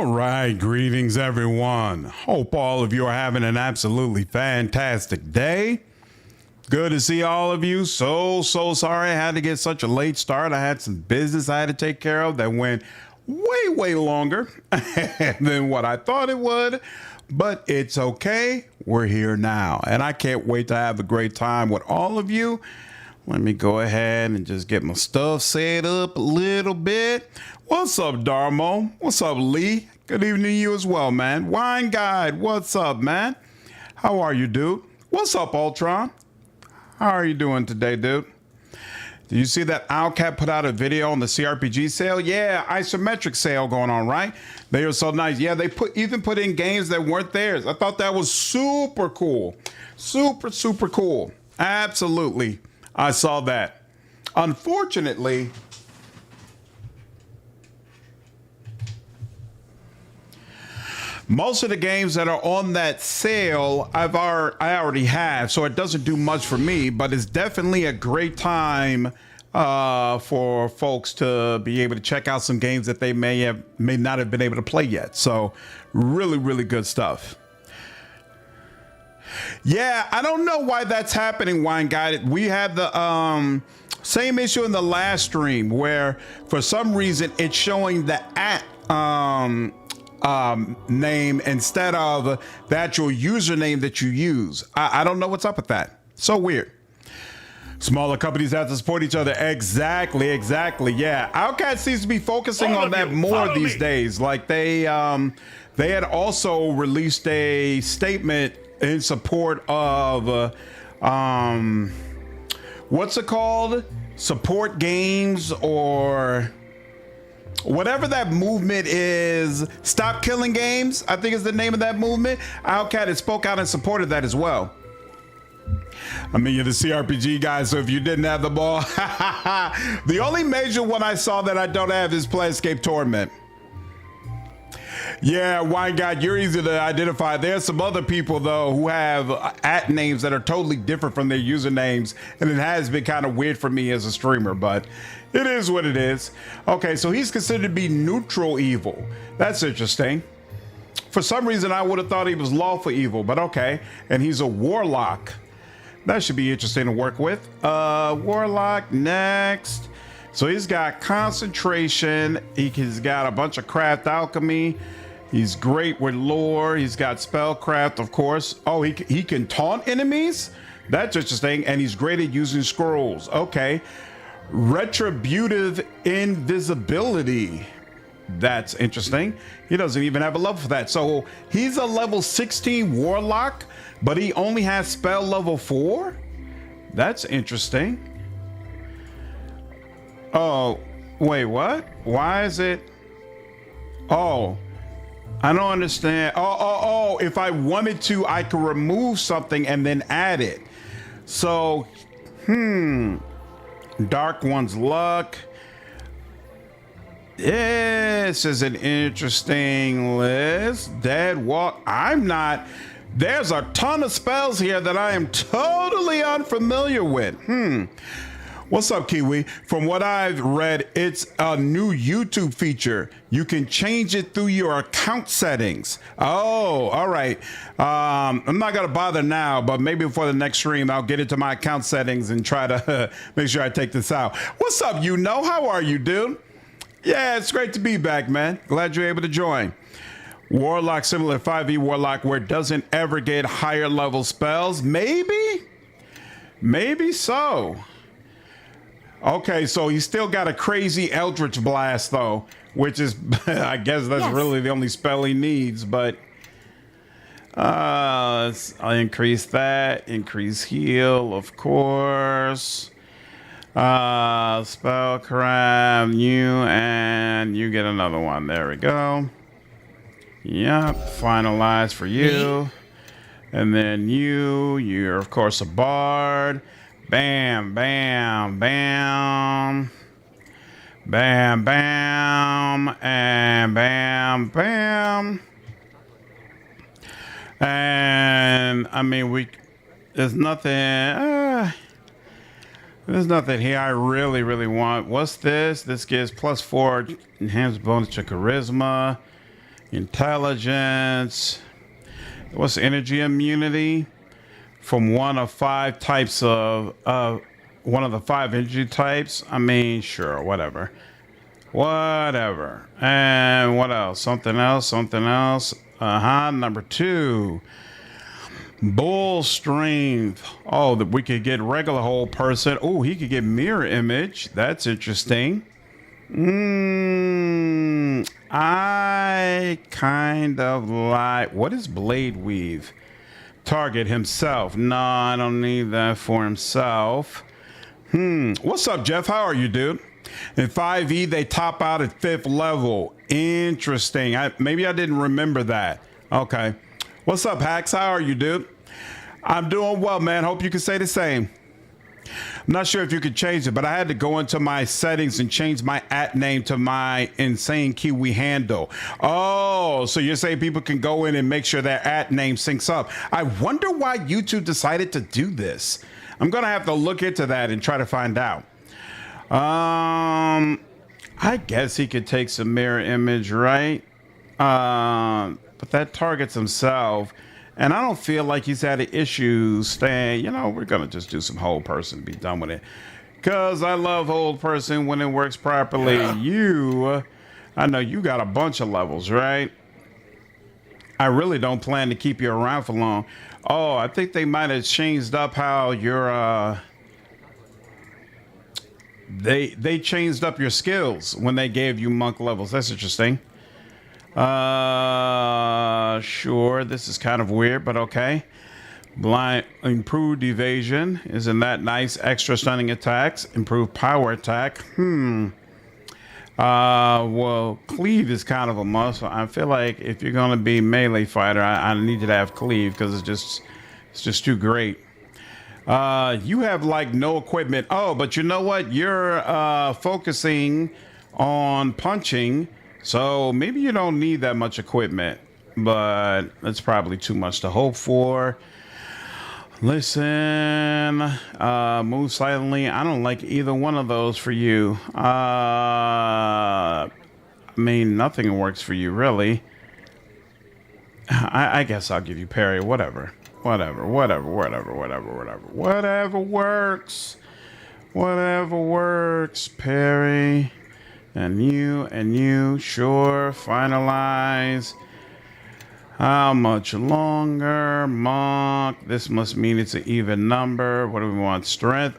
All right, greetings everyone. Hope all of you are having an absolutely fantastic day. Good to see all of you. So sorry I had to get such a late start. I had some business I had to take care of that went way longer than what I thought it would, but it's okay. We're here now, and I can't wait to have a great time with all of you. Let me go ahead and just get my stuff set up a little bit. What's up, Darmo? What's up, Lee? Good evening to you as well, man. Wine Guide, what's up, man? How are you, dude? What's up, Ultron? How are you doing today, dude? Did you see that Owlcat put out a video on the CRPG sale? Yeah, isometric sale going on, right? They are so nice. Yeah, they even put in games that weren't theirs. I thought that was super cool. Super cool. Absolutely. I saw that. Unfortunately, most of the games that are on that sale, I already have, so it doesn't do much for me, but it's definitely a great time for folks to be able to check out some games that they may not have been able to play yet. So really good stuff. Yeah, I don't know why that's happening, Wine Guide. We had the same issue in the last stream where for some reason it's showing the name instead of the actual username that you use. I don't know what's up with that. So weird. Smaller companies have to support each other. Exactly. Yeah, Owlcat seems to be focusing on that more these days. Like they had also released a statement in support of what's it called? Support games or whatever that movement is. Stop killing games, I think is the name of that movement. Owlcat had spoke out and supported that as well. I mean, you're the CRPG guy, so if you didn't have the ball. The only major one I saw that I don't have is Planescape Torment. Yeah, Wine God, you're easy to identify. There's some other people, though, who have at names that are totally different from their usernames, and it has been kind of weird for me as a streamer, but it is what it is. Okay, so he's considered to be neutral evil. That's interesting. For some reason, I would have thought he was lawful evil, but okay. And he's a warlock. That should be interesting to work with. Warlock next. So he's got concentration. He's got a bunch of craft alchemy. He's great with lore. He's got spellcraft, of course. Oh, he can taunt enemies? That's interesting. And he's great at using scrolls. Okay. Retributive invisibility. That's interesting. He doesn't even have a level for that. So he's a level 16 warlock, but he only has spell level 4? That's interesting. Oh, wait, what? Why is it? Oh, I don't understand. Oh, if I wanted to, I could remove something and then add it. So, Dark One's luck. This is an interesting list. Dead Walk. There's a ton of spells here that I am totally unfamiliar with. What's up, Kiwi? From what I've read, it's a new YouTube feature. You can change it through your account settings. Oh, all right. I'm not going to bother now, but maybe before the next stream, I'll get into my account settings and try to make sure I take this out. What's up, How are you, dude? Yeah, it's great to be back, man. Glad you're able to join. Warlock, similar to 5e Warlock, where it doesn't ever get higher level spells. Maybe so. Okay, so he's still got a crazy Eldritch Blast, though, which is, I guess that's really the only spell he needs, but I'll increase that, increase heal, of course. Spellcraft, and you get another one. There we go. Yep, finalize for you. And then you're of course a bard. Bam, and bam. And I mean, there's nothing here I really want. What's this? This gives +4 enhanced bonus to charisma. Intelligence. What's energy immunity? From one of 5 types of one of the 5 energy types. I mean, sure, whatever. Whatever. And what else? Something else, something else. Number 2. Bull strength. Oh, that we could get regular whole person. Oh, he could get mirror image. That's interesting. I kind of like. What is blade weave? Target himself. No, I don't need that for himself. What's up, Jeff? How are you, dude? In 5e, they top out at 5th level. Interesting. Maybe I didn't remember that. Okay. What's up, Hacks? How are you, dude? I'm doing well, man. Hope you can say the same. I'm not sure if you could change it, but I had to go into my settings and change my @name to my insane Kiwi handle. Oh, so you're saying people can go in and make sure their @name syncs up. I wonder why YouTube decided to do this. I'm going to have to look into that and try to find out. I guess he could take some mirror image, right? But that targets himself. And I don't feel like he's had an issue staying, we're going to just do some whole person, be done with it. Because I love whole person when it works properly. I know you got a bunch of levels, right? I really don't plan to keep you around for long. Oh, I think they might have changed up how your, they changed up your skills when they gave you monk levels. That's interesting. Sure, this is kind of weird, but okay. Blind, improved evasion, isn't that nice? Extra stunning attacks, improved power attack. Well, cleave is kind of a must. I feel like if you're gonna be melee fighter, I need you to have cleave because it's just too great. You have like no equipment. Oh, but you know what? You're focusing on punching. So maybe you don't need that much equipment, but that's probably too much to hope for. Listen, move silently. I don't like either one of those for you. I mean, nothing works for you, really. I guess I'll give you parry. Whatever works. Whatever works. Parry. And you, sure, finalize. How much longer? Monk. This must mean it's an even number. What do we want? Strength.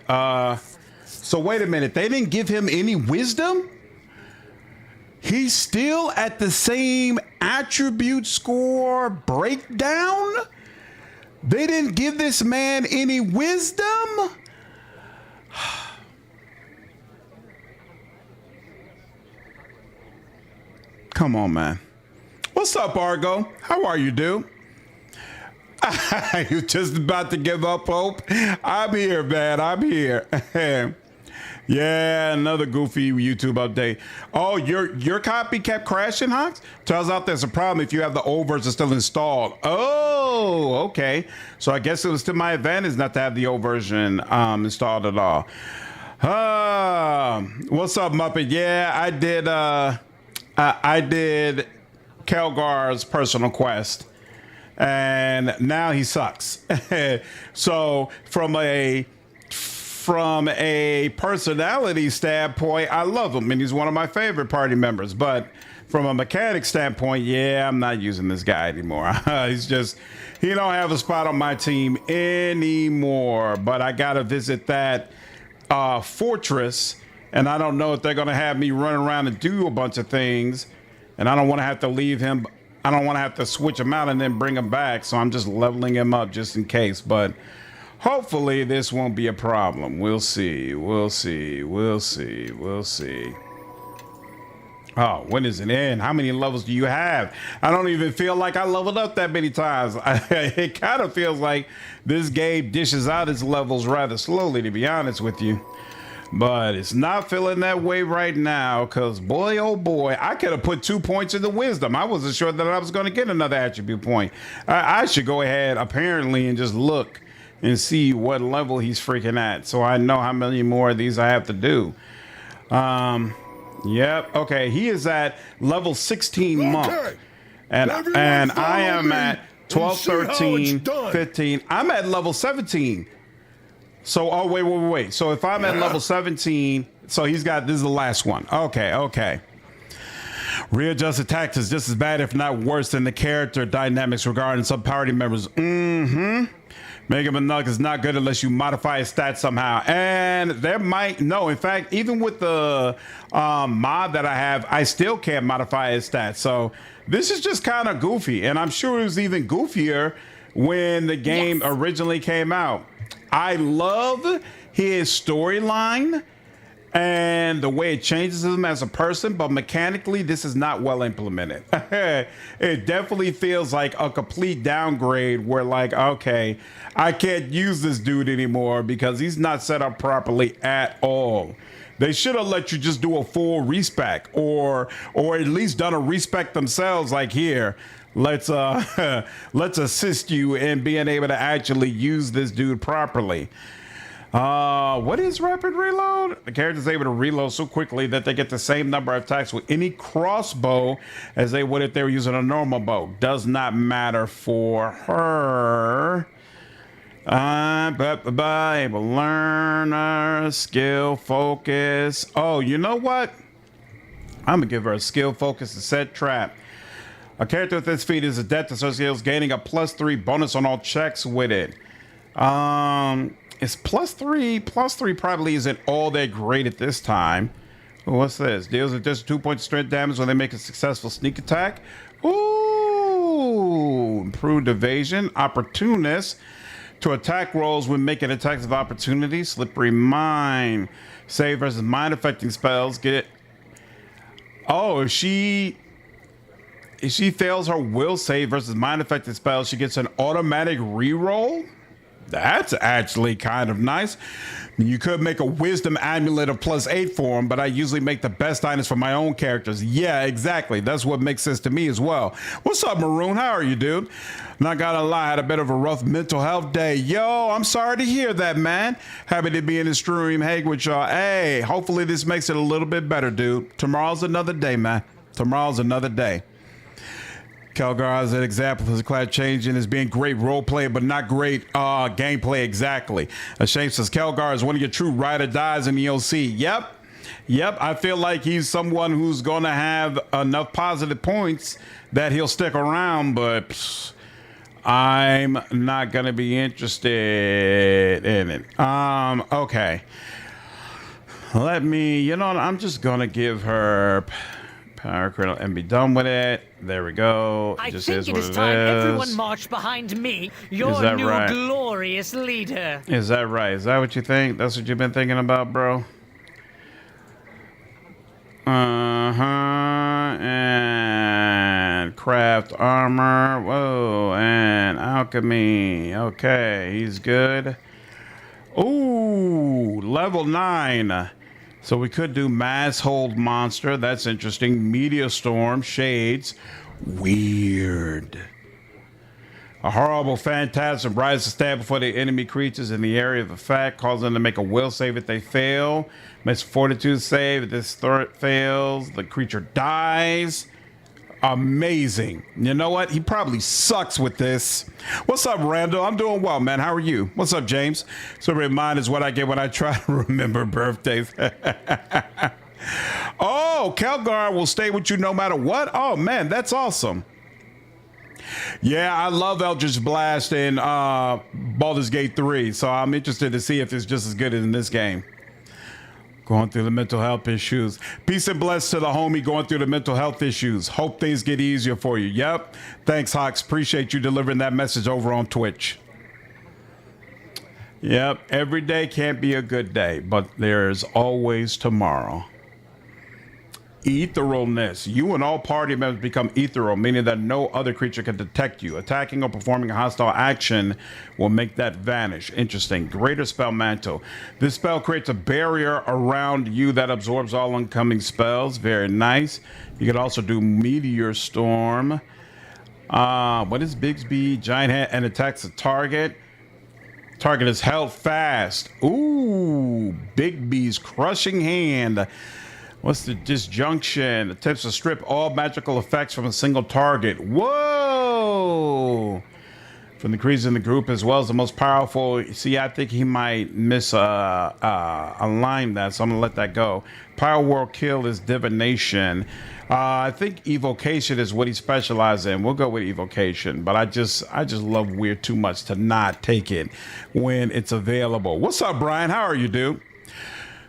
So wait a minute. They didn't give him any wisdom? He's still at the same attribute score breakdown? They didn't give this man any wisdom? Come on, man. What's up, Argo? How are you, dude? You're just about to give up hope? I'm here, man. I'm here. Yeah, another goofy YouTube update. Oh, your copy kept crashing, Hawks? Turns out there's a problem if you have the old version still installed. Oh, okay. So I guess it was to my advantage not to have the old version installed at all. What's up, Muppet? Yeah, I did Kelgar's personal quest, and now he sucks. So from a personality standpoint, I love him, and he's one of my favorite party members. But from a mechanic standpoint, yeah, I'm not using this guy anymore. He don't have a spot on my team anymore. But I gotta visit that fortress. And I don't know if they're going to have me run around and do a bunch of things. And I don't want to have to leave him. I don't want to have to switch him out and then bring him back. So I'm just leveling him up just in case. But hopefully this won't be a problem. We'll see. We'll see. We'll see. We'll see. Oh, when is it end? How many levels do you have? I don't even feel like I leveled up that many times. It kind of feels like this game dishes out its levels rather slowly, to be honest with you. But it's not feeling that way right now because, boy, oh boy, I could have put 2 points into wisdom. I wasn't sure that I was going to get another attribute point. I should go ahead, apparently, and just look and see what level he's freaking at so I know how many more of these I have to do. Yep. Okay, he is at level 16 monk. and Everyone I am follow me at and 12, see how it's 13, done. 15. I'm at level 17. So, oh, wait. So if I'm at level 17, so he's got, this is the last one. Okay. Readjusted tactics just as bad, if not worse, than the character dynamics regarding some party members. Mega Manuk is not good unless you modify his stats somehow. And there might, no, in fact, even with the mod that I have, I still can't modify his stats. So this is just kind of goofy. And I'm sure it was even goofier when the game originally came out. I love his storyline and the way it changes him as a person, but mechanically, this is not well implemented. It definitely feels like a complete downgrade where, like, okay, I can't use this dude anymore because he's not set up properly at all. They should have let you just do a full respec, or at least done a respec themselves, like, here, let's assist you in being able to actually use this dude properly. What is rapid reload? The character is able to reload so quickly that they get the same number of attacks with any crossbow as they would if they were using a normal bow. Does not matter for her. Able learner, skill, focus. Oh, you know what? I'm gonna give her a skill, focus, and set trap. A character with this feat is adept at certain skills, gaining a +3 bonus on all checks with it. It's +3. +3 probably isn't all that great at this time. What's this? Deals just 2 points of strength damage when they make a successful sneak attack. Ooh, improved evasion. Opportunist. To attack rolls when making attacks of opportunity. Slippery Mind. Save versus mind affecting spells. Get it? Oh, if she fails her will save versus mind affecting spells, she gets an automatic reroll. That's actually kind of nice. You could make a wisdom amulet of +8 for him, but I usually make the best items for my own characters. Yeah, exactly. That's what makes sense to me as well. What's up, Maroon? How are you, dude? Not gonna lie, I had a bit of a rough mental health day. Yo, I'm sorry to hear that, man. Happy to be in the stream, hang with y'all. Hey, hopefully this makes it a little bit better, dude. Tomorrow's another day, man. Tomorrow's another day. Kelgar is an example of his class changing as being great role play, but not great gameplay. Exactly. A shame says Kelgar is one of your true ride or dies in the OC. Yep. I feel like he's someone who's going to have enough positive points that he'll stick around, but I'm not going to be interested in it. Okay. Let me, I'm just going to give her power critical and be done with it. There we go. I think it is time everyone march behind me, your new glorious leader. Is that right? Is that what you think? That's what you've been thinking about, bro? And craft armor. Whoa. And alchemy. Okay, he's good. Ooh, level 9. So we could do Mass Hold Monster. That's interesting. Meteor Storm. Shades. Weird. A horrible phantasm rises to stand before the enemy creatures in the area of effect, causing them to make a will save if they fail. Makes a fortitude save. If this threat fails, the creature dies. Amazing. You know what? He probably sucks with this. What's up, Randall? I'm doing well, man. How are you? What's up, James? So remind is what I get when I try to remember birthdays. Oh, Kelgar will stay with you no matter what. Oh, man, that's awesome. Yeah, I love Eldritch Blast in Baldur's Gate 3, so I'm interested to see if it's just as good as in this game. Going through the mental health issues. Peace and bless to the homie going through the mental health issues. Hope things get easier for you. Yep. Thanks, Hawks. Appreciate you delivering that message over on Twitch. Yep. Every day can't be a good day, but there's always tomorrow. Etherealness. You and all party members become ethereal, meaning that no other creature can detect you. Attacking or performing a hostile action will make that vanish. Interesting. Greater Spell Mantle. This spell creates a barrier around you that absorbs all incoming spells. Very nice. You could also do Meteor Storm. What is Bigsby? Giant Hand and attacks a target. Target is held fast. Ooh, Big B's Crushing Hand. What's the disjunction? Attempts to strip all magical effects from a single target. Whoa! From the creatures in the group as well as the most powerful. See, I think he might miss a line that, so I'm gonna let that go. Power World Kill is divination. I think evocation is what he specializes in. We'll go with evocation, but I just love weird too much to not take it when it's available. What's up, Brian? How are you, dude?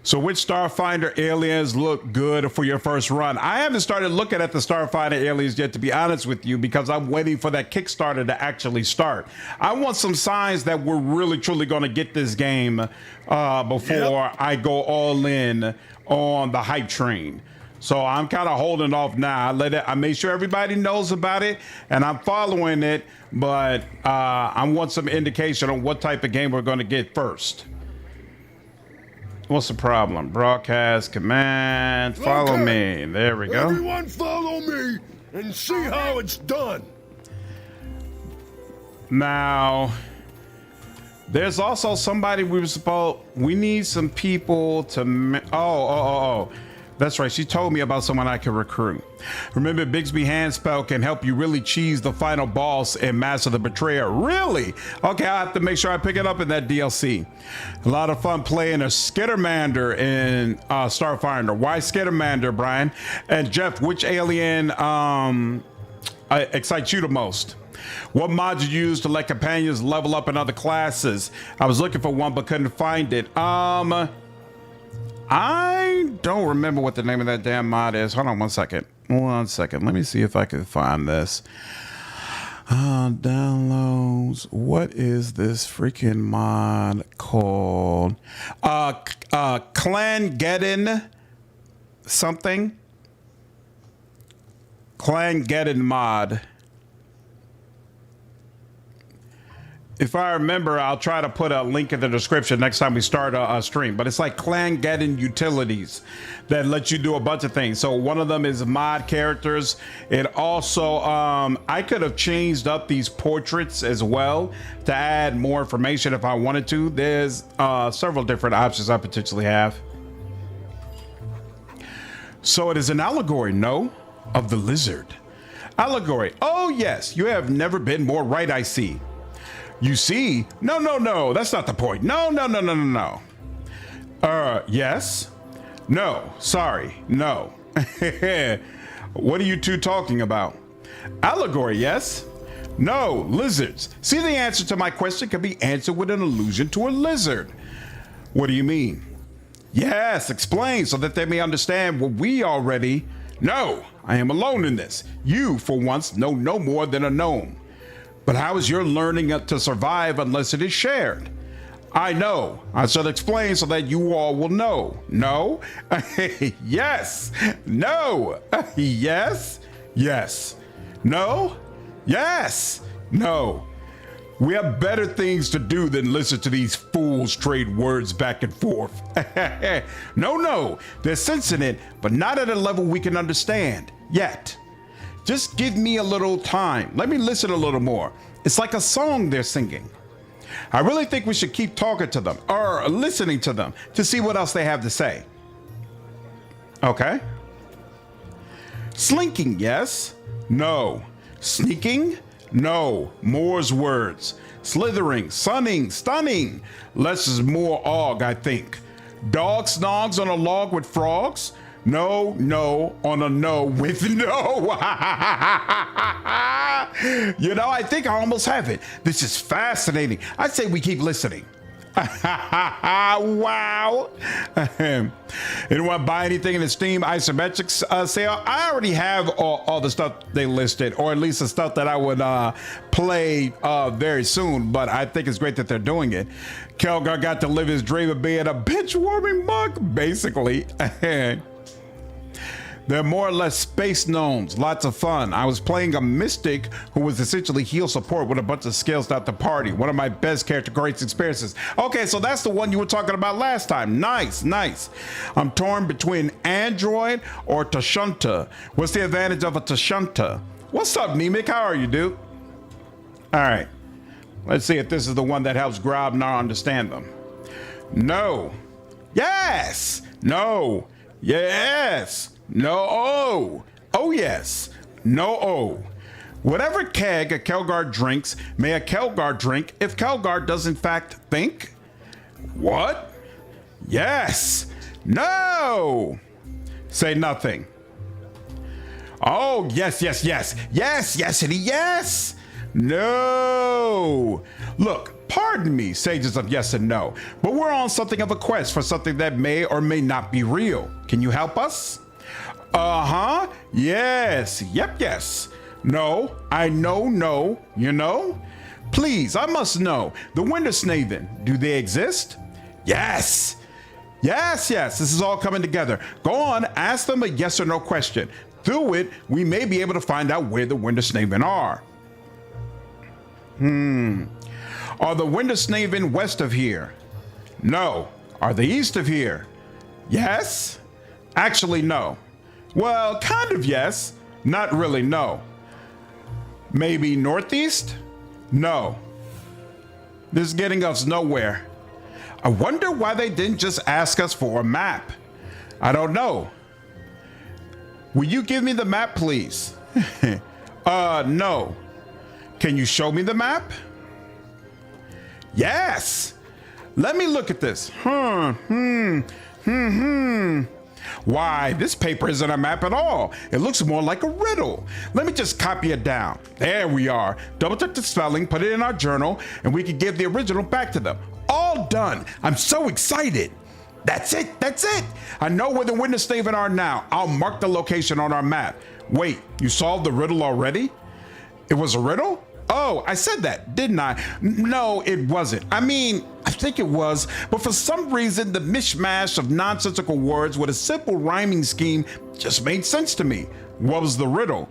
So which Starfinder aliens look good for your first run? I haven't started looking at the Starfinder aliens yet, to be honest with you, because I'm waiting for that Kickstarter to actually start. I want some signs that we're really, truly going to get this game before I go all in on the hype train. So I'm kind of holding off now. I made sure everybody knows about it, and I'm following it, but I want some indication on what type of game we're going to get first. What's the problem? Broadcast command. Follow me. There we go. Everyone follow me and see how it's done. Now, there's also somebody we need some people to... Oh. That's right. She told me about someone I can recruit. Remember, Bigsby hand spell can help you really cheese the final boss and master the betrayer. Really? Okay, I have to make sure I pick it up in that DLC. A lot of fun playing a Skittermander in Starfinder. Why Skittermander, Brian? And Jeff, which alien excites you the most? What mod did you use to let companions level up in other classes? I was looking for one but couldn't find it. I don't remember what the name of that damn mod is. Hold on 1 second. 1 second. Let me see if I can find this. Downloads. What is this freaking mod called? Clangeddon something? Clangeddon mod. If I remember, I'll try to put a link in the description next time we start a stream. But it's like Clangeddon utilities that let you do a bunch of things. So one of them is mod characters. It also, I could have changed up these portraits as well to add more information if I wanted to. There's several different options I potentially have. So it is an allegory, no, of the lizard. Allegory. Oh, yes. You have never been more right, I see. You see? No, that's not the point. No. Yes? No, sorry, no. What are you two talking about? Allegory, yes? No, lizards. See, the answer to my question can be answered with an allusion to a lizard. What do you mean? Yes, explain so that they may understand what we already know. I am alone in this. You, for once, know no more than a gnome. But how is your learning to survive unless it is shared? I know. I shall explain so that you all will know. No? Yes. No. Yes. Yes. No. Yes. No. We have better things to do than listen to these fools trade words back and forth. No. There's sense in it, but not at a level we can understand yet. Just give me a little time. Let me listen a little more. It's like a song they're singing. I really think we should keep talking to them or listening to them to see what else they have to say. Okay. Slinking, yes. No. Sneaking? No. More's words. Slithering, sunning, stunning. Less is more og, I think. Dog snogs on a log with frogs? No, on a no with no. You know, I think I almost have it. This is fascinating. I'd say we keep listening. Wow. Anyone buy anything in the Steam isometrics sale? I already have all the stuff they listed, or at least the stuff that I would play very soon, but I think it's great that they're doing it. Kelgar got to live his dream of being a bitch warming monk, basically. They're more or less space gnomes. Lots of fun. I was playing a mystic who was essentially heal support with a bunch of skills throughout the party. One of my best character creation experiences. Okay, so that's the one you were talking about last time. Nice. I'm torn between Android or Tashunta. What's the advantage of a Tashunta? What's up, Nemec? How are you, dude? All right. Let's see if this is the one that helps Grobnar understand them. No. Yes. No. Yes. No O. Oh yes. No O. Whatever keg a Kelgar drinks, may a Kelgar drink if Kelgar does in fact think. What? Yes. No. Say nothing. Oh, yes, yes, yes. Yes, yes, and yes. No. Look, pardon me, sages of yes and no, but we're on something of a quest for something that may or may not be real. Can you help us? Uh-huh. Yes. Yep, yes. No. I know, no. You know? Please, I must know. The Wintersnaven, do they exist? Yes. Yes, yes. This is all coming together. Go on, ask them a yes or no question. Through it, we may be able to find out where the Wintersnaven are. Are the Wintersnaven west of here? No. Are they east of here? Yes. Actually, no. Well, kind of yes. Not really, no. Maybe northeast? No. This is getting us nowhere. I wonder why they didn't just ask us for a map. I don't know. Will you give me the map, please? No. Can you show me the map? Yes. Let me look at this. Why, this paper isn't a map at all. It looks more like a riddle. Let me just copy it down. There we are. Double check the spelling, put it in our journal, and we can give the original back to them. All done. I'm so excited. That's it. That's it. I know where the Wintersnaven are now. I'll mark the location on our map. Wait, you solved the riddle already? It was a riddle? Oh, I said that, didn't I? No, it wasn't. I mean, I think it was, but for some reason, the mishmash of nonsensical words with a simple rhyming scheme just made sense to me. What was the riddle?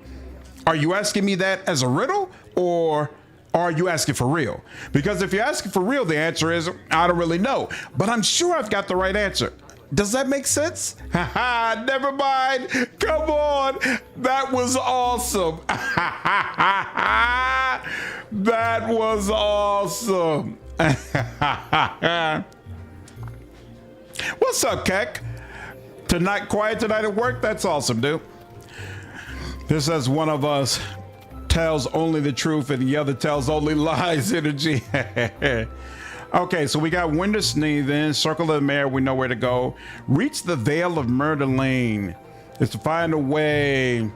Are you asking me that as a riddle, or are you asking for real? Because if you're asking for real, the answer is, I don't really know, but I'm sure I've got the right answer. Does that make sense? Haha, never mind. Come on. That was awesome. That was awesome. What's up, Keck? Tonight, quiet tonight at work? That's awesome, dude. This says one of us tells only the truth and the other tells only lies energy. Okay, so we got Wintersnaven, Circle of the Mare, we know where to go. Reach the Vale of Murder Lane. It's to find a way.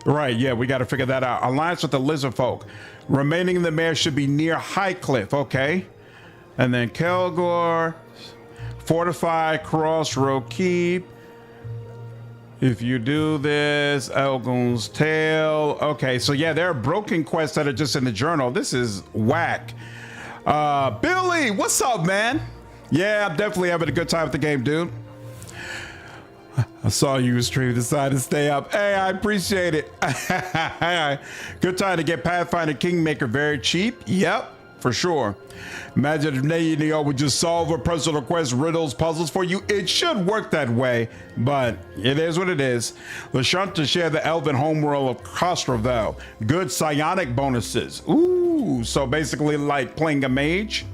Right, yeah, we got to figure that out. Alliance with the Lizardfolk. Remaining in the mare should be near Highcliff, okay? And then Kelgor, Fortify, Crossroad Keep. If you do this, Elgon's Tail. Okay, so yeah, there are broken quests that are just in the journal. This is whack. Billy, what's up, man? Yeah, I'm definitely having a good time with the game, dude. I saw you stream, decided to stay up. Hey, I appreciate it. Good time to get Pathfinder Kingmaker very cheap. Yep, for sure. Imagine if Neo would just solve a personal quest, riddles, puzzles for you. It should work that way, but it is what it is. LeShunt to share the elven homeworld of Costrovel. Good psionic bonuses. Ooh, so basically like playing a mage.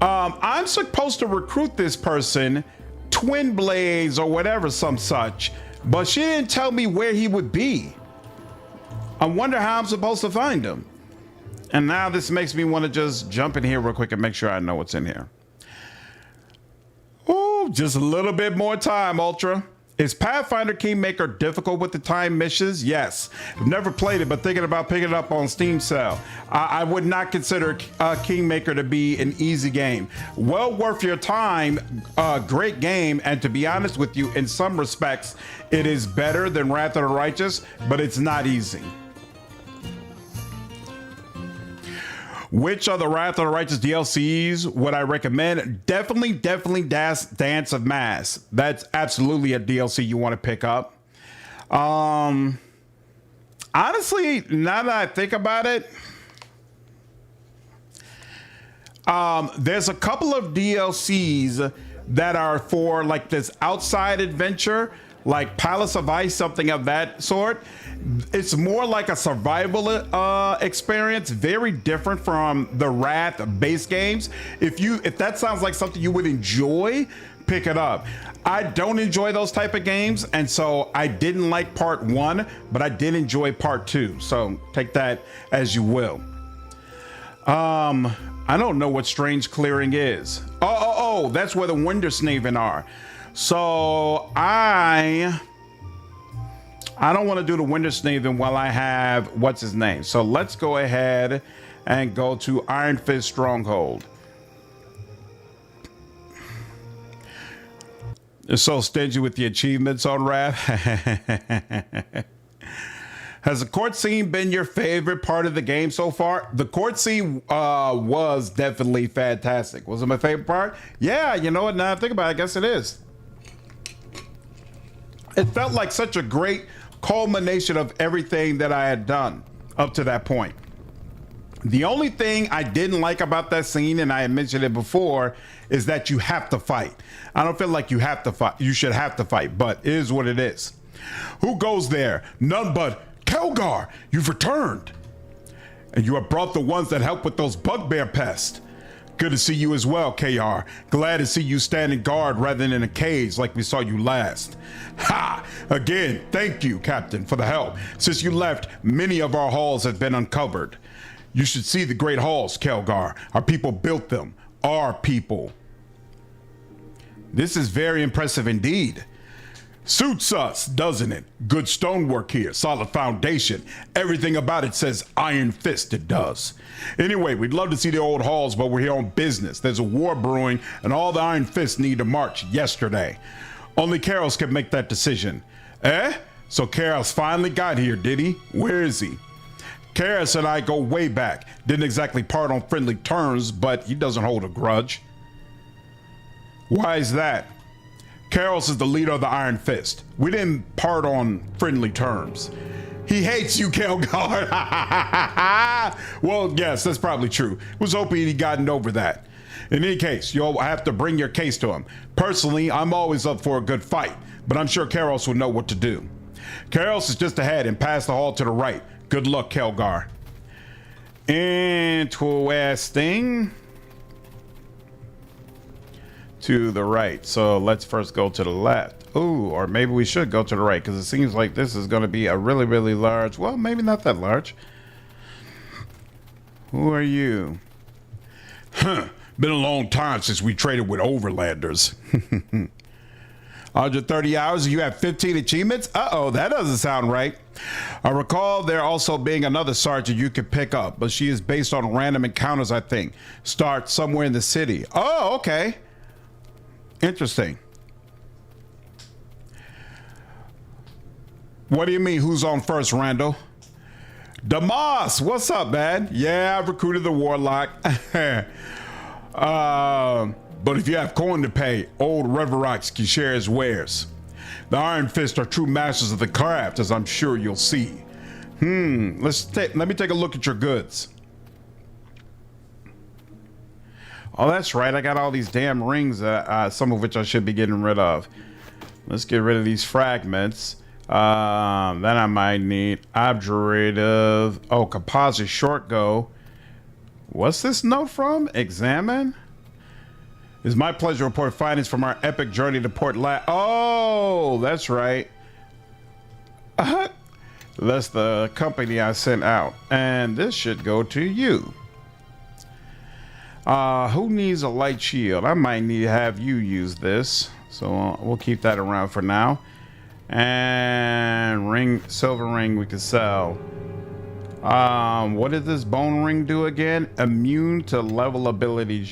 I'm supposed to recruit this person, Twin Blades or whatever, some such, but she didn't tell me where he would be. I wonder how I'm supposed to find him. And now this makes me want to just jump in here real quick and make sure I know what's in here. Oh, just a little bit more time, Ultra. Is Pathfinder Kingmaker difficult with the time missions? Yes. I've never played it, but thinking about picking it up on Steam sale. I would not consider Kingmaker to be an easy game. Well worth your time, great game, and to be honest with you, in some respects, it is better than Wrath of the Righteous, but it's not easy. Which of the Wrath of the Righteous DLCs would I recommend? Definitely Dance of Mass. That's absolutely a DLC you want to pick up. Honestly, now that I think about it, there's a couple of DLCs that are for like this outside adventure, like Palace of Ice, something of that sort. It's more like a survival experience, very different from the Wrath base games. If that sounds like something you would enjoy, pick it up. I don't enjoy those type of games, and so I didn't like part 1, but I did enjoy part 2. So take that as you will. I don't know what strange clearing is. Oh, that's where the Wintersnaven are. So I don't want to do the Wintersnaven while I have what's his name. So let's go ahead and go to Ironfist stronghold. You're so stingy with the achievements on Wrath. Has the court scene been your favorite part of the game so far? The court scene was definitely fantastic. Was it my favorite part? Yeah, you know what? Now I think about it, I guess it is. It felt like such a great culmination of everything that I had done up to that point. The only thing I didn't like about that scene, and I had mentioned it before, is that you have to fight. I don't feel like you have to fight. You should have to fight, but it is what it is. Who goes there? None but Kelgar. You've returned. And you have brought the ones that help with those bugbear pests. Good to see you as well, KR. Glad to see you standing guard rather than in a cage like we saw you last. Ha! Again, thank you, Captain, for the help. Since you left, many of our halls have been uncovered. You should see the great halls, Kelgar. Our people built them. Our people. This is very impressive indeed. Suits us, doesn't it? Good stonework here, solid foundation. Everything about it says Ironfist, it does. Anyway, we'd love to see the old halls, but we're here on business. There's a war brewing, and all the Ironfists need to march yesterday. Only Karos can make that decision. So Karos finally got here, did he? Where is he? Karos and I go way back. Didn't exactly part on friendly terms, but he doesn't hold a grudge. Why is that? Karos is the leader of the Iron Fist. We didn't part on friendly terms. He hates you, Kelgar. Well, yes, that's probably true. Was hoping he'd gotten over that. In any case, you'll have to bring your case to him. Personally, I'm always up for a good fight, but I'm sure Karos will know what to do. Karos is just ahead and past the hall to the right. Good luck, Kelgar. Interesting. To the right. So let's first go to the left. Ooh, or maybe we should go to the right, because it seems like this is going to be a really, really large. Well, maybe not that large. Who are you? Been a long time since we traded with overlanders. 130 hours and you have 15 achievements? Uh-oh, that doesn't sound right. I recall there also being another sergeant you could pick up, but she is based on random encounters, I think. Start somewhere in the city. Oh, okay. Interesting. What do you mean, who's on first, Randall? Damas, what's up, man? Yeah, I've recruited the warlock. But if you have coin to pay, old Reverox can share his wares. The Iron Fist are true masters of the craft, as I'm sure you'll see. Let me take a look at your goods. Oh, that's right. I got all these damn rings, some of which I should be getting rid of. Let's get rid of these fragments. Then I might need obdurative. Oh, composite short go. What's this note from? Examine. It's my pleasure to report findings from our epic journey to Port Oh, that's right. That's the company I sent out. And this should go to you. Who needs a light shield? I might need to have you use this. So we'll keep that around for now. And ring, silver ring we can sell. What did this bone ring do again? Immune to level ability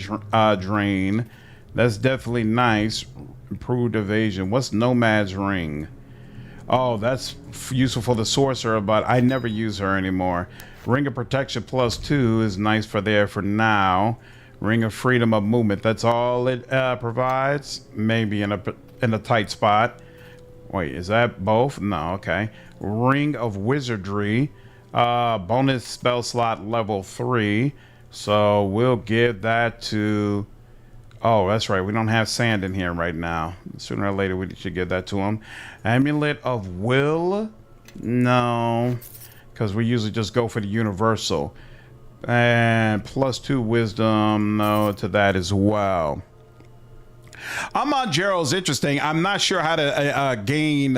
drain. That's definitely nice. Improved evasion. What's Nomad's ring? Oh, that's useful for the sorcerer, but I never use her anymore. Ring of protection +2 is nice for there for now. Ring of freedom of movement. That's all it provides. Maybe in a tight spot. Wait, is that both? No, okay. Ring of wizardry. Bonus spell slot level 3. So we'll give that to... Oh, that's right. We don't have sand in here right now. Sooner or later, we should give that to him. Amulet of will? No. Because we usually just go for the universal. And +2 wisdom. No to that as well. I'm on Gerald's interesting. I'm not sure how to gain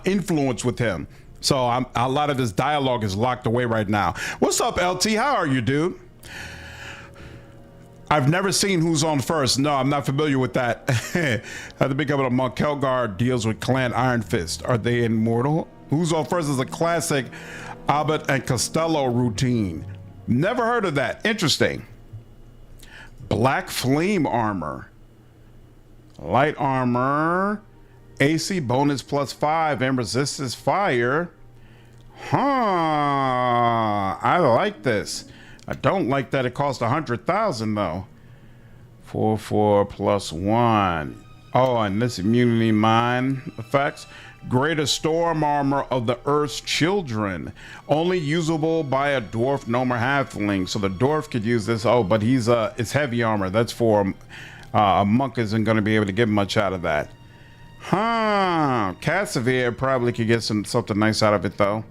influence with him. So a lot of his dialogue is locked away right now. What's up, LT? How are you, dude? I've never seen Who's On First. No, I'm not familiar with that. I have to pick up a monk. Kelgar deals with Clan Ironfist. Are they immortal? Who's On First is a classic Abbott and Costello routine. Never heard of that. Interesting. Black Flame Armor. Light Armor. AC bonus +5 and resistance fire. Huh. I like this. I don't like that it costs 100,000 though. 4/4 +1. Oh, and this immunity mine effects. Greater storm armor of the Earth's children. Only usable by a dwarf, gnome, or halfling. So the dwarf could use this. Oh, but it's heavy armor. That's for a monk isn't going to be able to get much out of that. Huh. Cassavir probably could get something nice out of it though.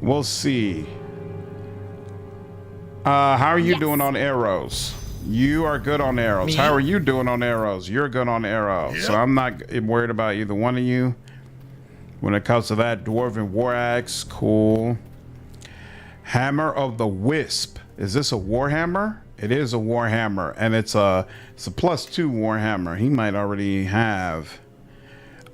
We'll see. How are you doing on arrows? You are good on arrows. Me? How are you doing on arrows? You're good on arrows. Yep. So I'm not worried about either one of you. When it comes to that, Dwarven War Axe, cool. Hammer of the Wisp. Is this a Warhammer? It is a Warhammer, and it's a +2 Warhammer. He might already have.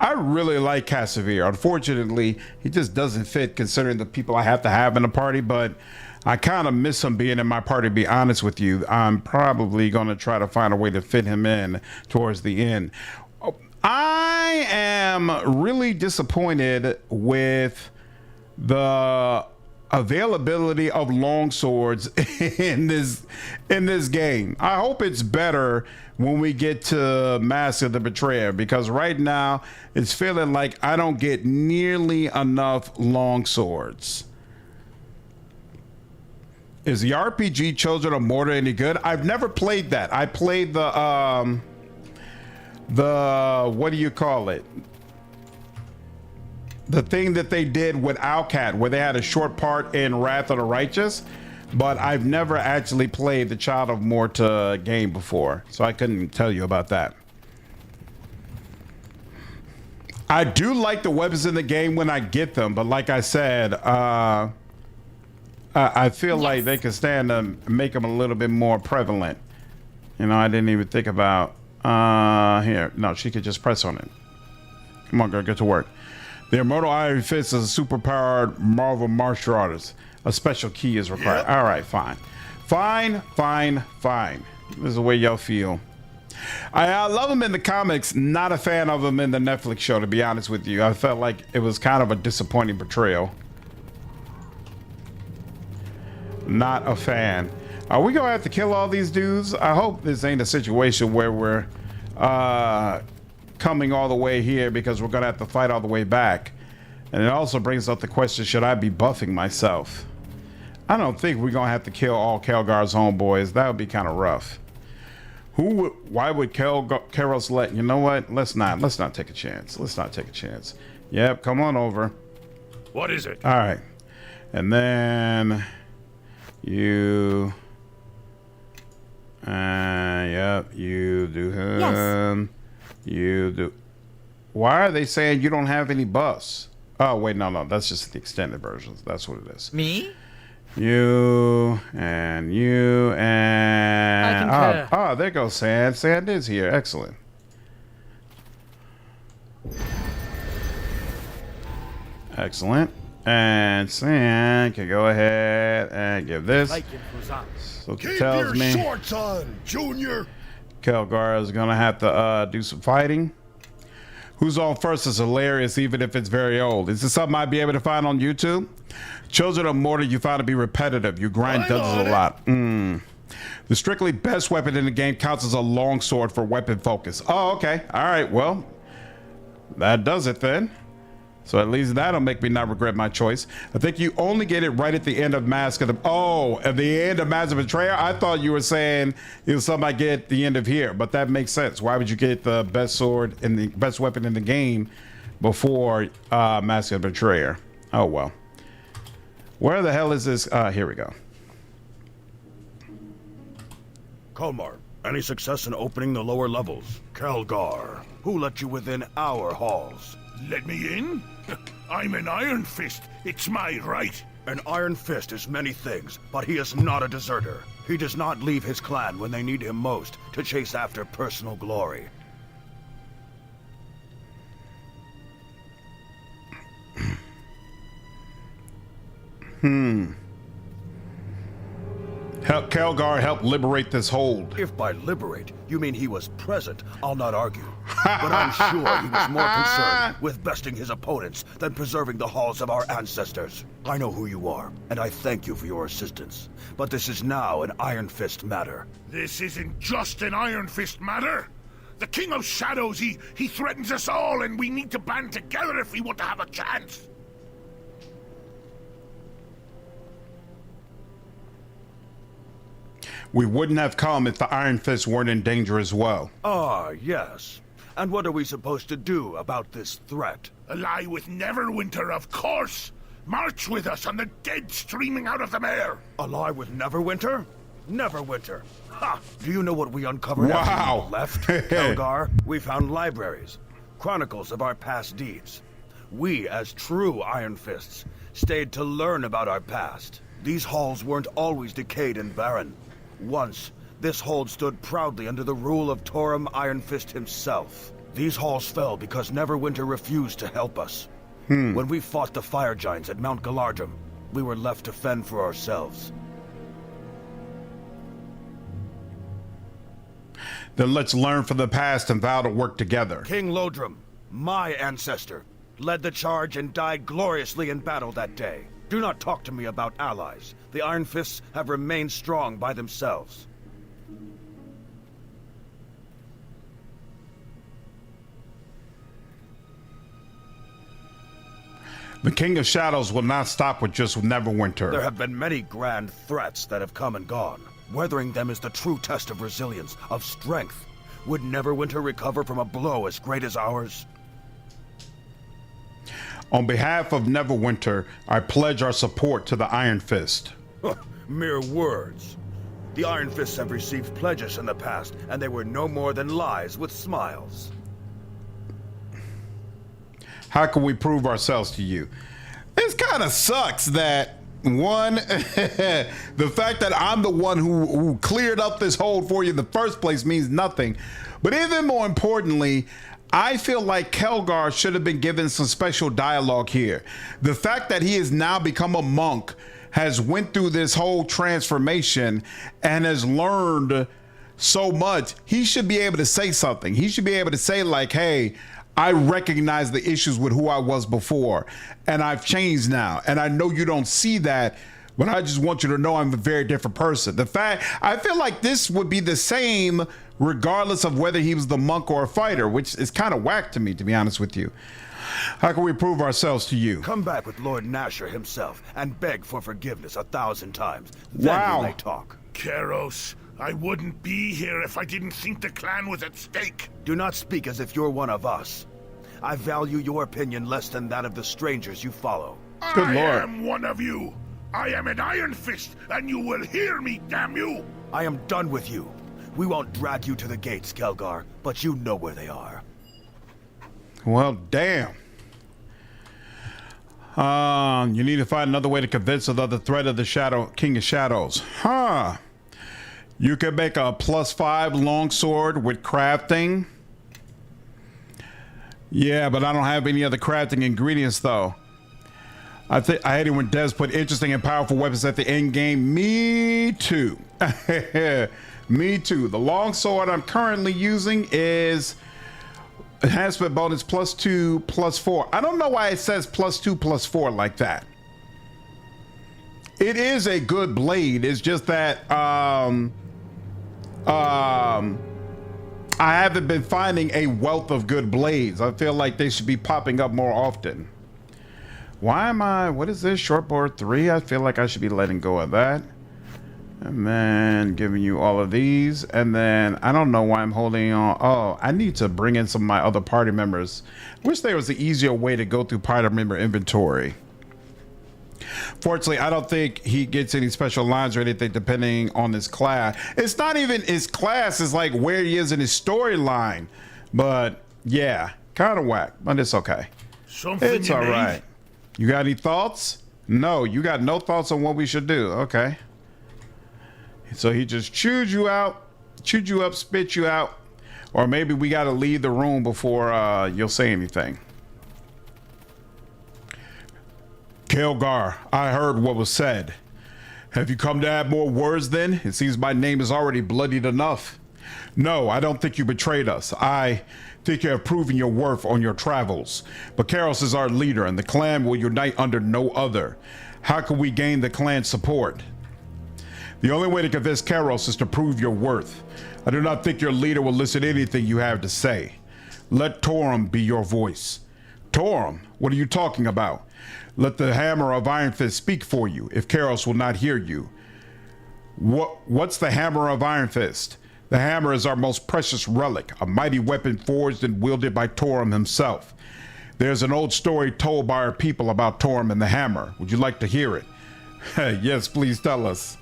I really like Cassavir. Unfortunately, he just doesn't fit considering the people I have to have in a party, but I kind of miss him being in my party, to be honest with you. I'm probably going to try to find a way to fit him in towards the end. I am really disappointed with the availability of long swords in this game. I hope it's better when we get to Mask of the Betrayer, because right now it's feeling like I don't get nearly enough long swords. Is the RPG Children of Mortar any good? I've never played that. I played the what do you call it? The thing that they did with Owlcat, where they had a short part in Wrath of the Righteous, but I've never actually played the Child of Morta game before, so I couldn't tell you about that. I do like the weapons in the game when I get them, but like I said, I feel like they could stand to make them a little bit more prevalent. You know, I didn't even think about here. No, she could just press on it. Come on, girl, get to work. The Immortal Ironfist is a super-powered Marvel martial artist. A special key is required. Yep. All right, fine. Fine. This is the way y'all feel. I love him in the comics. Not a fan of him in the Netflix show, to be honest with you. I felt like it was kind of a disappointing portrayal. Not a fan. Are we gonna have to kill all these dudes? I hope this ain't a situation where we're coming all the way here because we're gonna have to fight all the way back. And it also brings up the question, should I be buffing myself? I don't think we're gonna have to kill all Kelgar's homeboys. That would be kind of rough. Why would Karos let, you know what? Let's not take a chance. Let's not take a chance. Yep, come on over. What is it? All right. And then you yep, you do him. Yes. You do. Why are they saying you don't have any buffs? Oh wait, no, that's just the extended versions. That's what it is. Me? You and you and there goes Sand. Sand is here. Excellent. Excellent. And Sand can go ahead and give this. So it tells me shorts on, Junior. Kelgar is gonna have to do some fighting. Who's On First is hilarious, even if it's very old. Is this something I'd be able to find on YouTube? Children of Mortar, you found to be repetitive. You grind dungeons a lot. The strictly best weapon in the game counts as a longsword for weapon focus. Oh, okay. All right. Well, that does it then. So at least that'll make me not regret my choice. I think you only get it right at the end of Mask of the... Oh, at the end of Mask of Betrayer? I thought you were saying it was something I get at the end of here, but that makes sense. Why would you get the best sword and the best weapon in the game before Mask of Betrayer? Oh, well. Where the hell is this? Here we go. Kolmar, any success in opening the lower levels? Kelgar, who let you within our halls? Let me in? I'm an Ironfist. It's my right. An Ironfist is many things, but he is not a deserter. He does not leave his clan when they need him most to chase after personal glory. Kelgar helped liberate this hold. If by liberate, you mean he was present, I'll not argue. But I'm sure he was more concerned with besting his opponents than preserving the halls of our ancestors. I know who you are, and I thank you for your assistance. But this is now an Iron Fist matter. This isn't just an Iron Fist matter. The King of Shadows, he threatens us all, and we need to band together if we want to have a chance. We wouldn't have come if the Iron Fist weren't in danger as well. Ah, yes. And what are we supposed to do about this threat? Ally with Neverwinter, of course! March with us on the dead streaming out of the mare! Ally with Neverwinter? Neverwinter! Ha! Do you know what we uncovered after you left, Kelgar? We found libraries, chronicles of our past deeds. We, as true Iron Fists, stayed to learn about our past. These halls weren't always decayed and barren. Once, this hold stood proudly under the rule of Torum Ironfist himself. These halls fell because Neverwinter refused to help us. When we fought the fire giants at Mount Galardrum, we were left to fend for ourselves. Then let's learn from the past and vow to work together. King Lodrum, my ancestor, led the charge and died gloriously in battle that day. Do not talk to me about allies. The Iron Fists have remained strong by themselves. The King of Shadows will not stop with just Neverwinter. There have been many grand threats that have come and gone. Weathering them is the true test of resilience, of strength. Would Neverwinter recover from a blow as great as ours? On behalf of Neverwinter, I pledge our support to the Iron Fist. Mere words. The Iron Fists have received pledges in the past, and they were no more than lies with smiles. How can we prove ourselves to you? This kind of sucks that, one, the fact that I'm the one who cleared up this hold for you in the first place means nothing. But even more importantly, I feel like Kelgar should have been given some special dialogue here. The fact that he has now become a monk, has went through this whole transformation, and has learned so much, he should be able to say something. He should be able to say like, hey, I recognize the issues with who I was before, and I've changed now. And I know you don't see that, but I just want you to know I'm a very different person. The fact, I feel like this would be the same regardless of whether he was the monk or a fighter, which is kind of whack to me, to be honest with you. How can we prove ourselves to you? Come back with Lord Nasher himself and beg for forgiveness 1,000 times. Then we may talk. Keros, I wouldn't be here if I didn't think the clan was at stake. Do not speak as if you're one of us. I value your opinion less than that of the strangers you follow. Good Lord. I am one of you. I am an Iron Fist, and you will hear me, damn you! I am done with you. We won't drag you to the gates, Kelgar, but you know where they are. Well, damn. You need to find another way to convince of the threat of the King of Shadows. Huh. You can make a +5 longsword with crafting. Yeah, but I don't have any other crafting ingredients though. I hate it when devs put interesting and powerful weapons at the end game. Me too. Me too. The longsword I'm currently using is enhancement bonus +2, +4. I don't know why it says +2, +4 like that. It is a good blade. It's just that I haven't been finding a wealth of good blades. I feel like they should be popping up more often. Why am I, what is this, shortboard 3? I feel like I should be letting go of that. And then giving you all of these. And then I don't know why I'm holding on. Oh, I need to bring in some of my other party members. Wish there was an easier way to go through party member inventory. Fortunately, I don't think he gets any special lines or anything depending on his class. It's not even his class, it's like where he is in his storyline. But yeah, kind of whack, but it's okay. It's all right. You got any thoughts? No, you got no thoughts on what we should do. Okay. So he just chewed you out, chewed you up, spit you out. Or maybe we got to leave the room before you'll say anything. Kelgar, I heard what was said. Have you come to add more words then? It seems my name is already bloodied enough. No, I don't think you betrayed us. I think you have proven your worth on your travels. But Karos is our leader, and the clan will unite under no other. How can we gain the clan's support? The only way to convince Karos is to prove your worth. I do not think your leader will listen to anything you have to say. Let Torum be your voice. Torum? What are you talking about? Let the hammer of Ironfist speak for you, if Karos will not hear you. What's the hammer of Ironfist? The hammer is our most precious relic, a mighty weapon forged and wielded by Torum himself. There's an old story told by our people about Torum and the hammer. Would you like to hear it? Yes, please tell us.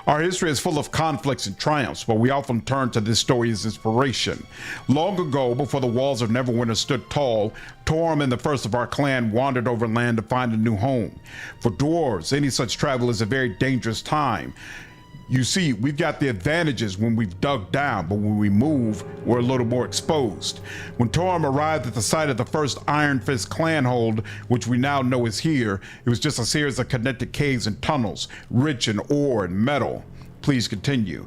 Our history is full of conflicts and triumphs, but we often turn to this story as inspiration. Long ago, before the walls of Neverwinter stood tall, Torum and the first of our clan wandered over land to find a new home. For dwarves, any such travel is a very dangerous time. You see, we've got the advantages when we've dug down, but when we move, we're a little more exposed. When Torum arrived at the site of the first Ironfist clan hold, which we now know is here, it was just a series of connected caves and tunnels, rich in ore and metal. Please continue.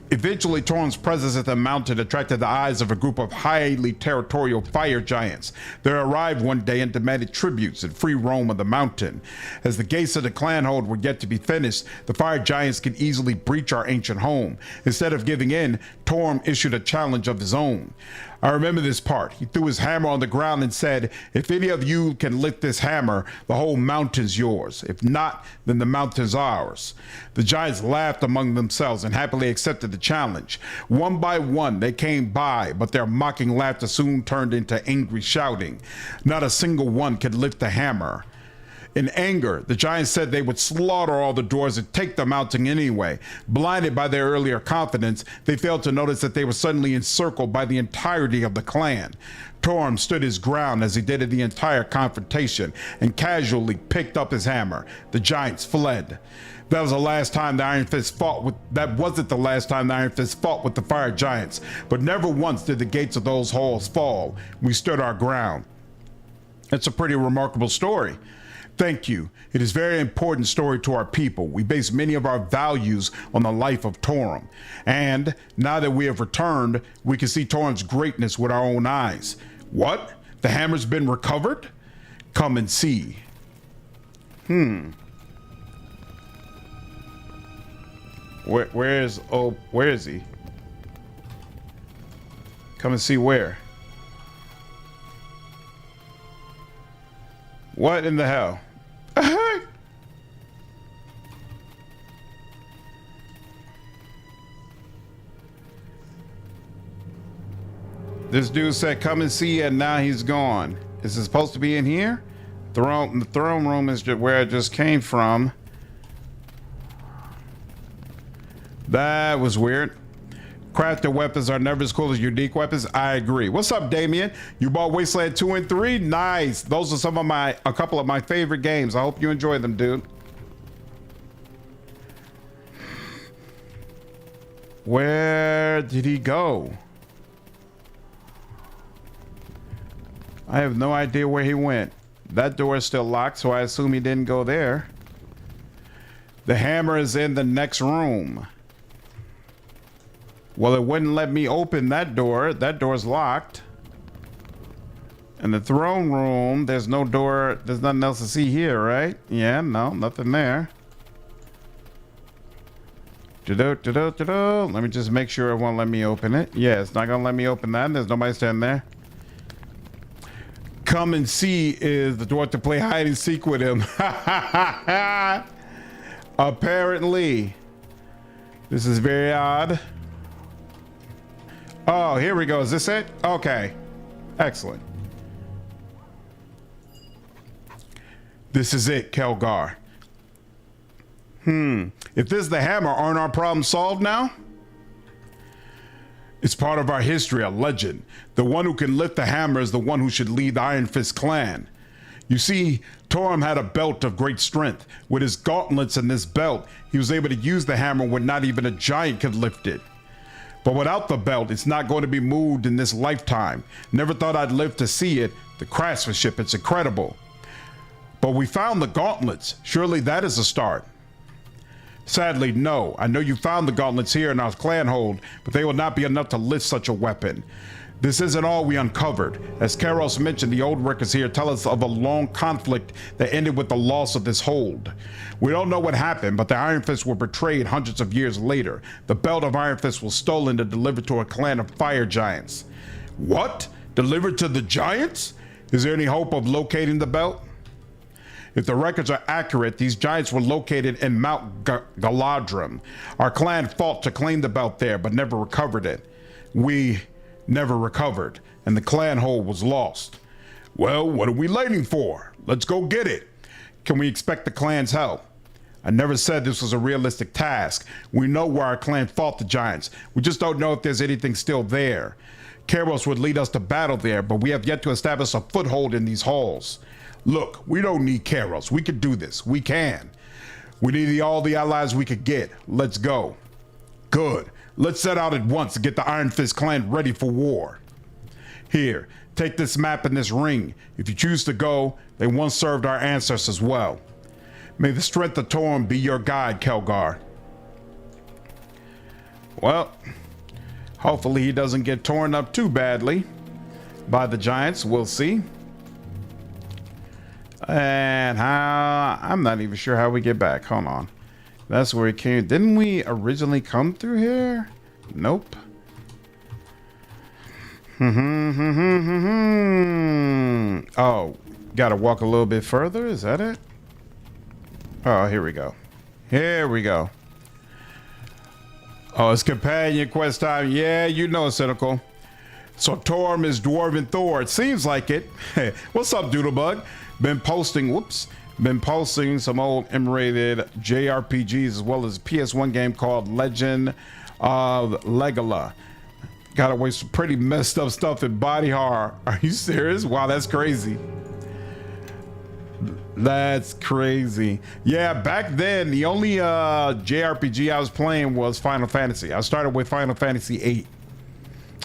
Eventually, Torum's presence at the mountain attracted the eyes of a group of highly territorial fire giants. They arrived one day and demanded tributes and free roam of the mountain. As the gates of the clan hold were yet to be finished, the fire giants could easily breach our ancient home. Instead of giving in, Torum issued a challenge of his own. I remember this part. He threw his hammer on the ground and said, if any of you can lift this hammer, the whole mountain's yours. If not, then the mountain's ours. The giants laughed among themselves and happily accepted the challenge. One by one, they came by, but their mocking laughter soon turned into angry shouting. Not a single one could lift the hammer. In anger, the giants said they would slaughter all the dwarves and take the mountain anyway. Blinded by their earlier confidence, they failed to notice that they were suddenly encircled by the entirety of the clan. Torum stood his ground as he did in the entire confrontation and casually picked up his hammer. The giants fled. That was the last time the Ironfist fought with. That wasn't the last time the Ironfist fought with the fire giants, but never once did the gates of those halls fall. We stood our ground. It's a pretty remarkable story. Thank you. It is a very important story to our people. We base many of our values on the life of Torum. And now that we have returned, we can see Torum's greatness with our own eyes. What? The hammer's been recovered? Come and see. Where is he? Come and see where? What in the hell? This dude said come and see, and now he's gone. Is it supposed to be in here? The throne room is just where I just came from. That was weird. Crafted weapons are never as cool as unique weapons. I agree. What's up, Damien? You bought Wasteland 2 and 3? Nice. Those are a couple of my favorite games. I hope you enjoy them, dude. Where did he go? I have no idea where he went. That door is still locked, so I assume he didn't go there. The hammer is in the next room. Well, it wouldn't let me open that door. That door's locked. And the throne room, there's no door. There's nothing else to see here, right? Yeah, no, nothing there. Let me just make sure it won't let me open it. Yeah, it's not gonna let me open that. There's nobody standing there. Come and see is the door to play hide and seek with him. Apparently. This is very odd. Oh, here we go. Is this it? Okay. Excellent. This is it, Kelgar. If this is the hammer, aren't our problems solved now? It's part of our history, a legend. The one who can lift the hammer is the one who should lead the Ironfist clan. You see, Torm had a belt of great strength. With his gauntlets and this belt, he was able to use the hammer when not even a giant could lift it. But without the belt, it's not going to be moved in this lifetime. Never thought I'd live to see it. The craftsmanship, it's incredible. But we found the gauntlets. Surely that is a start. Sadly, no. I know you found the gauntlets here in our clan hold, but they will not be enough to lift such a weapon. This isn't all we uncovered. As Karos mentioned, the old records here tell us of a long conflict that ended with the loss of this hold. We don't know what happened, but the Ironfists were betrayed hundreds of years later. The belt of Ironfist was stolen and delivered to a clan of fire giants. What? Delivered to the giants? Is there any hope of locating the belt? If the records are accurate, these giants were located in Mount Galadrim. Our clan fought to claim the belt there, but never recovered it. We never recovered, and the clan hold was lost. Well, what are we waiting for? Let's go get it. Can we expect the clan's help? I never said this was a realistic task. We know where our clan fought the giants. We just don't know if there's anything still there. Karos would lead us to battle there, but we have yet to establish a foothold in these halls. Look, we don't need Karos. We can do this. We can. We need all the allies we could get. Let's go. Good. Let's set out at once to get the Iron Fist clan ready for war. Here, take this map and this ring. If you choose to go, they once served our ancestors well. May the strength of Torm be your guide, Kelgar. Well, hopefully he doesn't get torn up too badly by the giants. We'll see. And how, I'm not even sure how we get back. Hold on. That's where we came. Didn't we originally come through here? Nope. Oh, gotta walk a little bit further. Is that it? Oh, here we go. Here we go. Oh, it's companion quest time. Yeah, you know, Cynical. So Torm is Dwarven Thor. It seems like it. What's up, Doodlebug? Been posting some old M-rated JRPGs as well as a PS1 game called Legend of Legola. Got away some pretty messed up stuff in body horror. Are you serious? Wow, that's crazy. That's crazy. Yeah, back then the only JRPG I was playing was Final Fantasy. I started with Final Fantasy VIII,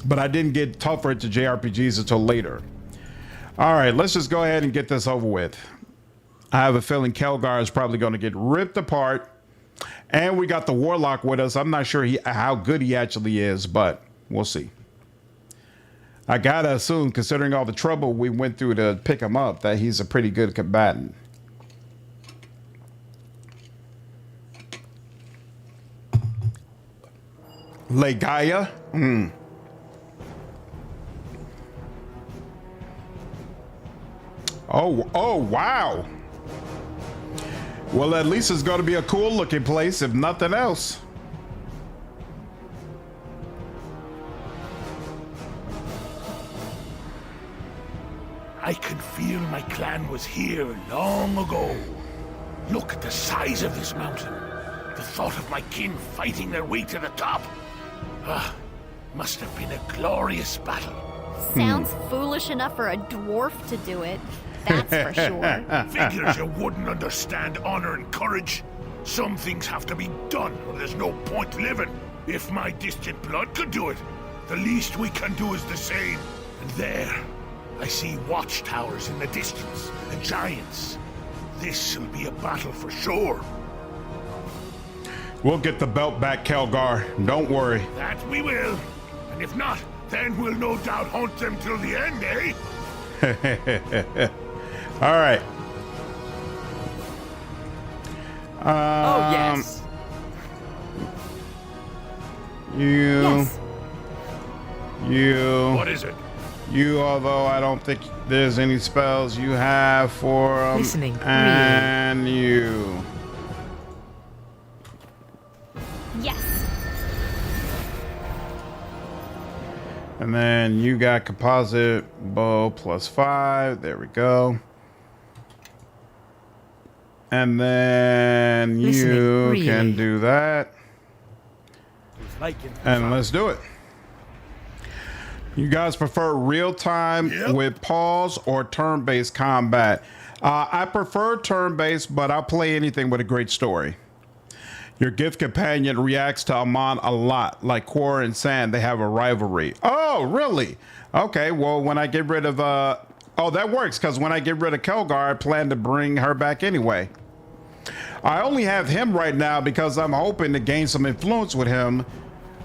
but I didn't get tougher into JRPGs until later. All right, let's just go ahead and get this over with. I have a feeling Kelgar is probably going to get ripped apart. And we got the Warlock with us. I'm not sure how good he actually is, but we'll see. I gotta assume, considering all the trouble we went through to pick him up, that he's a pretty good combatant. Legaia? Oh, wow. Well, at least it's going to be a cool looking place, if nothing else. I can feel my clan was here long ago. Look at the size of this mountain. The thought of my kin fighting their way to the top. Must have been a glorious battle. Sounds foolish enough for a dwarf to do it. That's for sure. Figures you wouldn't understand honor and courage. Some things have to be done, or there's no point living. If my distant blood could do it, the least we can do is the same. And there, I see watchtowers in the distance, and giants. This'll be a battle for sure. We'll get the belt back, Kelgar. Don't worry. That we will. And if not, then we'll no doubt hunt them till the end, eh? All right. Oh, yes. Yes. What is it? Although I don't think there's any spells you have for Listening. and you. Yes. And then you got composite bow +5. There we go. And then you can do that. And let's do it. You guys prefer real-time with pause or turn-based combat? I prefer turn-based, but I'll play anything with a great story. Your gift companion reacts to Amon a lot, like Quora and Sand. They have a rivalry. Oh, really? Okay, well, when I get rid of... oh, that works, because when I get rid of Kelgar, I plan to bring her back anyway. I only have him right now because I'm hoping to gain some influence with him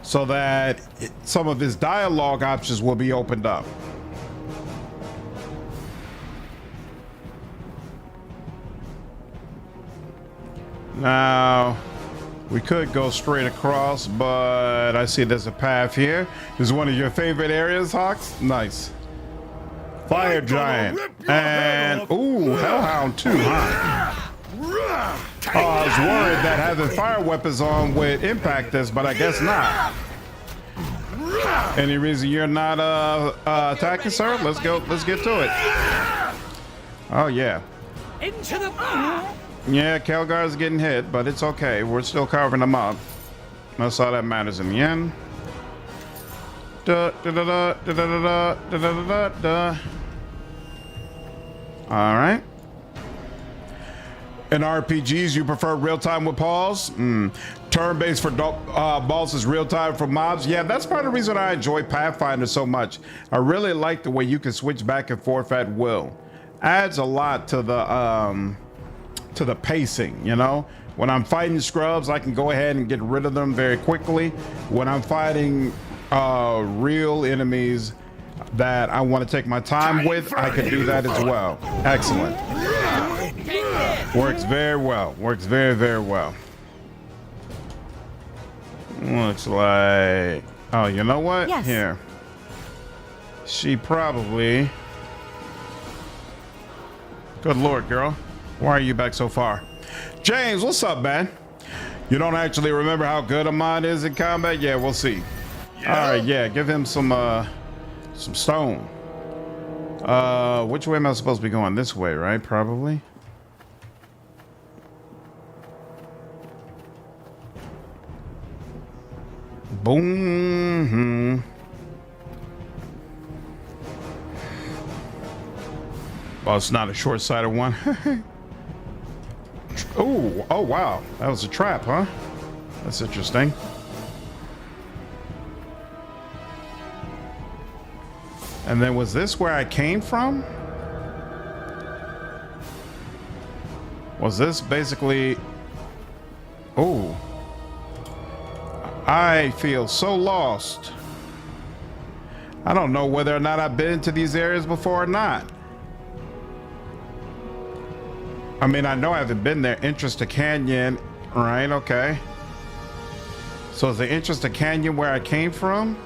so that some of his dialogue options will be opened up. Now, we could go straight across, but I see there's a path here. This is one of your favorite areas, Hawks? Nice. Fire Giant. And, ooh, Hellhound too, huh? Oh, I was worried that having fire weapons on would impact this, but I guess not. Any reason you're not attacking, sir? Let's go. Let's get to it. Oh yeah. Into the Yeah, Kelgar's getting hit, but it's okay. We're still covering them up. That's all that matters in the end. Da, da, da, da, da, da, da, da, da, da. All right. In RPGs, you prefer real-time with pause? Turn-based for bosses, real-time for mobs? Yeah, that's part of the reason I enjoy Pathfinder so much. I really like the way you can switch back and forth at will. Adds a lot to the pacing, you know? When I'm fighting scrubs, I can go ahead and get rid of them very quickly. When I'm fighting real enemies that I want to take my time with, I can do that as well. Excellent. Works very well. Works very, very well. Looks like... Oh, you know what? Yes. Here. She probably... Good Lord, girl. Why are you back so far? James, what's up, man? You don't actually remember how good Amon is in combat? Yeah, we'll see. Yeah. All right, yeah. Give him some stone. Which way am I supposed to be going? This way, right? Probably. Boom. Well, it's not a short-sighted one. Oh, wow. That was a trap, huh? That's interesting. And then was this where I came from? Was this basically... Oh. I feel so lost. I don't know whether or not I've been to these areas before or not. I mean, I know I haven't been there. Entrance to Canyon, right? Okay. So is the entrance to Canyon where I came from?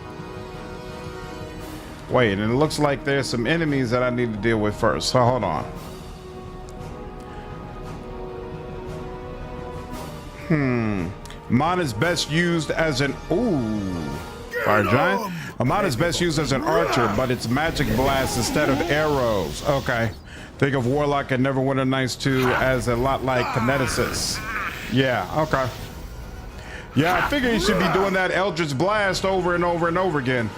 Wait, and it looks like there's some enemies that I need to deal with first. So hold on. Amon is best used as an fire giant. Amon is best used as an archer, but it's magic blast instead of arrows. Okay. Think of Warlock and Neverwinter Nights 2 as a lot like Kineticus. Yeah, okay. Yeah, I figure you should be doing that Eldritch Blast over and over and over again.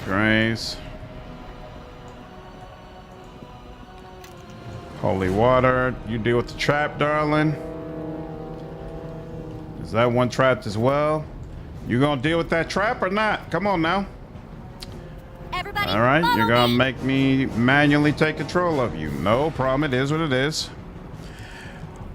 Grace. Holy water. You deal with the trap, darling. Is that one trapped as well? You gonna deal with that trap or not? Come on now. Everybody, all right, you're gonna make me manually take control of you. No problem. It is what it is.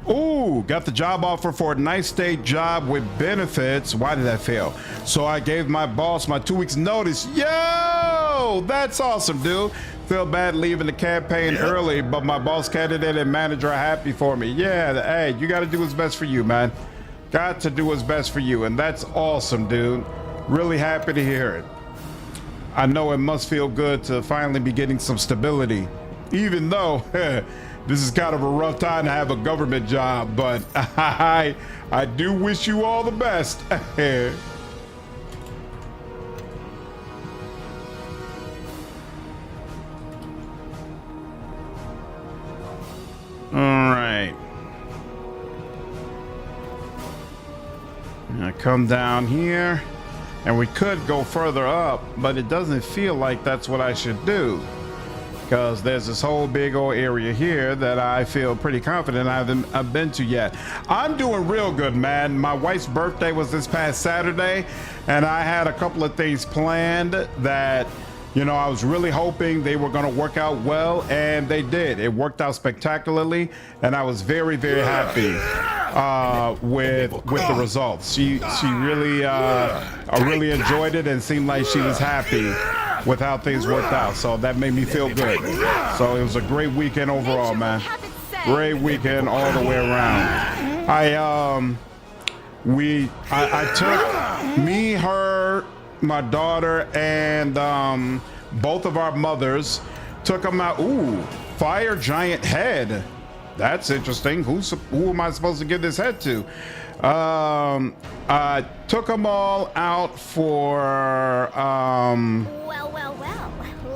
Ooh, got the job offer for a nice state job with benefits. Why did that fail? So I gave my boss my 2 weeks notice. Yo, that's awesome, dude. Feel bad leaving the campaign early, but my boss candidate and manager are happy for me. Yeah, hey, you got to do what's best for you, man. Got to do what's best for you, and that's awesome, dude. Really happy to hear it. I know it must feel good to finally be getting some stability, even though this is kind of a rough time to have a government job, but I do wish you all the best. right. I come down here, and we could go further up, but it doesn't feel like that's what I should do, because there's this whole big old area here that I feel pretty confident I've been to yet. I'm doing real good, man. My wife's birthday was this past Saturday, and I had a couple of things planned that, you know, I was really hoping they were going to work out well, and they did. It worked out spectacularly, and I was very, very happy with the results. She really really enjoyed it and seemed like she was happy with how things worked out. So that made me feel good. So it was a great weekend overall, man. Great weekend all the way around. I took me, her, my daughter, and both of our mothers, took them out. Ooh, fire giant head. That's interesting. Who am I supposed to give this head to? I took them all out for well.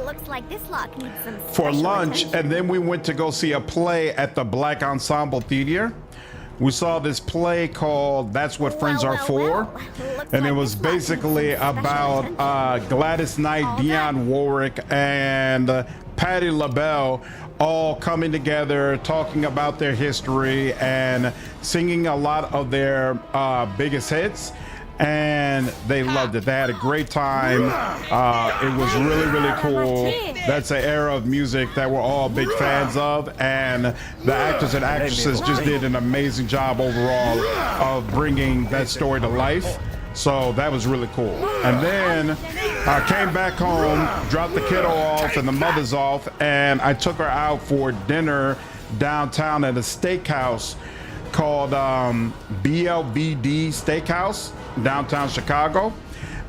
Looks like this lock needs some for lunch, attention. and then we went to go see a play at the Black Ensemble Theater. We saw this play called That's What Friends Are For. And it was basically about Gladys Knight, Dionne Warwick, and Patti LaBelle all coming together, talking about their history and singing a lot of their biggest hits. And they loved it. They had a great time. It was really, really cool. That's an era of music that we're all big fans of, and the actors and actresses just did an amazing job overall of bringing that story to life. So that was really cool. And then I came back home, dropped the kiddo off and the mothers off, and I took her out for dinner downtown at a steakhouse called BLVD Steakhouse, downtown Chicago.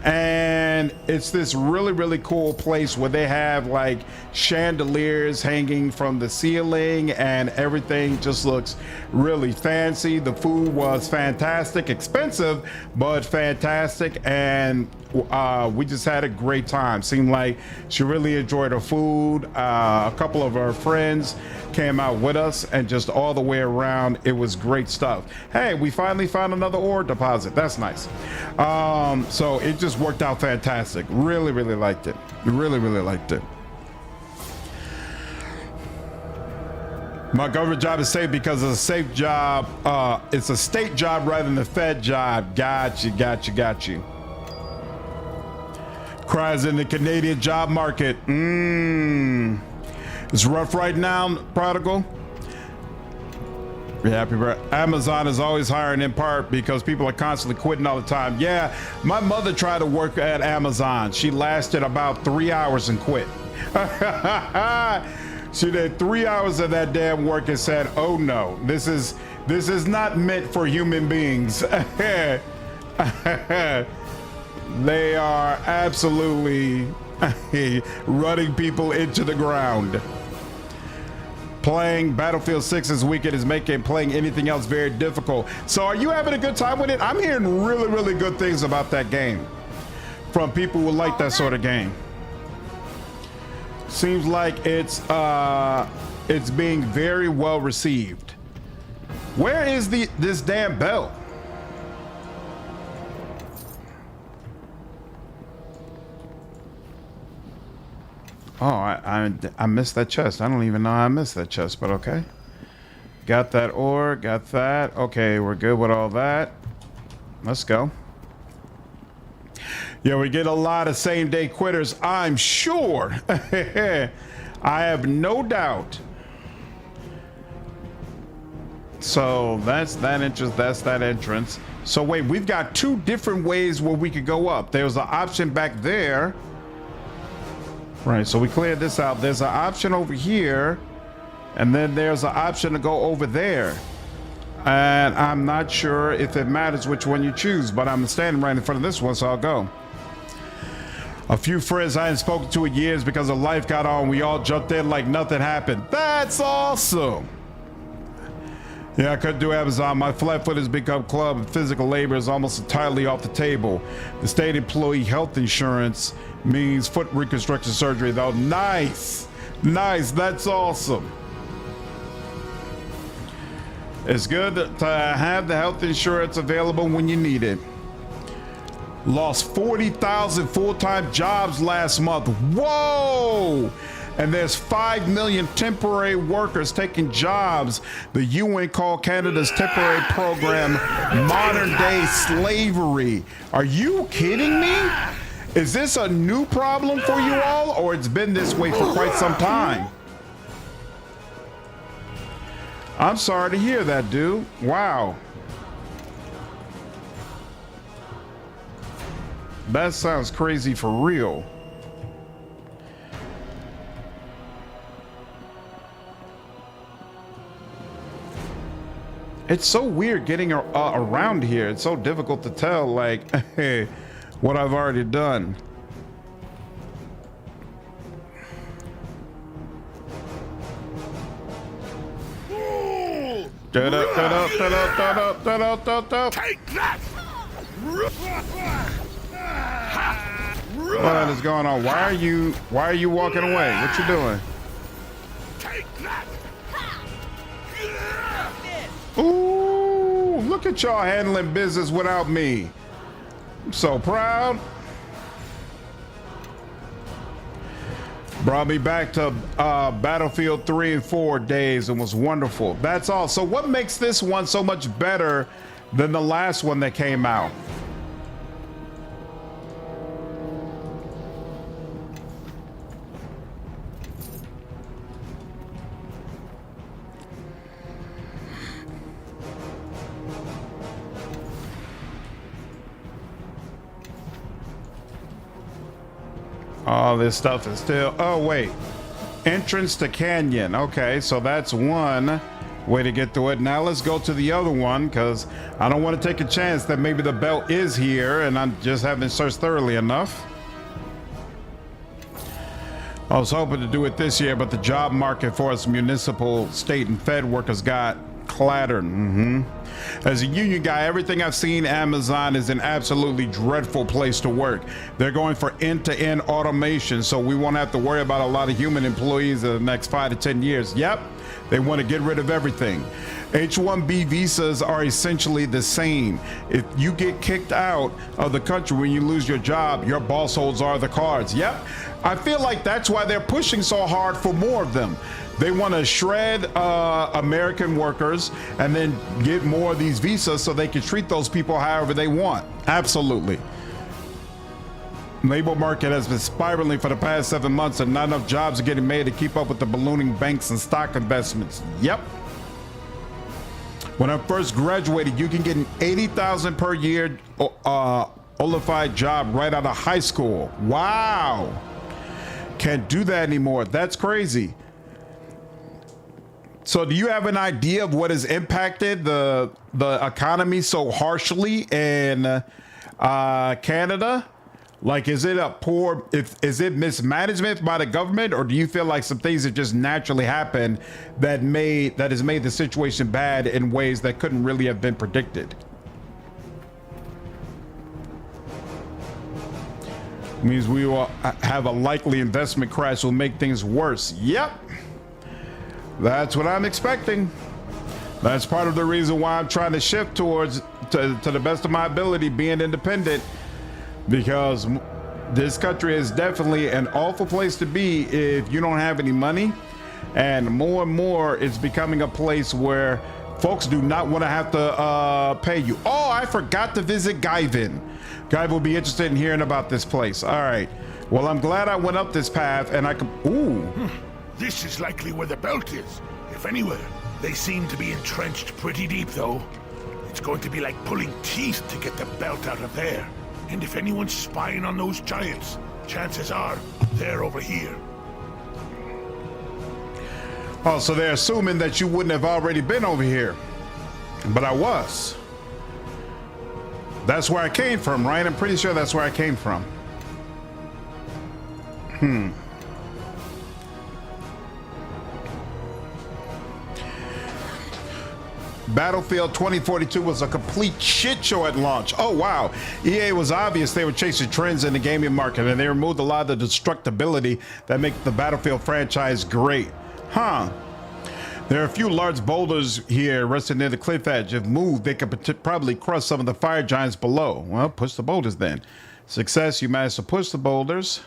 And it's this really, really cool place where they have like chandeliers hanging from the ceiling, and everything just looks really fancy. The food was fantastic, expensive, but fantastic. And we just had a great time. Seemed like she really enjoyed her food. A couple of her friends came out with us, and just all the way around, it was great stuff. Hey, we finally found another ore deposit. That's nice. So it just worked out fantastic. Really, really liked it. Really, really liked it. My government job is safe because it's a safe job. It's a state job rather than a Fed job. Got you. Cries in the Canadian job market. It's rough right now, Prodigal. Yeah, Amazon is always hiring, in part because people are constantly quitting all the time. Yeah, my mother tried to work at Amazon. She lasted about 3 hours and quit. She did 3 hours of that damn work and said, "Oh no, this is not meant for human beings." They are absolutely running people into the ground. Playing Battlefield 6 this weekend is making playing anything else very difficult. So are you having a good time with it? I'm hearing really, really good things about that game from people who like that sort of game. Seems like it's being very well received. Where is this damn bell? Oh, I missed that chest. I don't even know I missed that chest, but okay. Got that ore, got that. Okay, we're good with all that. Let's go. Yeah, we get a lot of same-day quitters, I'm sure. I have no doubt. So that's that entrance, that's that entrance. So wait, we've got two different ways where we could go up. There's an option back there. Right, so we cleared this out. There's an option over here, and then there's an option to go over there. And I'm not sure if it matters which one you choose, but I'm standing right in front of this one, so I'll go. A few friends I hadn't spoken to in years because of life got on. We all jumped in like nothing happened. That's awesome. Yeah, I couldn't do Amazon. My flat foot has become club, and physical labor is almost entirely off the table. The state employee health insurance means foot reconstruction surgery, though. Nice. That's awesome. It's good to have the health insurance available when you need it. Lost 40,000 full-time jobs last month. Whoa! And there's 5 million temporary workers taking jobs. The UN called Canada's temporary program modern-day slavery. Are you kidding me? Is this a new problem for you all, or it's been this way for quite some time? I'm sorry to hear that, dude. Wow. That sounds crazy for real. It's so weird getting around here. It's so difficult to tell, like, what I've already done. Take that! What is going on? Why are you walking away? What you doing? Take that! Ooh, look at y'all handling business without me. I'm so proud. Brought me back to Battlefield 3 and 4 days and was wonderful. That's all. So what makes this one so much better than the last one that came out? All this stuff is still, oh wait, entrance to canyon. Okay, so that's one way to get through it. Now let's go to the other one, because I don't want to take a chance that maybe the belt is here and I just haven't searched thoroughly enough. I was hoping to do it this year, but the job market for us municipal, state, and Fed workers got clattered. As a union guy, everything I've seen, Amazon is an absolutely dreadful place to work. They're going for end-to-end automation, so we won't have to worry about a lot of human employees in the next 5 to 10 years. Yep, they want to get rid of everything. H-1B visas are essentially the same. If you get kicked out of the country when you lose your job, your boss holds all the cards. Yep, I feel like that's why they're pushing so hard for more of them. They want to shred American workers and then get more of these visas so they can treat those people however they want. Absolutely. Labor market has been spiraling for the past 7 months and not enough jobs are getting made to keep up with the ballooning banks and stock investments. Yep. When I first graduated, you can get an $80,000 per year qualified job right out of high school. Wow. Can't do that anymore. That's crazy. So do you have an idea of what has impacted the economy so harshly in Canada? Like, is it is it mismanagement by the government, or do you feel like some things that just naturally happened that has made the situation bad in ways that couldn't really have been predicted? Means we will have a likely investment crash will make things worse. Yep. That's what I'm expecting. That's part of the reason why I'm trying to shift towards, to the best of my ability, being independent, because this country is definitely an awful place to be if you don't have any money. And more it's becoming a place where folks do not want to have to pay you. Oh, I forgot to visit Guyvin. Guy will be interested in hearing about this place. All right. Well, I'm glad I went up this path and I could, ooh. This is likely where the belt is, if anywhere. They seem to be entrenched pretty deep, though. It's going to be like pulling teeth to get the belt out of there. And if anyone's spying on those giants, chances are they're over here. Oh, so they're assuming that you wouldn't have already been over here. But I was. That's where I came from, right? I'm pretty sure that's where I came from. Battlefield 2042 was a complete shit show at launch. Oh, wow. EA was obvious they were chasing trends in the gaming market, and they removed a lot of the destructibility that makes the Battlefield franchise great. Huh. There are a few large boulders here resting near the cliff edge. If moved, they could probably crush some of the fire giants below. Well, push the boulders then. Success, you managed to push the boulders.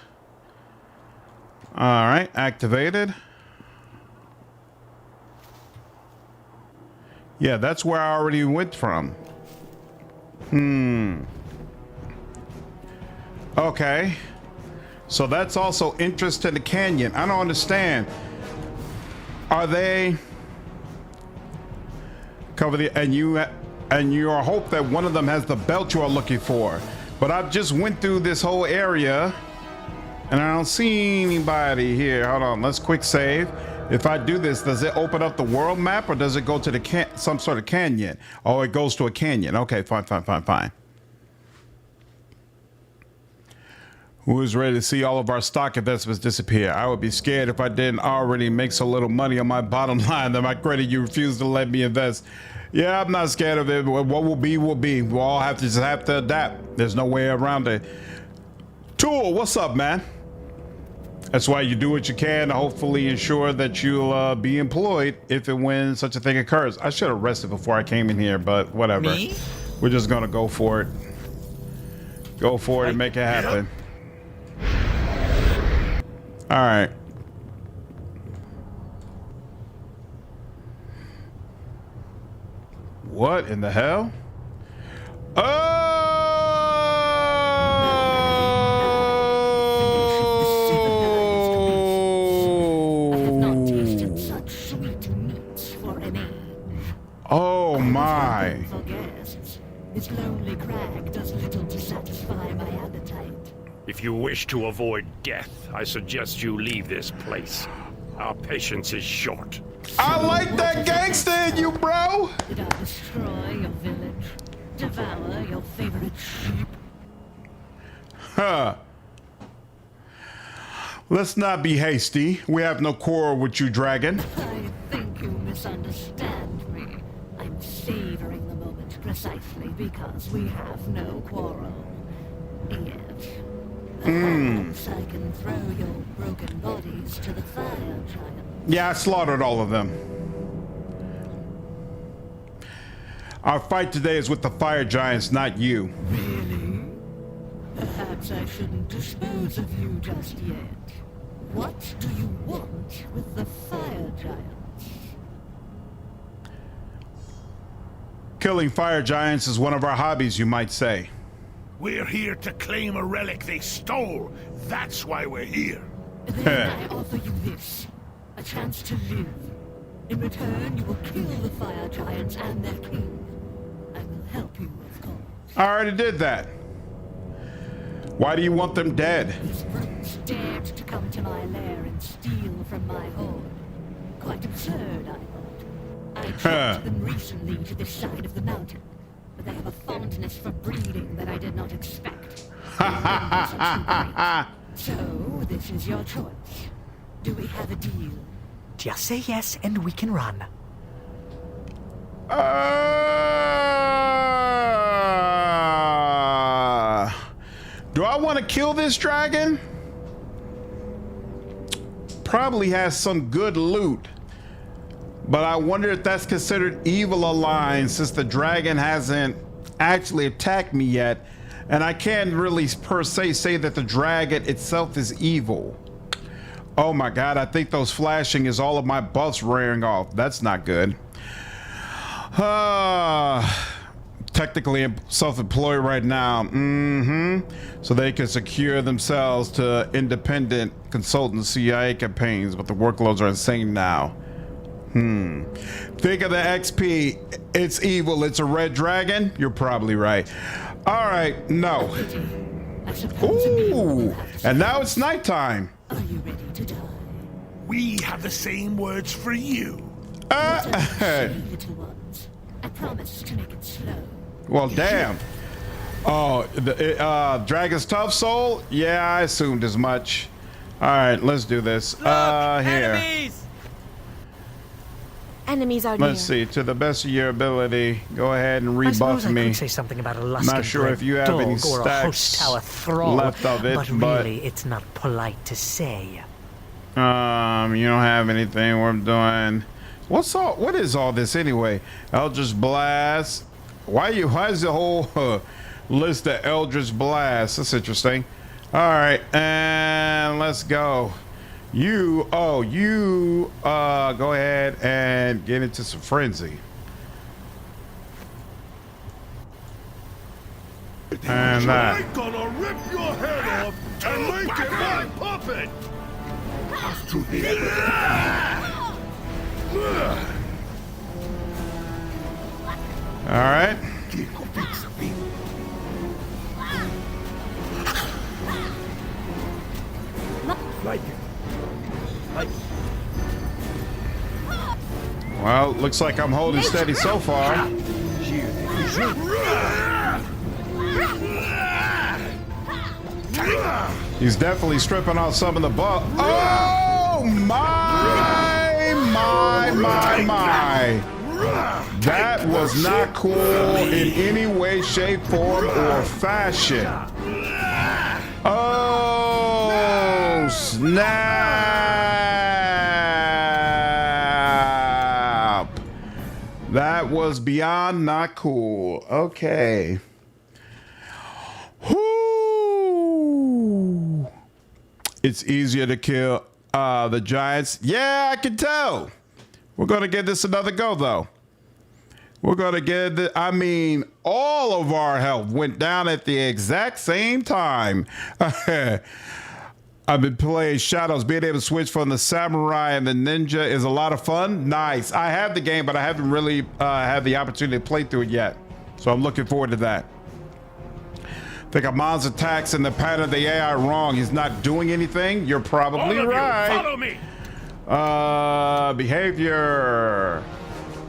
All right, activated. Yeah, that's where I already went from. Okay. So that's also entrance to the canyon. I don't understand. Are they cover the and you hope that one of them has the belt you are looking for? But I've just went through this whole area and I don't see anybody here. Hold on, let's quick save. If I do this, does it open up the world map or does it go to the some sort of canyon? Oh, it goes to a canyon. Okay, fine. Who is ready to see all of our stock investments disappear? I would be scared if I didn't already make so little money on my bottom line that my credit you refuse to let me invest. Yeah, I'm not scared of it. What will be, will be. We'll all have to adapt. There's no way around it. Tool, what's up, man? That's why you do what you can to hopefully ensure that you'll be employed if and when such a thing occurs. I should have rested before I came in here, but whatever. Me? We're just gonna go for it. Go for it and make it happen. All right. What in the hell? Oh my. This lonely crag does little to satisfy my appetite. If you wish to avoid death, I suggest you leave this place. Our patience is short. I like that gangster in you, bro. Did I destroy your village? Devour your favorite sheep? Huh. Let's not be hasty. We have no quarrel with you, dragon. I think you misunderstand me. I'm savoring the moment precisely because we have no quarrel. Yet. Perhaps I can throw your broken bodies to the fire giant. Yeah, I slaughtered all of them. Our fight today is with the fire giants, not you. Really? Perhaps I shouldn't dispose of you just yet. What do you want with the fire giants? Killing fire giants is one of our hobbies, you might say. We're here to claim a relic they stole. That's why we're here. Then I offer you this. A chance to live. In return, you will kill the fire giants and their king. I will help you, of course. I already did that. Why do you want them dead? These brutes dared to come to my lair and steal from my hoard. Quite absurd, I thought. I tracked them recently to this side of the mountain, but they have a fondness for breeding that I did not expect. So, this is your choice. Do we have a deal? Just say yes and we can run. Do I want to kill this dragon? Probably has some good loot. But I wonder if that's considered evil aligned since the dragon hasn't actually attacked me yet. And I can't really per se say that the dragon itself is evil. Oh my God, I think those flashing is all of my buffs wearing off. That's not good. Technically self-employed right now. So they can secure themselves to independent consultant CIA campaigns, but the workloads are insane now. Think of the XP. It's evil. It's a red dragon. You're probably right. All right, no. Ooh, and now it's nighttime. Are you ready to die? We have the same words for you. Little ones. I promise to make it slow. Well, damn. Oh, the dragon's tough soul? Yeah, I assumed as much. All right, let's do this. Here. Enemies are near. Let's see. To the best of your ability, go ahead and I suppose rebuff I me. could say something about a lusty Not sure if you have dog any or a host stacks tower thrall, left of it, but really, it's not polite to say. You don't have anything worth doing. What is all this anyway? Eldritch Blast. Why is the whole list of Eldritch Blast? That's interesting. All right, and let's go. You go ahead and get into some frenzy. And that. I'm gonna rip your head off and make it my puppet! All right. Well, looks like I'm holding steady so far. He's definitely stripping off some of the buff. Oh my. That was not cool in any way, shape, form, or fashion. Oh, snap. That was beyond not cool. Okay. Whoo. It's easier to kill the giants. Yeah, I can tell. We're going to give this another go, though. We're going to get it. I mean, all of our health went down at the exact same time. I've been playing Shadows. Being able to switch from the samurai and the ninja is a lot of fun. Nice. I have the game, but I haven't really had the opportunity to play through it yet. So I'm looking forward to that. Think Amon's attacks and the pattern of the AI wrong. He's not doing anything. You're probably right. Follow me. Behavior.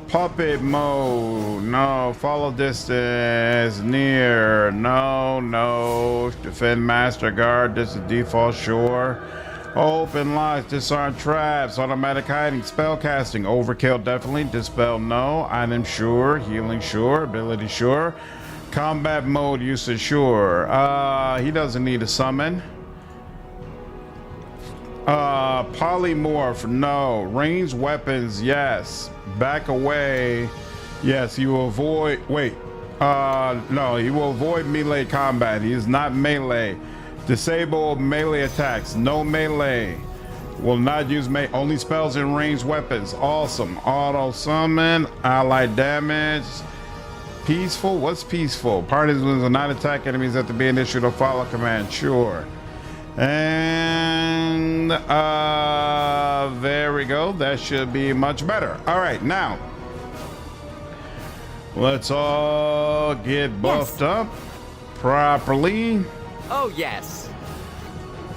Puppet mode. No. Follow distance. Near. No. Defend master guard. This is default. Sure. Open locks. Disarm traps. Automatic hiding. Spell casting. Overkill definitely. Dispel no. Item sure. Healing sure. Ability sure. Combat mode usage sure. He doesn't need a summon. Polymorph no. Ranged weapons yes. Back away yes. You will avoid no, he will avoid melee combat. He is not melee. Disable melee attacks. No melee. Will not use only spells and ranged weapons. Awesome. Auto summon. Allied damage. Peaceful? What's peaceful? Parties will not attack enemies after being issued a follow command. Sure. And there we go. That should be much better. All right, now let's all get buffed up properly. Oh, yes.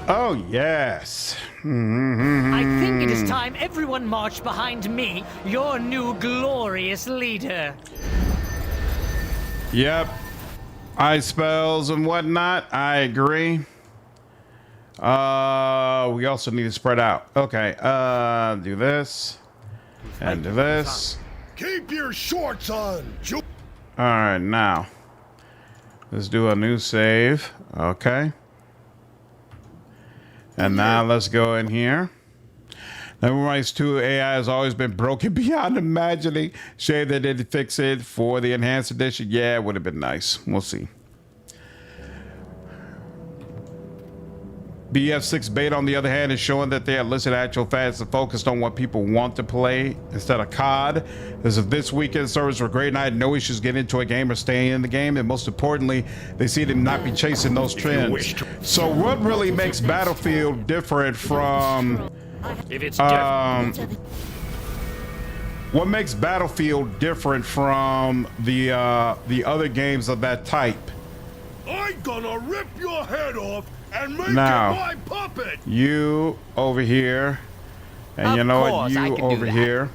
Oh, yes. I think it is time everyone marched behind me, your new glorious leader. Yep. Ice spells and whatnot. I agree. We also need to spread out. Okay. Do this. And do this. Keep your shorts on. Alright, now. Let's do a new save. Okay. And now let's go in here. Neverwinter 2 AI has always been broken beyond imagining. Shame they didn't fix it for the enhanced edition. Yeah, it would have been nice. We'll see. BF6 beta, on the other hand, is showing that they are listed actual fans and focused on what people want to play instead of COD. As of this weekend, servers were great, and I had no issues getting into a game or staying in the game. And most importantly, they see them not be chasing those trends. So what really makes Battlefield different from... If it's what makes Battlefield different from the other games of that type? I'm gonna rip your head off and make Now, it my puppet. You over here, and you know what? You over here.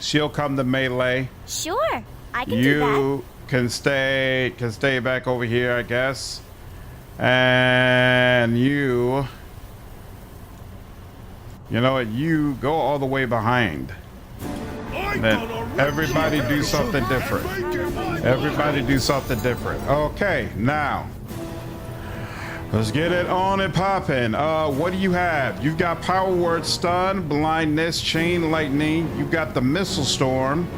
She'll come to melee. Sure, I can do You can stay back over here, I guess. And you know what? You go all the way behind. Then everybody do something different. Everybody do something different. Okay, now Let's get it on and popping. What do you have? You've got power word stun, blindness, chain lightning. You've got the missile storm.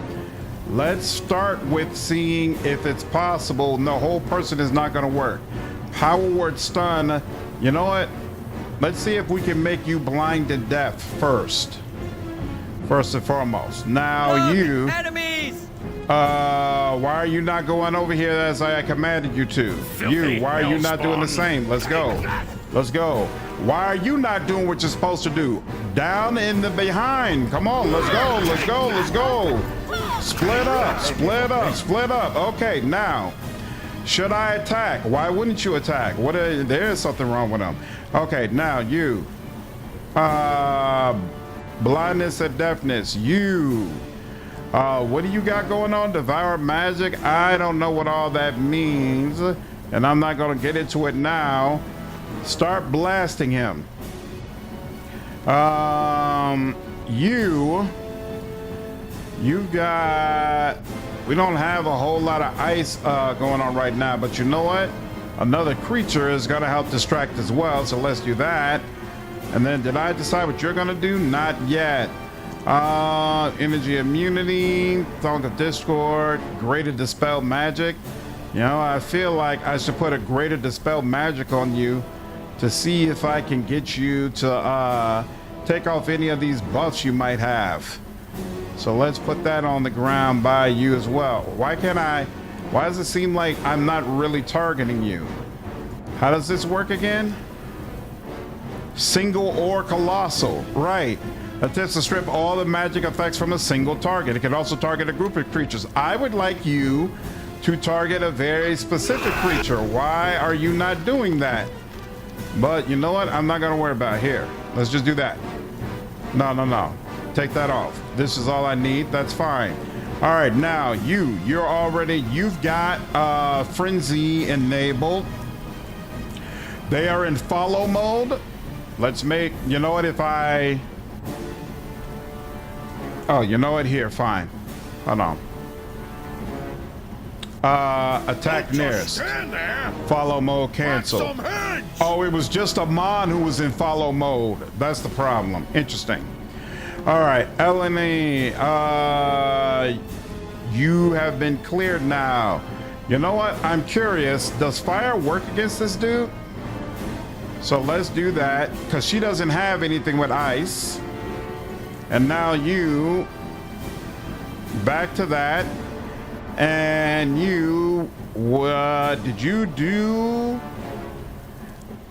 Let's start with seeing if it's possible. No, whole person is not going to work. Power word stun. You know what? Let's see if we can make you blind and deaf first. First and foremost. Now you. Enemies! Why are you not going over here as I commanded you to? You, why are you not doing the same? Let's go. Let's go. Why are you not doing what you're supposed to do? Down in the behind. Come on, let's go, let's go, let's go. Split up, split up, split up. Okay, now, should I attack? Why wouldn't you attack? There is something wrong with them. Okay, now you. Blindness and deafness. You. What do you got going on? Devour magic? I don't know what all that means, and I'm not going to get into it now. Start blasting him. You've got... We don't have a whole lot of ice going on right now, but you know what? Another creature is going to help distract as well, so let's do that. And then did I decide what you're going to do? Not yet. Energy immunity, Thong of Discord, greater dispel magic. You know, I feel like I should put a greater dispel magic on you to see if I can get you to take off any of these buffs you might have. So let's put that on the ground by you as well. Why does it seem like I'm not really targeting you? How does this work again? Single or colossal, right. Attempts to strip all the magic effects from a single target. It can also target a group of creatures. I would like you to target a very specific creature. Why are you not doing that? But you know what? I'm not gonna worry about it. Here. Let's just do that. No. Take that off. This is all I need. That's fine. All right, now you've got Frenzy enabled. They are in follow mode. Let's make, you know what, oh, you know what, here, fine. Hold on. Attack nearest. Follow mode cancel. Oh, it was just a mon who was in follow mode. That's the problem. Interesting. All right, Eleni, you have been cleared now. You know what? I'm curious. Does fire work against this dude? So let's do that, because she doesn't have anything with ice. And now you, back to that. And you, what did you do?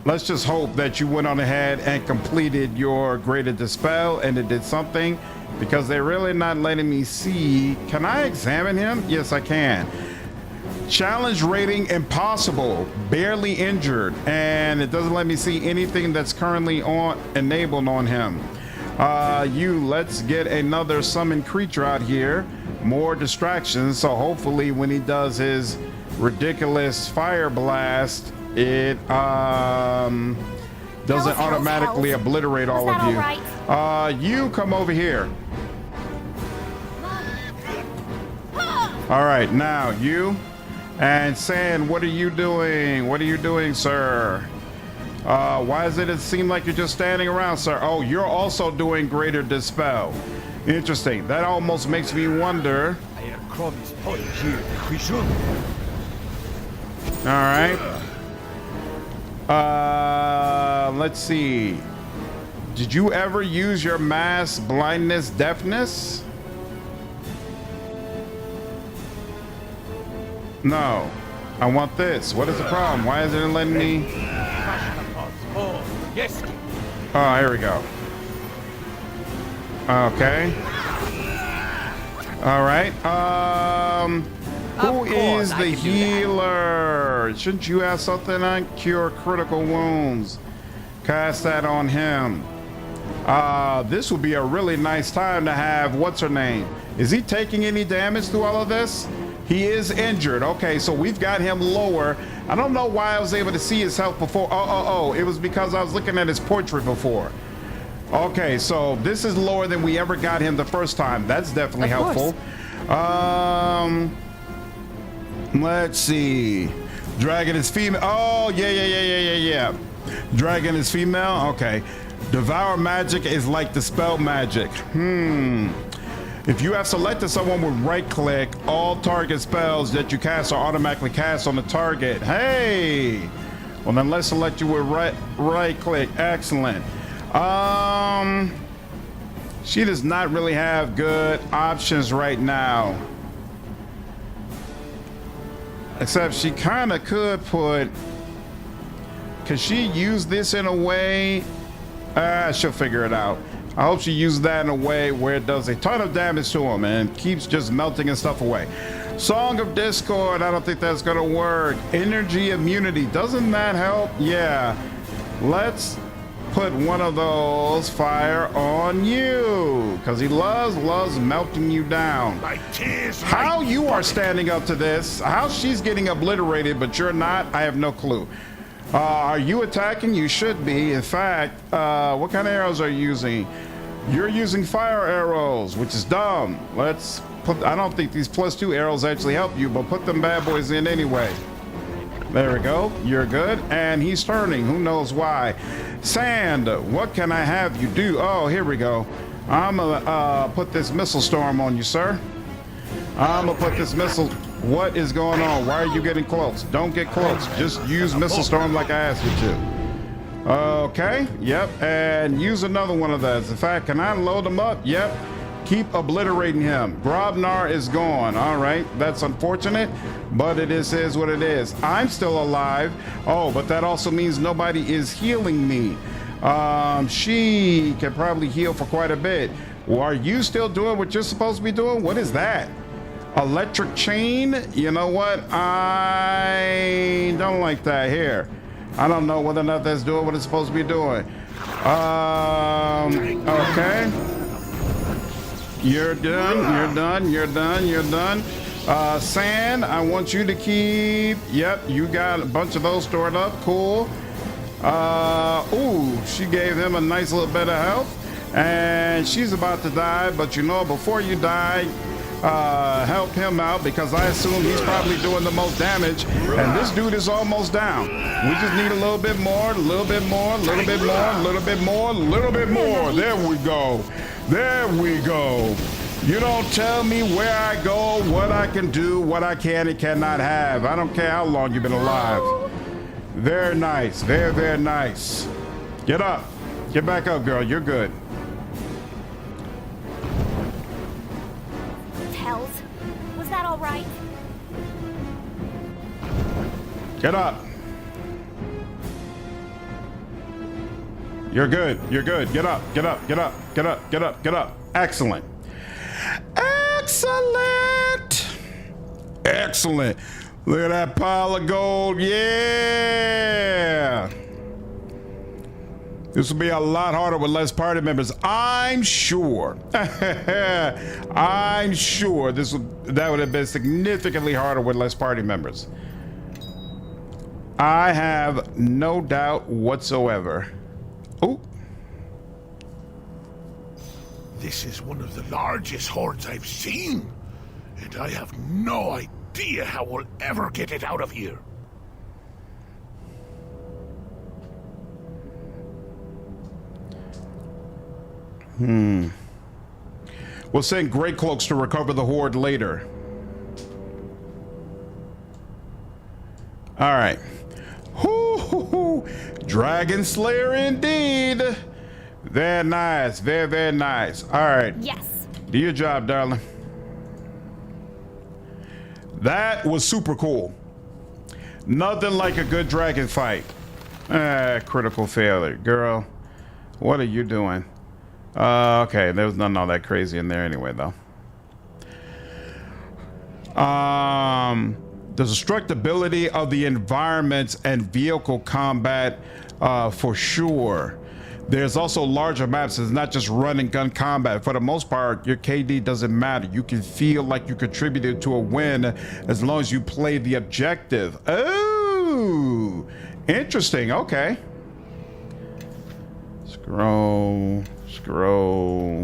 Let's just hope that you went on ahead and completed your greater dispel and it did something, because they're really not letting me see. Can I examine him? Yes, I can. Challenge rating impossible, barely injured, and it doesn't let me see anything that's currently enabled on him. Let's get another summon creature out here. More distractions, so hopefully when he does his ridiculous fire blast, it doesn't automatically obliterate all of you. Right? You come over here. All right, now you. And San, what are you doing? What are you doing, sir? Why does it seem like you're just standing around, sir? Oh, you're also doing greater dispel. Interesting. That almost makes me wonder. All right. Let's see. Did you ever use your mass blindness, deafness? No, I want this. What is the problem? Why isn't it letting me? Oh, here we go. Okay. All right. Who is the healer? Shouldn't you have something on cure critical wounds? Cast that on him. This would be a really nice time to have, what's her name? Is he taking any damage through all of this? He is injured. Okay, so we've got him lower. I don't know why I was able to see his health before. Oh, it was because I was looking at his portrait before. Okay, so this is lower than we ever got him the first time. That's definitely helpful. Let's see. Dragon is female. Oh, yeah. Dragon is female? Okay. Devour magic is like the spell magic. If you have selected someone with right click, all target spells that you cast are automatically cast on the target. Hey! Well, then let's select you with right click. Excellent. She does not really have good options right now. Except she kind of could put... Could she use this in a way? She'll figure it out. I hope she uses that in a way where it does a ton of damage to him and keeps just melting and stuff away. Song of Discord, I don't think that's gonna work. Energy immunity, doesn't that help? Yeah. Let's put one of those fire on you, because he loves melting you down. How you are standing up to this, how she's getting obliterated, but you're not, I have no clue. Are you attacking? You should be. In fact, what kind of arrows are you using? You're using fire arrows, which is dumb. Let's put, I don't think these +2 arrows actually help you, but put them bad boys in anyway. There we go. You're good. And he's turning. Who knows why? Sand, what can I have you do? Oh, here we go. I'm gonna put this missile storm on you, sir. I'm gonna put this missile. What is going on? Why are you getting close? Don't get close. Just use missile storm like I asked you to. Okay. Yep. And use another one of those. In fact, can I load them up? Yep. Keep obliterating him. Grobnar is gone. All right. That's unfortunate, but it is what it is. I'm still alive. Oh, but that also means nobody is healing me. She can probably heal for quite a bit. Well, are you still doing what you're supposed to be doing? What is that? Electric chain? You know what? I don't like that here. I don't know whether or not that's doing what it's supposed to be doing. Okay. You're done. Sand, I want you to keep, yep, you got a bunch of those stored up, cool. Ooh, she gave him a nice little bit of health, and she's about to die, but you know, before you die, help him out, because I assume he's probably doing the most damage, and this dude is almost down. We just need a little bit more, a little bit more, a little bit more, a little bit more, a little bit more. There we go. There we go. You don't tell me where I go, what I can do, what I can and cannot have. I don't care how long you've been alive. Very nice. Very, very nice. Get up. Get back up, girl. You're good. Hells, was that all right? Get up. You're good. You're good. Get up. Get up. Get up. Get up. Get up. Get up. Excellent. Excellent. Excellent. Look at that pile of gold. Yeah. This will be a lot harder with less party members. I'm sure. I'm sure that would have been significantly harder with less party members. I have no doubt whatsoever. Oh. This is one of the largest hordes I've seen, and I have no idea how we'll ever get it out of here. We'll send Grey Cloaks to recover the horde later. All right. Hoo-hoo-hoo. Dragon Slayer indeed. Very nice. Very, very nice. All right. Yes. Do your job, darling. That was super cool. Nothing like a good dragon fight. Critical failure. Girl, what are you doing? Okay, there was nothing all that crazy in there anyway, though. The destructibility of the environments and vehicle combat, for sure. There's also larger maps. It's not just run and gun combat. For the most part, your KD doesn't matter. You can feel like you contributed to a win as long as you play the objective. Oh, interesting. Okay. Scroll,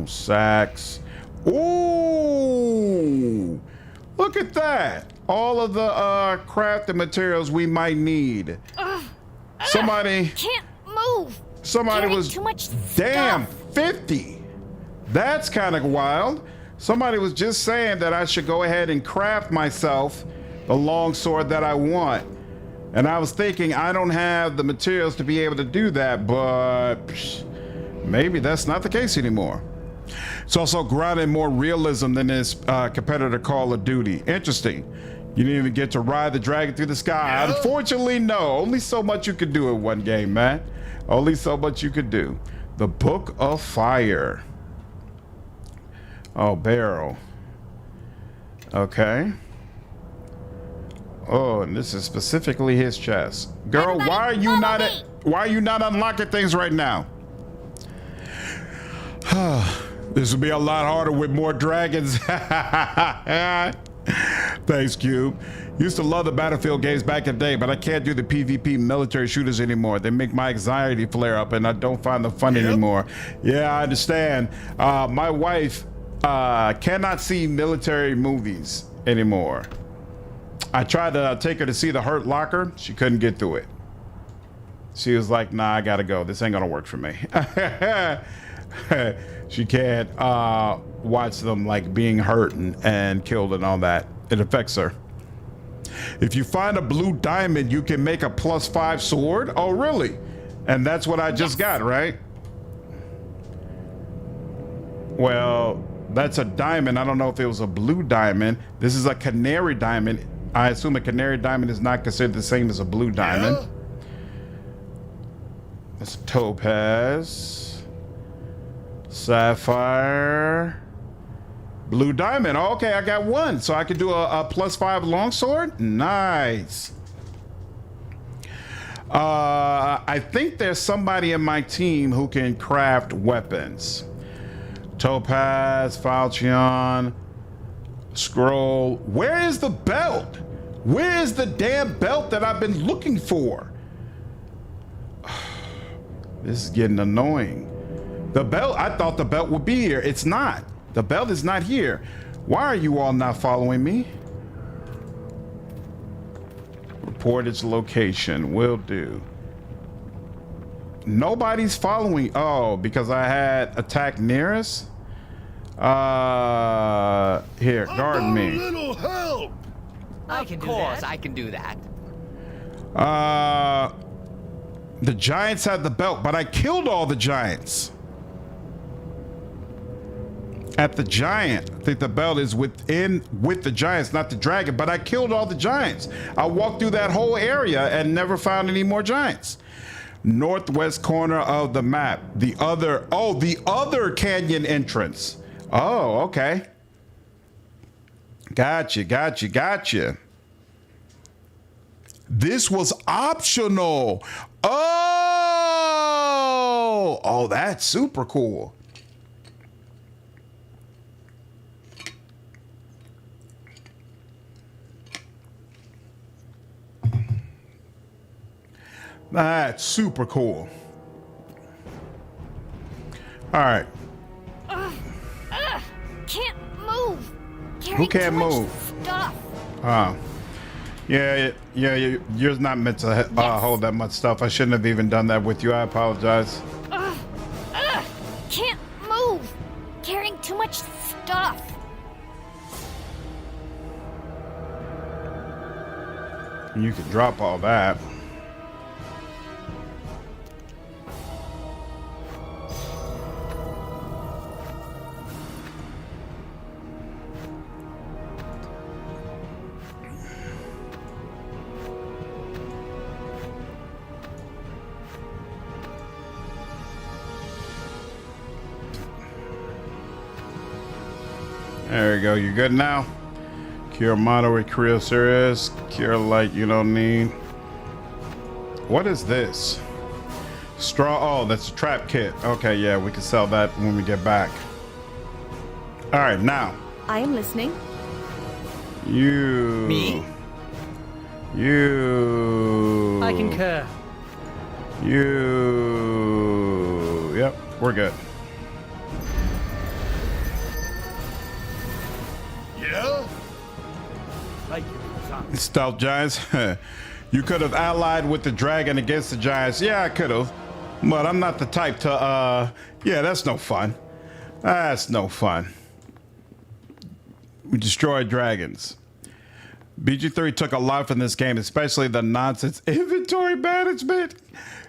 sacks. Ooh, look at that. all of the crafting materials we might need. Somebody Can't move. Somebody Carrying was too much damn stuff. 50. That's kind of wild. Somebody was just saying that I should go ahead and craft myself the longsword that I want. And I was thinking I don't have the materials to be able to do that, but maybe that's not the case anymore. It's also grounded more realism than this competitor Call of Duty. Interesting. You didn't even get to ride the dragon through the sky. Yeah. Unfortunately, no. Only so much you could do in one game, man. Only so much you could do. The Book of Fire. Oh, barrel. Okay. Oh, and this is specifically his chest. Girl, Everybody, why are you not unlocking things right now? This will be a lot harder with more dragons. Thanks, Cube. Used to love the Battlefield games back in the day, but I can't do the PvP military shooters anymore. They make my anxiety flare up and I don't find them fun anymore. Yeah, I understand. My wife cannot see military movies anymore. I tried to take her to see The Hurt Locker. She couldn't get through it. She was like, nah, I gotta go. This ain't gonna work for me. She can't watch them like being hurt and killed and all that. It affects her. If you find a blue diamond, you can make a +5 sword. Oh, really? And that's what I just got, right? Well, that's a diamond. I don't know if it was a blue diamond. This is a canary diamond. I assume a canary diamond is not considered the same as a blue diamond. Yeah. That's a topaz. Sapphire. Blue diamond. Oh, okay, I got one. So I could do a +5 longsword? Nice. I think there's somebody in my team who can craft weapons. Topaz, falchion, scroll. Where is the belt? Where is the damn belt that I've been looking for? This is getting annoying. The belt, I thought the belt would be here. It's not. The belt is not here. Why are you all not following me? Report its location. Will do. Nobody's following. Oh, because I had attack near us? Here, guard A me. little help. I can do Of course, that. I can do that. The giants had the belt, but I killed all the giants. At the giant, I think the belt is with the giants, not the dragon, but I killed all the giants. I walked through that whole area and never found any more giants. Northwest corner of the map. The other canyon entrance. Oh, okay. Gotcha. This was optional. Oh, that's super cool. That's super cool. All right. Can't move. Who can't too much move? Stuff. Yeah, you're not meant to hold that much stuff. I shouldn't have even done that with you. I apologize. Can't move. Carrying too much stuff. You can drop all that. There you go. You good now? Cure moderate, cure serious, cure light you don't need. What is this? Straw. Oh, that's a trap kit. Okay, yeah, we can sell that when we get back. All right, now. I am listening. You. Me? You. I concur. You. Yep, we're good. Yeah? Thank you. Stealth giants. You could have allied with the dragon against the giants. Yeah, I could have. But I'm not the type to, yeah, that's no fun. That's no fun. We destroyed dragons. BG3 took a lot from this game, especially the nonsense inventory management.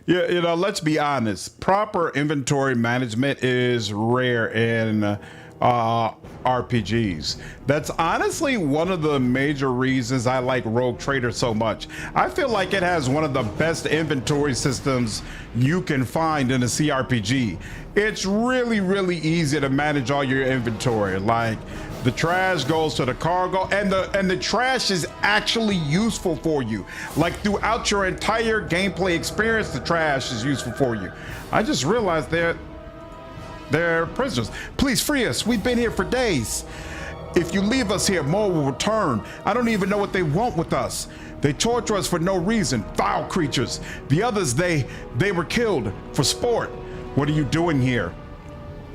Yeah, you know, let's be honest. Proper inventory management is rare in RPGs. That's honestly one of the major reasons I like Rogue Trader so much. I feel like it has one of the best inventory systems you can find in a CRPG. It's really, really easy to manage all your inventory. Like, the trash goes to the cargo, and the trash is actually useful for you. Like, throughout your entire gameplay experience, the trash is useful for you. I just realized they're prisoners. Please free us. We've been here for days. If you leave us here, more will return. I don't even know what they want with us. They torture us for no reason. Foul creatures. The others, they were killed for sport. What are you doing here?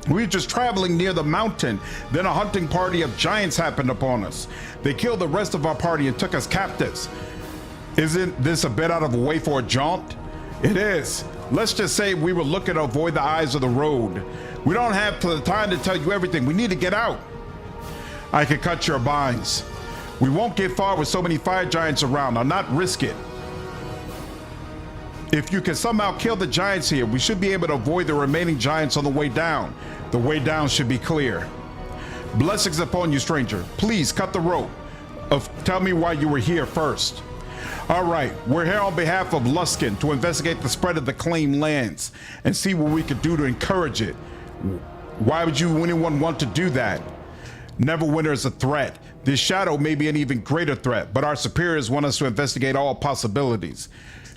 We were just traveling near the mountain. Then a hunting party of giants happened upon us. They killed the rest of our party and took us captives. Isn't this a bit out of a way for a jaunt? It is. Let's just say we were looking to avoid the eyes of the road. We don't have the time to tell you everything. We need to get out. I can cut your binds. We won't get far with so many fire giants around. I'll not risk it. If you can somehow kill the giants here, we should be able to avoid the remaining giants on the way down. The way down should be clear. Blessings upon you, stranger. Please cut the rope. Tell me why you were here first. All right, we're here on behalf of Luskin to investigate the spread of the claimed lands and see what we could do to encourage it. Why would anyone want to do that? Neverwinter is a threat. This shadow may be an even greater threat, but our superiors want us to investigate all possibilities.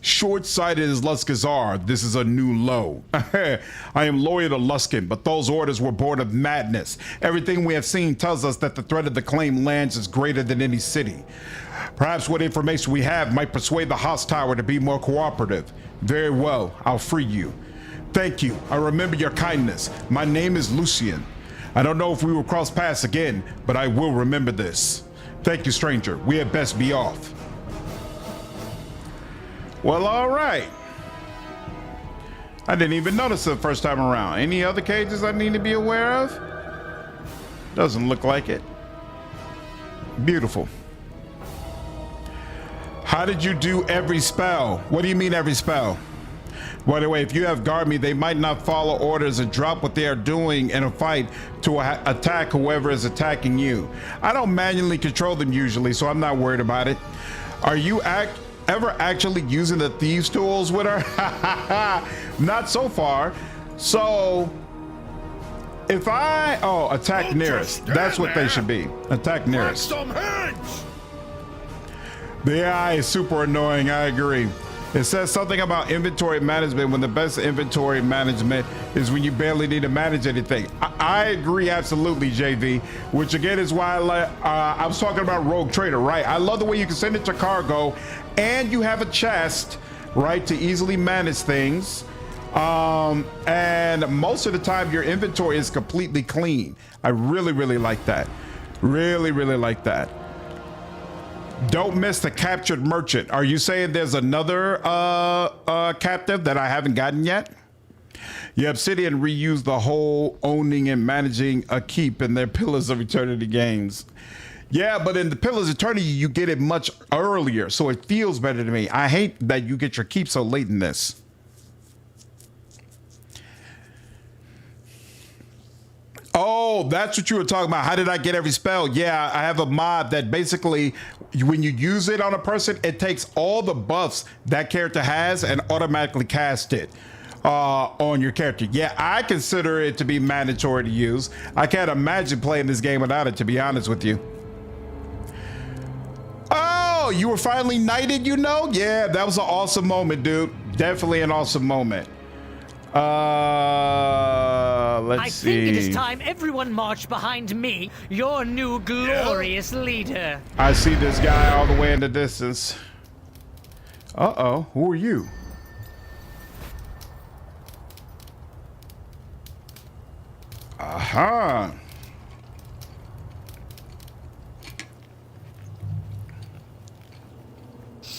Short-sighted as Luskins are, this is a new low. I am loyal to Luskin, but those orders were born of madness. Everything we have seen tells us that the threat of the claimed lands is greater than any city. Perhaps what information we have might persuade the hostile to be more cooperative. Very well, I'll free you. Thank you. I remember your kindness. My name is Lucian. I don't know if we will cross paths again, but I will remember this. Thank you, stranger. We had best be off. Well, all right. I didn't even notice it the first time around. Any other cages I need to be aware of? Doesn't look like it. Beautiful. How did you do every spell? What do you mean every spell? By the way, if you have guard me, they might not follow orders and drop what they are doing in a fight to attack whoever is attacking you. I don't manually control them usually, so I'm not worried about it. Are you ever actually using the thieves tools with her? Not so far. So if attack nearest. That's what they should be. Attack nearest. Some heads! The AI is super annoying, I agree. It says something about inventory management when the best inventory management is when you barely need to manage anything. I agree absolutely, JV, which again is why I was talking about Rogue Trader, right? I love the way you can send it to cargo and you have a chest, right, to easily manage things. And most of the time your inventory is completely clean. I really, really like that. Really, really like that. Don't miss the captured merchant. Are you saying there's another captive that I haven't gotten yet? Yeah, Obsidian reused the whole owning and managing a keep in their Pillars of Eternity games. Yeah, but in the Pillars of Eternity, you get it much earlier, so it feels better to me. I hate that you get your keep so late in this. Oh, that's what you were talking about. How did I get every spell? Yeah, I have a mod that basically, when you use it on a person, it takes all the buffs that character has and automatically casts it on your character. Yeah, I consider it to be mandatory to use. I can't imagine playing this game without it, to be honest with you. Oh, you were finally knighted, you know? Yeah, that was an awesome moment, dude. Definitely an awesome moment. Let's see. I think it is time everyone marched behind me, your new glorious leader. I see this guy all the way in the distance. Uh-oh, who are you? Aha.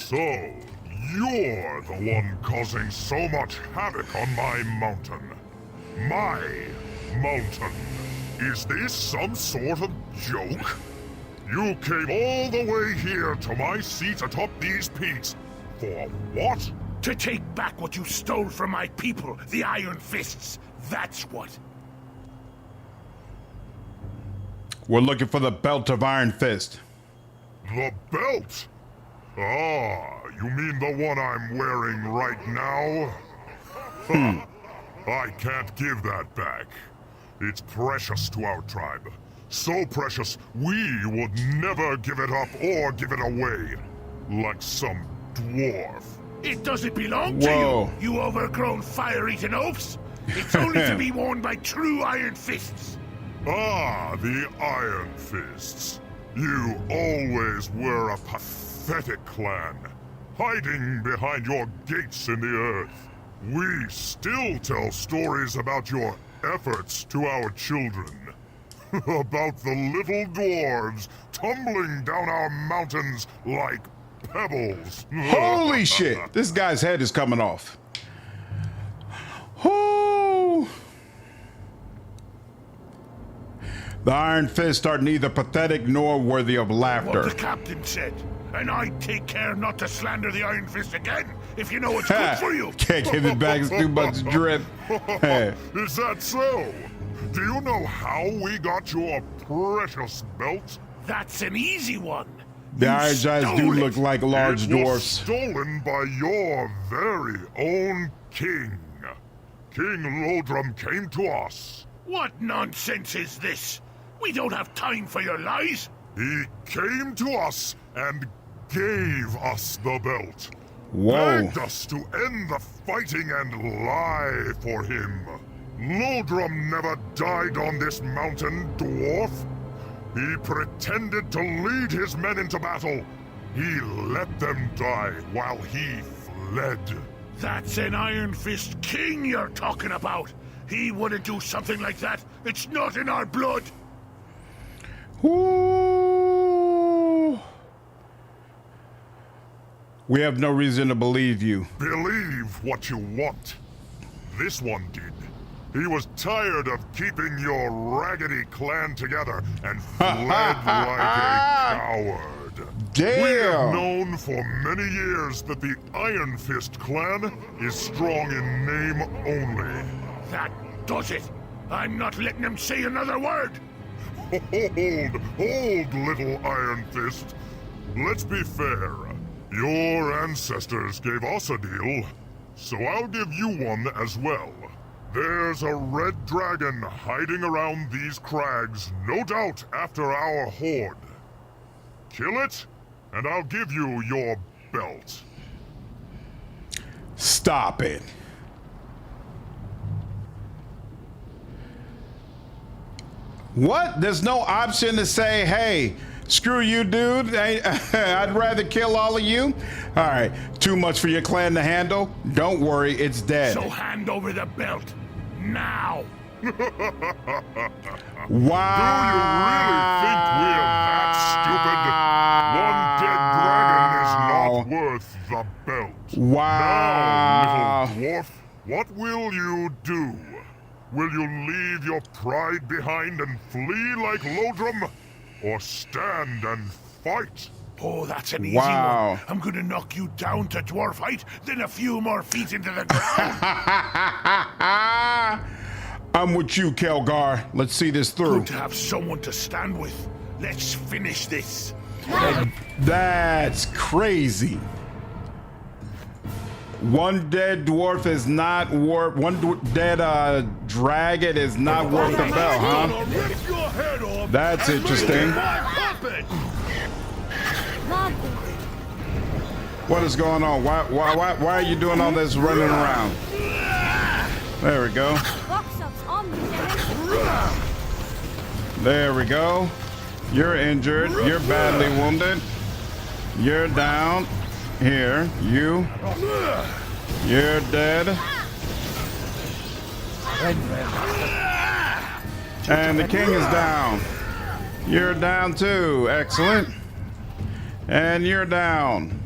So, you're the one causing so much havoc on my mountain. My mountain. Is this some sort of joke? You came all the way here to my seat atop these peaks. For what? To take back what you stole from my people, the Ironfists. That's what. We're looking for the belt of Ironfist. The belt? Ah, you mean the one I'm wearing right now? I can't give that back. It's precious to our tribe. So precious, we would never give it up or give it away. Like some dwarf. It doesn't belong to Whoa. you overgrown fire-eating oafs. It's only to be worn by true Iron Fists. Ah, the Iron Fists. You always were a pathetic clan, hiding behind your gates in the earth. We still tell stories about your efforts to our children. About the little dwarves tumbling down our mountains like pebbles. Holy shit! This guy's head is coming off. Whoo! The Iron Fists are neither pathetic nor worthy of What laughter. the captain said. And I'd take care not to slander the Iron Fist again, if you know what's good for you. Can't give it back, it's too much drip. Is that so? Do you know how we got your precious belt? That's an easy one. The You Iron Giants do stole look it. like large It was dwarfs. stolen by your very own king. King Lodrum came to us. What nonsense is this? We don't have time for your lies. He came to us and gave us the belt. Whoa. Begged us to end the fighting and lie for him. Lodrum never died on this mountain, dwarf. He pretended to lead his men into battle. He let them die while he fled. That's an Iron Fist king you're talking about. He wouldn't do something like that. It's not in our blood. Ooh. We have no reason to believe you. Believe what you want. This one did. He was tired of keeping your raggedy clan together and fled like a coward. Damn. We have known for many years that the Iron Fist clan is strong in name only. That does it. I'm not letting him say another word. Hold, little Iron Fist. Let's be fair. Your ancestors gave us a deal, so I'll give you one as well. There's a red dragon hiding around these crags, no doubt after our horde. Kill it, and I'll give you your belt. Stop it. What? There's no option to say, hey, screw you, dude. I'd rather kill all of you. All right, too much for your clan to handle? Don't worry, it's dead. So hand over the belt. Now. Do you really think Wow. we're that stupid? One dead dragon is not worth the belt. Wow. Now, little dwarf, what will you do? Will you leave your pride behind and flee like Lodrum? Or stand and fight? Oh, that's an easy Wow. one. I'm gonna knock you down to dwarf height, then a few more feet into the ground. I'm with you, Kelgar. Let's see this through. Good to have someone to stand with. Let's finish this. That's crazy. One dead dwarf is not worth. Dead dragon is not worth the bell, huh? That's interesting. What is going on? Why are you doing all this running around? There we go. There we go. You're injured. You're badly wounded. You're down. Here, you're dead. And the king is down. You're down too. Excellent. And you're down.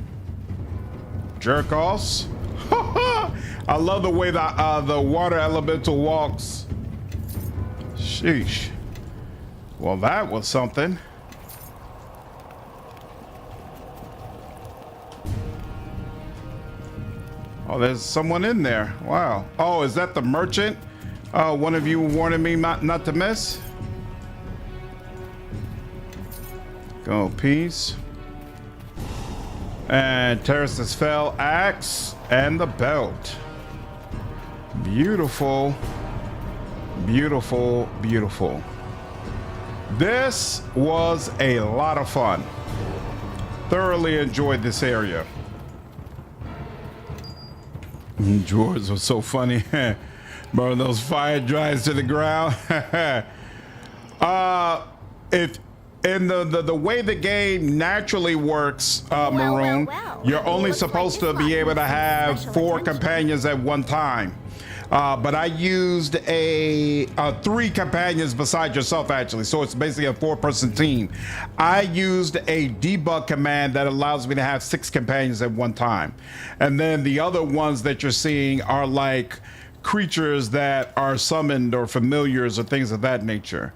jerk-offs. I love the way the water elemental walks. Sheesh. Well, that was something. Oh, there's someone in there. Wow. Oh, is that the merchant? One of you warning me not to miss? Go, peace. And Terrace's fell axe and the belt. Beautiful. Beautiful, beautiful. This was a lot of fun. Thoroughly enjoyed this area. Drawers were so funny. Burn those fire giants to the ground. If in the way the game naturally works, Maroon, you're only supposed to be able to have 4 companions at one time. But I used a 3 companions besides yourself, actually. So it's basically a 4-person team. I used a debug command that allows me to have 6 companions at one time. And then the other ones that you're seeing are like creatures that are summoned or familiars or things of that nature.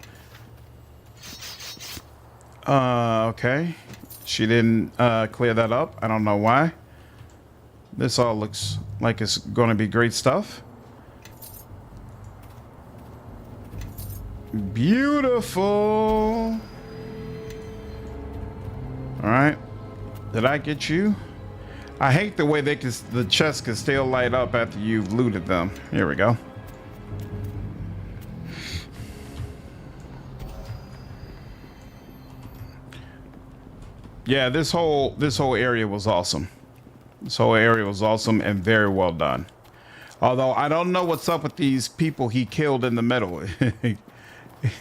Okay. She didn't clear that up. I don't know why. This all looks like it's going to be great stuff. Beautiful. All right. Did I get you? I hate the way the chests can still light up after you've looted them. Here we go. Yeah, this whole area was awesome. This whole area was awesome and very well done. Although I don't know what's up with these people he killed in the middle.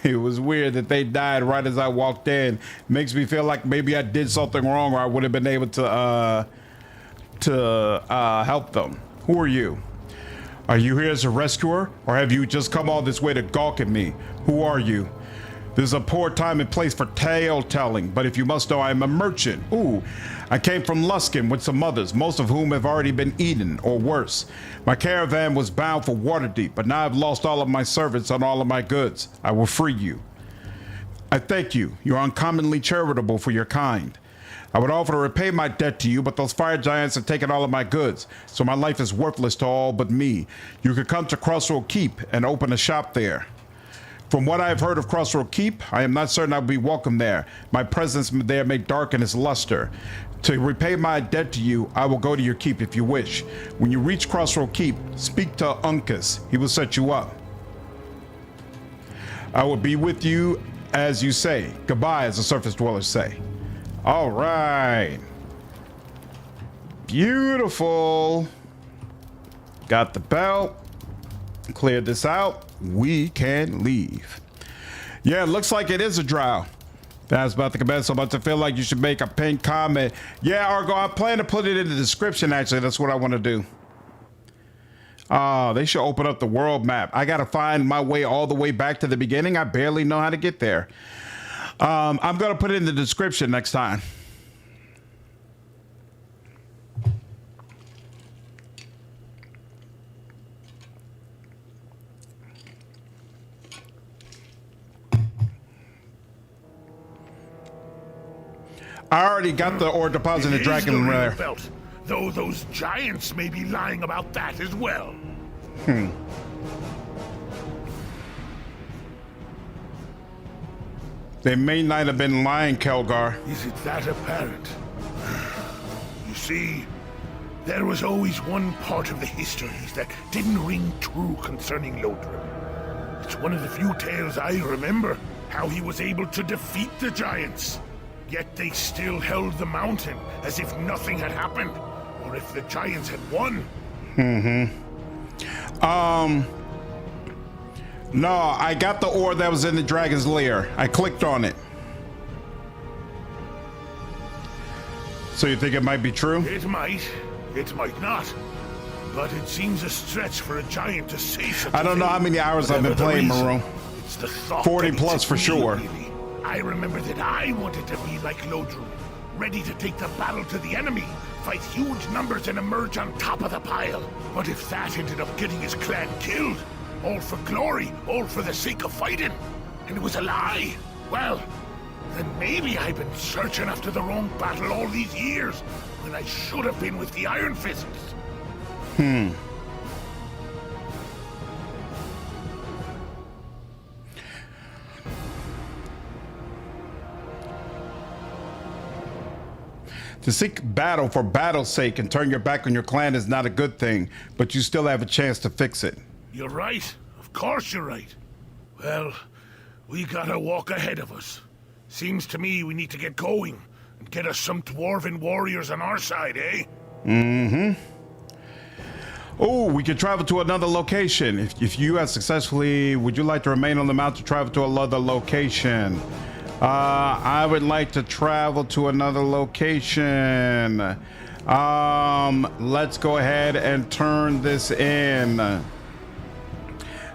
It was weird that they died right as I walked in. Makes me feel like maybe I did something wrong, or I would have been able to help them. Who are you? Are you here as a rescuer, or have you just come all this way to gawk at me? Who are you? This is a poor time and place for tale telling, but if you must know, I am a merchant. Ooh, I came from Luskin with some others, most of whom have already been eaten, or worse. My caravan was bound for Waterdeep, but now I've lost all of my servants and all of my goods. I will free you. I thank you. You are uncommonly charitable for your kind. I would offer to repay my debt to you, but those fire giants have taken all of my goods, so my life is worthless to all but me. You could come to Crossroad Keep and open a shop there. From what I have heard of Crossroad Keep, I am not certain I will be welcome there. My presence there may darken its luster. To repay my debt to you, I will go to your keep if you wish. When you reach Crossroad Keep, speak to Uncas. He will set you up. I will be with you as you say. Goodbye, as the surface dwellers say. All right. Beautiful. Got the belt. Cleared this out. We can leave. Yeah, it looks like it is a drow. That's about to commence. So much to feel like you should make a pinned comment. Yeah, Argo, I plan to put it in the description, actually. That's what I want to do. They should open up the world map. I got to find my way all the way back to the beginning. I barely know how to get there. I'm going to put it in the description next time. I already got the ore deposit in Dragon Rare. Belt, though those giants may be lying about that as well. They may not have been lying, Kelgar. Is it that apparent? You see, there was always one part of the histories that didn't ring true concerning Lodrim. It's one of the few tales I remember, how he was able to defeat the giants. Yet they still held the mountain as if nothing had happened, or if the giants had won. No, I got the ore that was in the dragon's lair. I clicked on it. So you think it might be true? It might not. But it seems a stretch for a giant to say such I don't know how many hours I've been playing, Maroon. It's the thought 40 plus for sure. Really. I remember that I wanted to be like Lodrum, ready to take the battle to the enemy, fight huge numbers and emerge on top of the pile. But if that ended up getting his clan killed, all for glory, all for the sake of fighting, and it was a lie, well, then maybe I've been searching after the wrong battle all these years, when I should have been with the Ironfists. To seek battle for battle's sake and turn your back on your clan is not a good thing, but you still have a chance to fix it. You're right. Of course you're right. Well, we got a walk ahead of us. Seems to me we need to get going and get us some dwarven warriors on our side, eh? Mm-hmm. Oh, we could travel to another location. If you have successfully, would you like to remain on the mount to travel to another location? I would like to travel to another location. Let's go ahead and turn this in.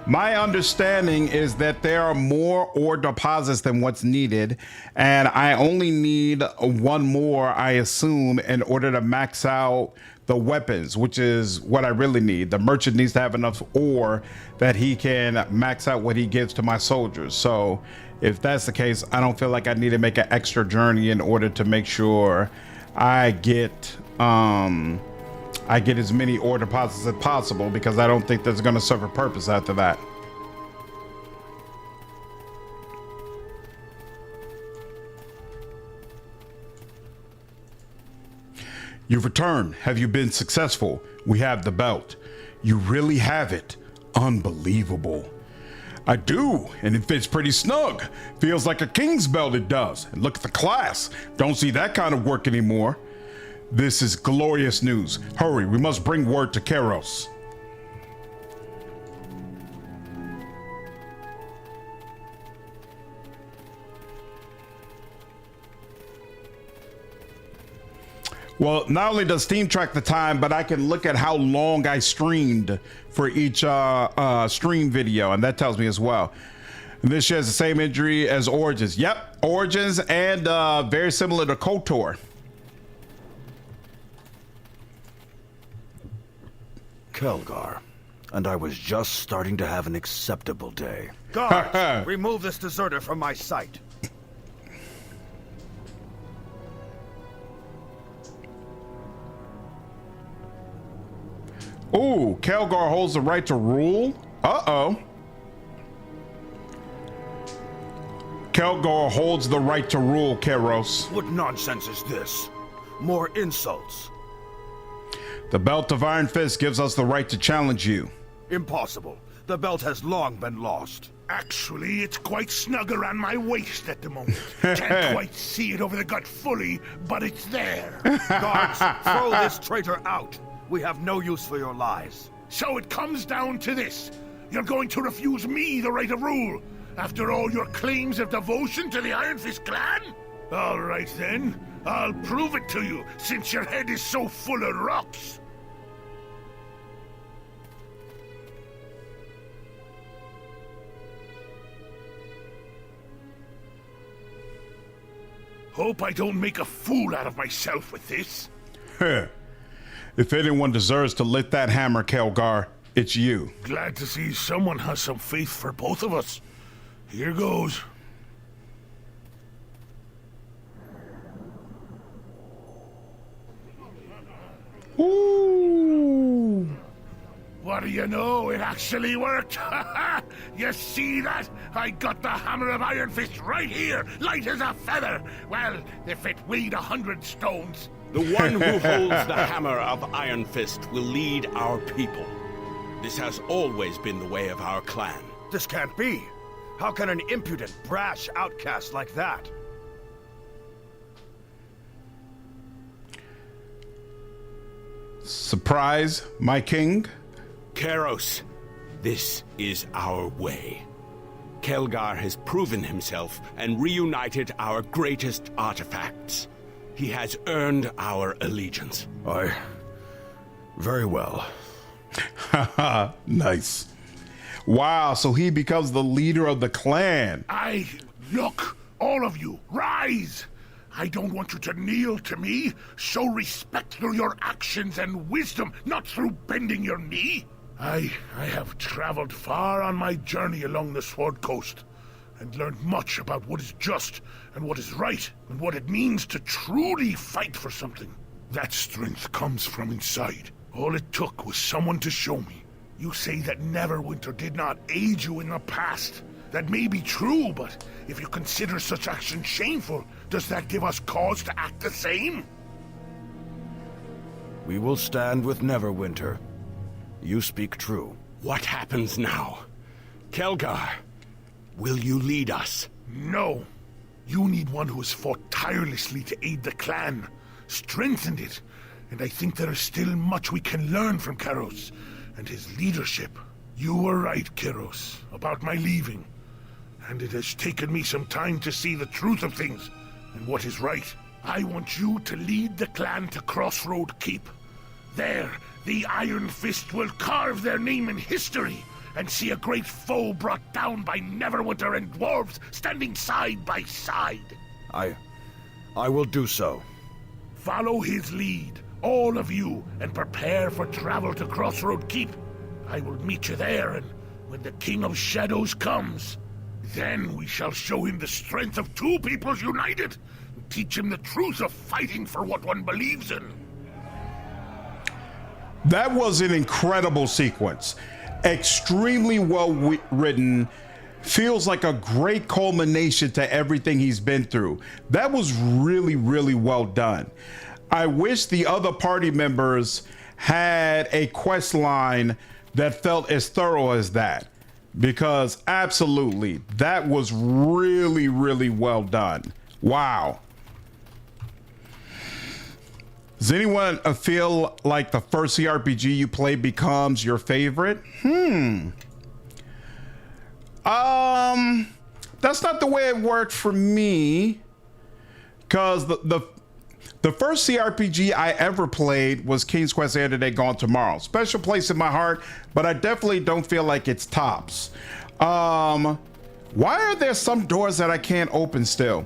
My understanding is that there are more ore deposits than what's needed, and I only need one more, I assume, in order to max out the weapons, which is what I really need. The merchant needs to have enough ore that he can max out what he gives to my soldiers. So if that's the case, I don't feel like I need to make an extra journey in order to make sure I get as many ore deposits as possible, because I don't think that's going to serve a purpose after that. You've returned. Have you been successful? We have the belt. You really have it. Unbelievable. I do, and it fits pretty snug. Feels like a king's belt, it does. And look at the class. Don't see that kind of work anymore. This is glorious news. Hurry, we must bring word to Keros. Well, not only does Steam track the time, but I can look at how long I streamed for each stream video, and that tells me as well. And this shares the same injury as Origins. Yep, Origins, and very similar to KOTOR. Kelgar, and I was just starting to have an acceptable day. Guards, remove this deserter from my sight. Ooh, Kelgar holds the right to rule? Uh-oh. Kelgar holds the right to rule, Keros. What nonsense is this? More insults. The belt of Ironfist gives us the right to challenge you. Impossible. The belt has long been lost. Actually, it's quite snug around my waist at the moment. Can't quite see it over the gut fully, but it's there. Guards, throw this traitor out. We have no use for your lies. So it comes down to this. You're going to refuse me the right of rule, after all your claims of devotion to the Ironfist clan? All right then. I'll prove it to you, since your head is so full of rocks. Hope I don't make a fool out of myself with this. If anyone deserves to lift that hammer, Kelgar, it's you. Glad to see someone has some faith for both of us. Here goes. Ooh. What do you know? It actually worked. You see that? I got the hammer of Ironfist right here, light as a feather. Well, if it weighed 100 stones. The one who holds the hammer of Ironfist will lead our people. This has always been the way of our clan. This can't be. How can an impudent, brash outcast like that? Surprise, my king? Keros, this is our way. Kelgar has proven himself and reunited our greatest artifacts. He has earned our allegiance. Very well. Haha, nice. Wow, so he becomes the leader of the clan. Look, all of you, rise! I don't want you to kneel to me. Show respect through your actions and wisdom, not through bending your knee. I have traveled far on my journey along the Sword Coast and learned much about what is just and what is right and what it means to truly fight for something. That strength comes from inside. All it took was someone to show me. You say that Neverwinter did not aid you in the past. That may be true, but if you consider such action shameful, does that give us cause to act the same? We will stand with Neverwinter. You speak true. What happens now? Kelgar, will you lead us? No. You need one who has fought tirelessly to aid the clan, strengthened it, and I think there is still much we can learn from Karos and his leadership. You were right, Kiros, about my leaving. And it has taken me some time to see the truth of things and what is right. I want you to lead the clan to Crossroad Keep. There, the Ironfist will carve their name in history and see a great foe brought down by Neverwinter and dwarves standing side by side. I will do so. Follow his lead, all of you, and prepare for travel to Crossroad Keep. I will meet you there, and when the King of Shadows comes, then we shall show him the strength of two peoples united, and teach him the truth of fighting for what one believes in. That was an incredible sequence. Extremely well written. Feels like a great culmination to everything he's been through. That was really, really well done. I wish the other party members had a quest line that felt as thorough as that, because absolutely, that was really, really well done. Wow. Does anyone feel like the first CRPG you play becomes your favorite? That's not the way it worked for me, because the first CRPG I ever played was King's Quest Air Today Gone Tomorrow. Special place in my heart, but I definitely don't feel like it's tops. Why are there some doors that I can't open still?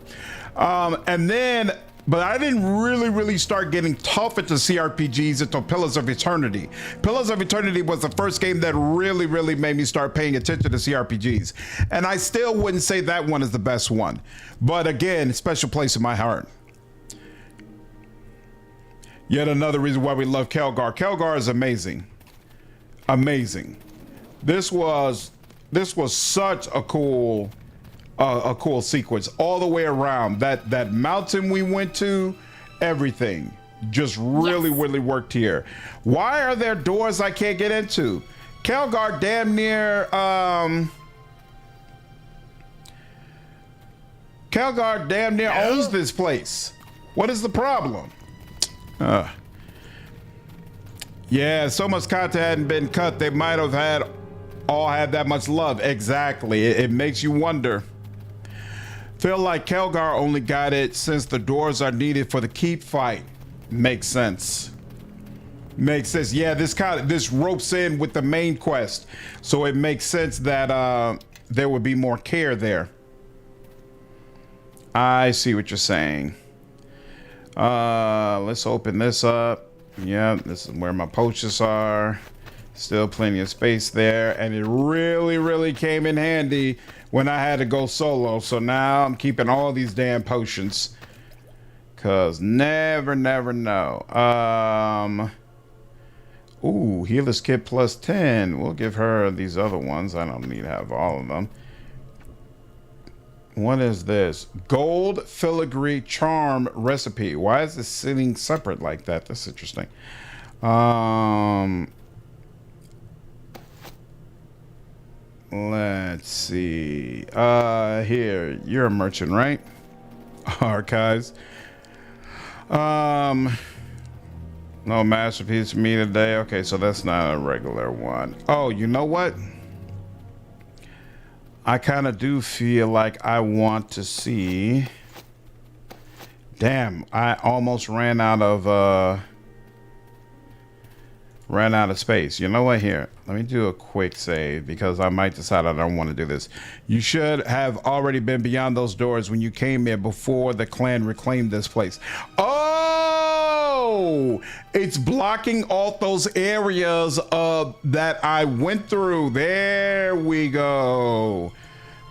But I didn't really start getting tough into CRPGs until Pillars of Eternity. Pillars of Eternity was the first game that really made me start paying attention to CRPGs. And I still wouldn't say that one is the best one. But again, special place in my heart. Yet another reason why we love Kelgar. Kelgar is amazing. Amazing. This was such a cool sequence all the way around. That mountain we went to, everything just really worked here. Why are there doors I can't get into? Kelgar damn near owns this place. What is the problem? Yeah, so much content hadn't been cut. They might have all had that much love. Exactly. It makes you wonder. Feel like Kelgar only got it since the doors are needed for the keep fight. Makes sense. Makes sense. Yeah, this ropes in with the main quest, so it makes sense that there would be more care there. I see what you're saying. Let's open this up. Yeah, this is where my potions are. Still plenty of space there, and it really came in handy when I had to go solo. So now I'm keeping all these damn potions, cause never know. Ooh, healer's kit plus 10. We'll give her these other ones. I don't need to have all of them. What is this? Gold filigree charm recipe. Why is this sitting separate like that? That's interesting. Let's see. Here, you're a merchant, right? Archives. No masterpiece for me today. Okay, so that's not a regular one. Oh, you know what? I kind of do feel like I want to see. Damn, I almost ran out of Ran out of space. You know what? Here, let me do a quick save because I might decide I don't want to do this. You should have already been beyond those doors when you came here before the clan reclaimed this place. Oh, it's blocking all those areas that I went through. There we go.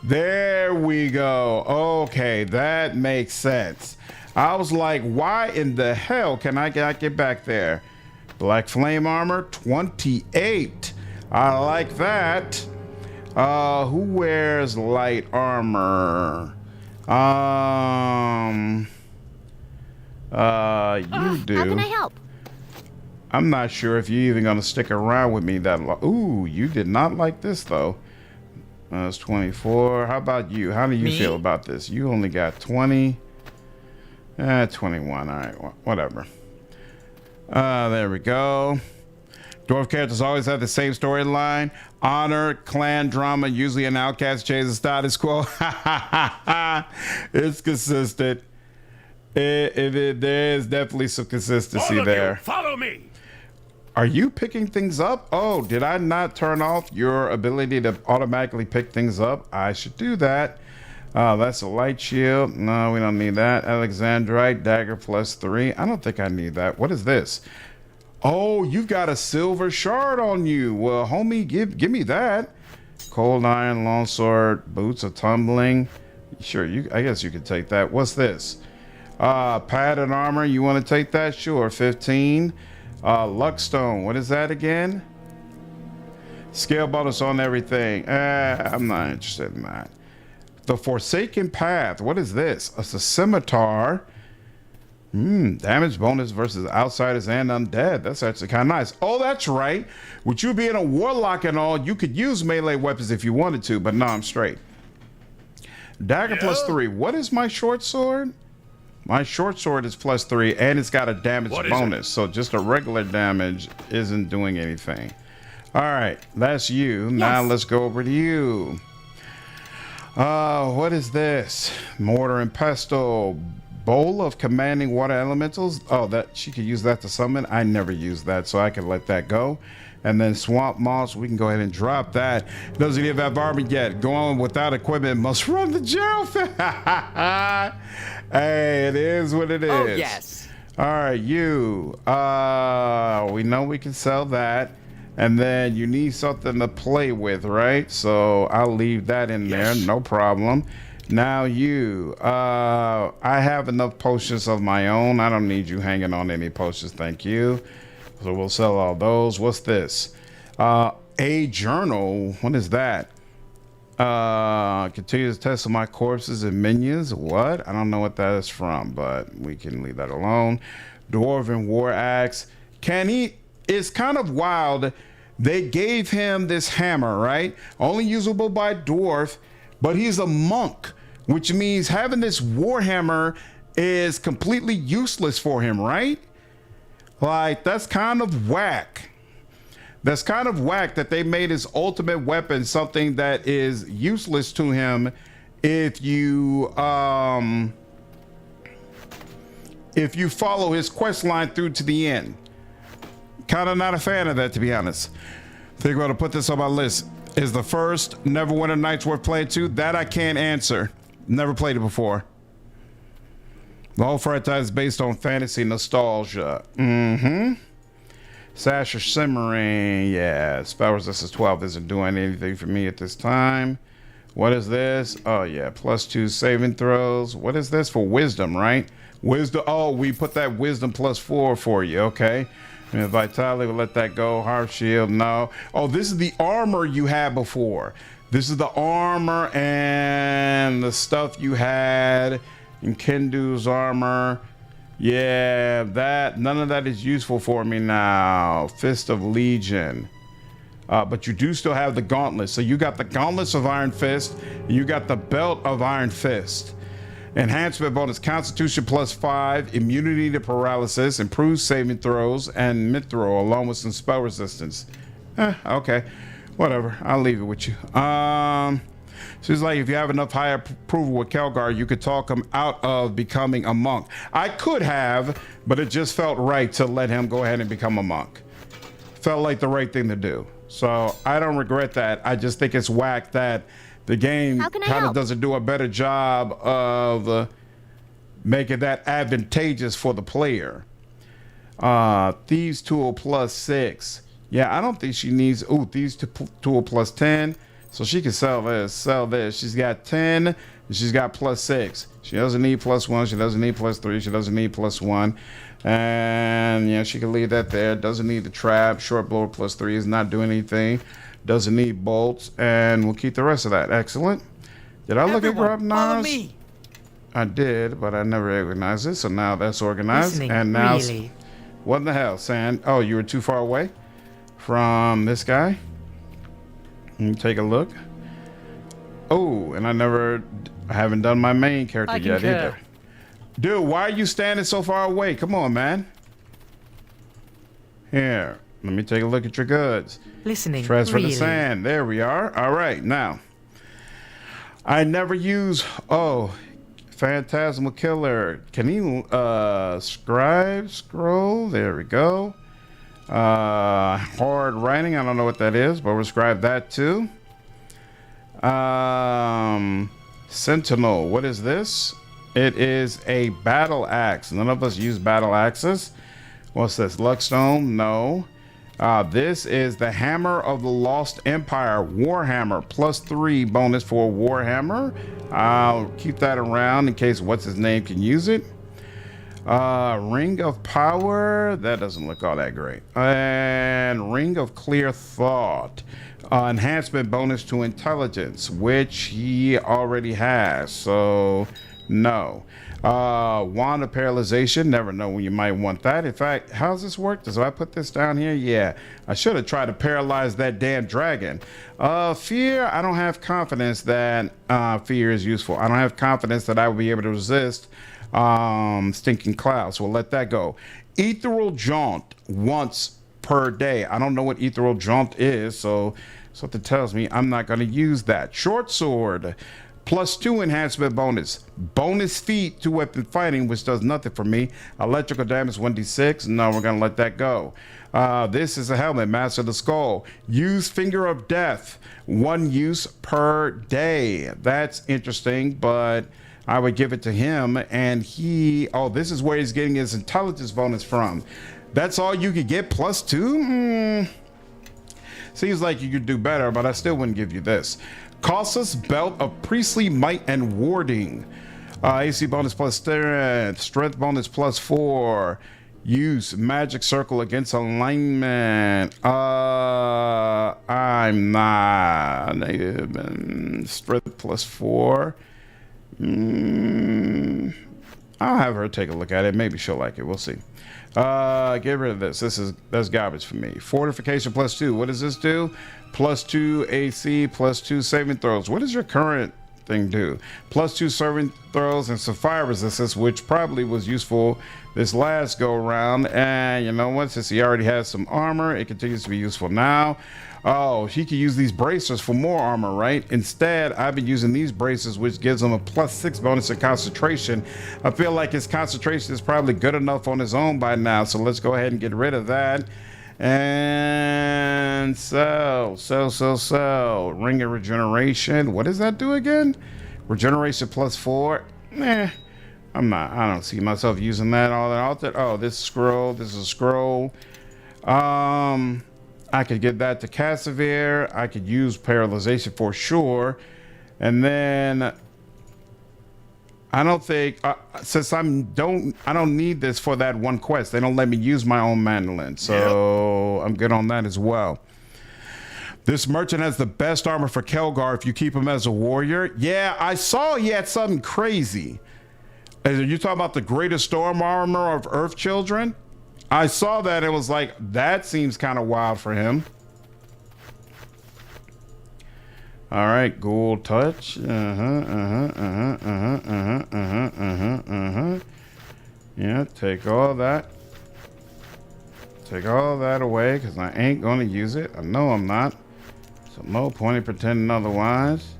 There we go. Okay, that makes sense. I was like, why in the hell can I get back there? Black flame armor, 28. I like that. Who wears light armor? You do. How can I help? I'm not sure if you're even gonna stick around with me that long. Ooh, you did not like this though. That's 24. How about you? How do you feel about this? You only got 20. 21. All right, whatever. There we go. Dwarf characters always have the same storyline. Honor, clan drama, usually an outcast chases status quo. It's consistent. There's definitely some consistency there. Follow me. Are you picking things up? Oh, did I not turn off your ability to automatically pick things up? I should do that. That's a light shield. No, we don't need that. Alexandrite dagger +3. I don't think I need that. What is this? Oh, you've got a silver shard on you. Well, homie, give me that. Cold iron, longsword, boots of tumbling. Sure, I guess you could take that. What's this? Padded armor. You want to take that? Sure. 15. Luckstone. What is that again? Scale bonus on everything. I'm not interested in that. The Forsaken Path. What is this? It's a scimitar. Damage bonus versus outsiders and undead. That's actually kind of nice. Oh, that's right. With you being a warlock and all, you could use melee weapons if you wanted to, but no, I'm straight. Dagger +3. What is my short sword? My short sword is +3, and it's got a damage bonus. So just a regular damage isn't doing anything. All right, that's you. Yes. Now let's go over to you. What is this? Mortar and pestle. Bowl of commanding water elementals. Oh, that she could use that to summon. I never used that, so I can let that go. And then swamp moss, we can go ahead and drop that. Those of you that have armored yet, go on without equipment must run the jail. Hey, it is what it is. Oh, yes. All right, you. We know we can sell that. And then you need something to play with, right? So I'll leave that in there, no problem. Now you, I have enough potions of my own. I don't need you hanging on any potions, thank you. So we'll sell all those. What's this? A journal, what is that? Continue to test my corpses and minions. What? I don't know what that is from, but we can leave that alone. Dwarven war axe. Can he? It's kind of wild. They gave him this hammer, right? Only usable by dwarf, but he's a monk, which means having this war hammer is completely useless for him, right? Like, that's kind of whack. That's kind of whack that they made his ultimate weapon something that is useless to him if you follow his quest line through to the end. Kind of not a fan of that, to be honest. Think about to put this on my list. Is the first Neverwinter Nights worth playing too? That I can't answer. Never played it before. The whole franchise is based on fantasy nostalgia. Sash or Simmering. Yeah, spell resistance 12 isn't doing anything for me at this time. What is this? Oh yeah, +2 saving throws. What is this? For wisdom, right? Wisdom. Oh, we put that wisdom +4 for you. Okay. And vitality, we'll let that go. Harp shield, no. Oh, this is the armor you had before. This is the armor and the stuff you had in Kendu's armor. Yeah, none of that is useful for me now. Fist of Legion. But you do still have the gauntlets. So you got the gauntlets of Iron Fist. And you got the belt of Iron Fist. Enhancement bonus, Constitution +5, immunity to paralysis, improved saving throws, and mithril, along with some spell resistance. Okay, whatever. I'll leave it with you. So it's like if you have enough high approval with Kelgar, you could talk him out of becoming a monk. I could have, but it just felt right to let him go ahead and become a monk. felt like the right thing to do. So I don't regret that. I just think it's whack that the game kind of doesn't do a better job of making that advantageous for the player. Thieves tool +6. Yeah, I don't think she needs. Ooh, thieves tool +10. So she can sell this. She's got 10. And she's got +6. She doesn't need +1. She doesn't need +3. She doesn't need +1. And yeah, she can leave that there. Doesn't need the trap. Short blower +3 is not doing anything. Doesn't need bolts. And we'll keep the rest of that. Excellent. Did I look at grab knives? I did, but I never recognized it. So now that's organized. And now, what the hell, Sand? Oh, you were too far away from this guy. Let me take a look. Oh, and I haven't done my main character yet either. Dude, why are you standing so far away? Come on, man. Here, let me take a look at your goods. Transfer the sand. There we are. All right, now. I never use, Phantasmal Killer. Can he scribe scroll? There we go. Hard writing. I don't know what that is, but we'll scribe that too. Sentinel. What is this? It is a battle axe. None of us use battle axes. What's this? Luckstone? No. This is the Hammer of the Lost Empire. Warhammer. +3 bonus for Warhammer. I'll keep that around in case what's his name can use it. Ring of Power. That doesn't look all that great. And Ring of Clear Thought. Enhancement bonus to intelligence, which he already has. So, no. Wand of Paralyzation. Never know when you might want that. In fact, how's this work? Does I put this down here? Yeah. I should have tried to paralyze that damn dragon. Fear. I don't have confidence that fear is useful. I don't have confidence that I will be able to resist Stinking Clouds. So we'll let that go. Ethereal Jaunt once per day. I don't know what Ethereal Jaunt is, so something tells me I'm not going to use that. Short Sword. +2 enhancement bonus. Bonus feat to weapon fighting, which does nothing for me. Electrical damage 1d6. No, we're going to let that go. This is a helmet. Master of the Skull. Use Finger of Death. 1 use per day. That's interesting, but I would give it to him. And this is where he's getting his intelligence bonus from. That's all you could get +2? Seems like you could do better, but I still wouldn't give you this. Cossus Belt of Priestly Might and Warding. AC bonus +3, strength bonus +4. Use Magic Circle against alignment. I'm not. Strength +4. I'll have her take a look at it. Maybe she'll like it. We'll see. Get rid of this. That's garbage for me. Fortification +2. What does this do? +2 AC, +2 saving throws. What does your current thing do? +2 saving throws and some fire resistance, which probably was useful this last go around. And you know what? Since he already has some armor, it continues to be useful now. Oh, he could use these bracers for more armor, right? Instead, I've been using these bracers, which gives him a +6 bonus in concentration. I feel like his concentration is probably good enough on his own by now, so let's go ahead and get rid of that. And sell. Ring of Regeneration. What does that do again? Regeneration +4. I don't see myself using that all that often. Oh, this scroll. This is a scroll. I could get that to Cassavir. I could use paralyzation for sure. And then I don't think since I don't need this for that one quest. They don't let me use my own mandolin, so I'm good on that as well. This merchant has the best armor for Kelgar if you keep him as a warrior. Yeah, I saw he had something crazy. Are you talking about the greatest storm armor of Earth Children? I saw that and was like, that seems kind of wild for him. All right, Gold Touch. Yeah, take all that. Take all that away because I ain't going to use it. I know I'm not. So no point in pretending otherwise.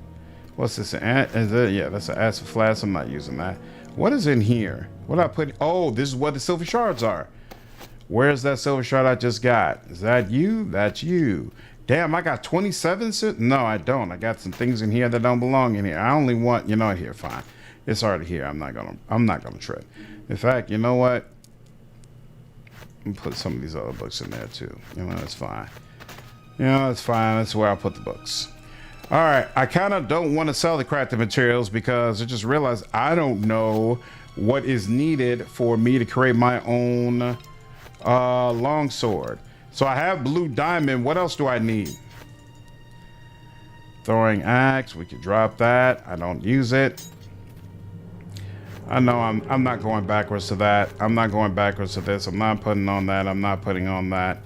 What's this? Is it? Yeah, that's an acid flask. I'm not using that. What is in here? What I put? Oh, this is what the silver shards are. Where's that silver shard I just got? Is that you? That's you. Damn, I got 27. No, I don't. I got some things in here that don't belong in here. I only want, you know what, here, fine. It's already here. I'm not gonna trip. In fact, you know what? I'm gonna put some of these other books in there too. You know, that's fine. You know, that's fine. That's where I'll put the books. All right. I kind of don't want to sell the crafting materials because I just realized I don't know what is needed for me to create my own longsword. So I have blue diamond. What else do I need? Throwing axe. We could drop that. I don't use it. I know I'm not going backwards to that. I'm not going backwards to this. I'm not putting on that. I'm not putting on that.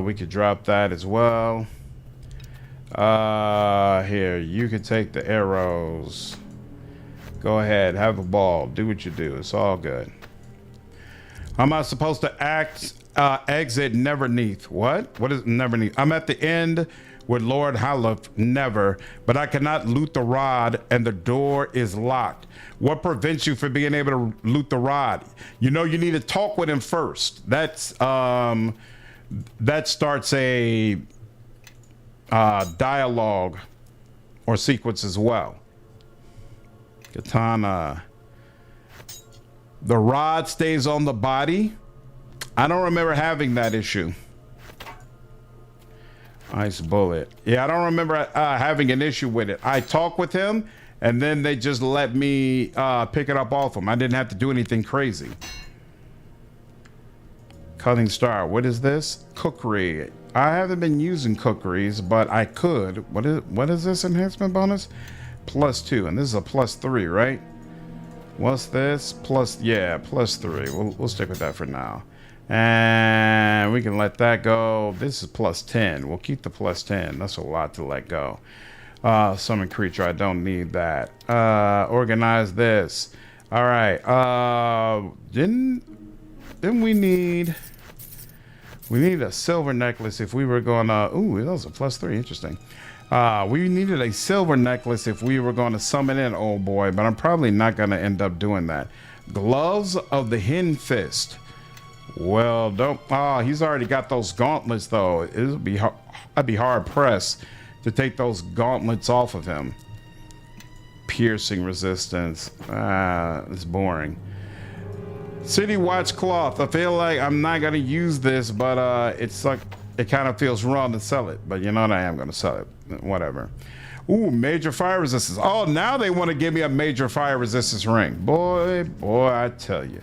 We could drop that as well. Here, you can take the arrows. Go ahead, have a ball. Do what you do. It's all good. How am I supposed to exit Neverneath? What? What is Neverneath? I'm at the end with Lord Halif, never, but I cannot loot the rod and the door is locked. What prevents you from being able to loot the rod? You know, you need to talk with him first. That's that starts a dialogue or sequence as well. Katana. The rod stays on the body. I don't remember having that issue. Ice bullet. Yeah, I don't remember having an issue with it. I talk with him and then they just let me pick it up off him. I didn't have to do anything crazy. Cutting star. What is this? Cookery. I haven't been using cookeries, but I could. What is this enhancement bonus? +2, and this is a +3, right? What's this? +3. We'll stick with that for now. And we can let that go. This is +10. We'll keep the +10. That's a lot to let go. Summon creature. I don't need that. Organize this. All right. Didn't we need a silver necklace if we were going to... Ooh, that was a +3. Interesting. We needed a silver necklace if we were going to summon in old boy, but I'm probably not going to end up doing that. Gloves of the Ironfist. Well, don't... he's already got those gauntlets, though. I'd be hard-pressed to take those gauntlets off of him. Piercing resistance. It's boring. City Watch Cloth. I feel like I'm not going to use this, but it's like... It kind of feels wrong to sell it, but you know what? I am going to sell it. Whatever. Ooh, major fire resistance. Oh, now they want to give me a major fire resistance ring. Boy, I tell you.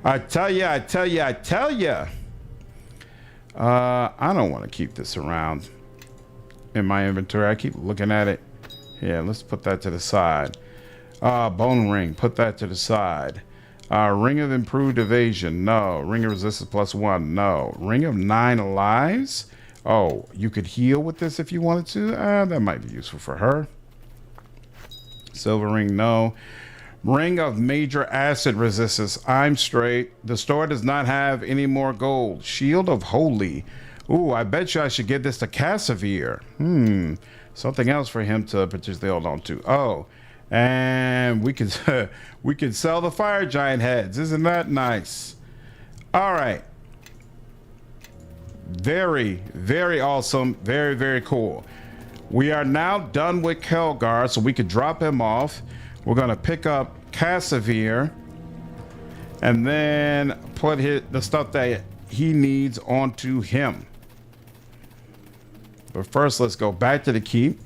I tell you. I don't want to keep this around in my inventory. I keep looking at it. Yeah, let's put that to the side. Bone ring. Put that to the side. Ring of improved evasion. No. Ring of resistance +1. No. Ring of 9 lives. Oh, you could heal with this if you wanted to. That might be useful for her. Silver ring. No. Ring of major acid resistance. I'm straight. The store does not have any more gold. Shield of holy. Ooh, I bet you I should give this to Casimir. Something else for him to potentially hold on to. Oh. And we could sell the fire giant heads. Isn't that nice? All right. Very, very awesome. Very, very cool. We are now done with Kelgar, so we could drop him off. We're going to pick up Casimir and then put the stuff that he needs onto him. But first, let's go back to the keep.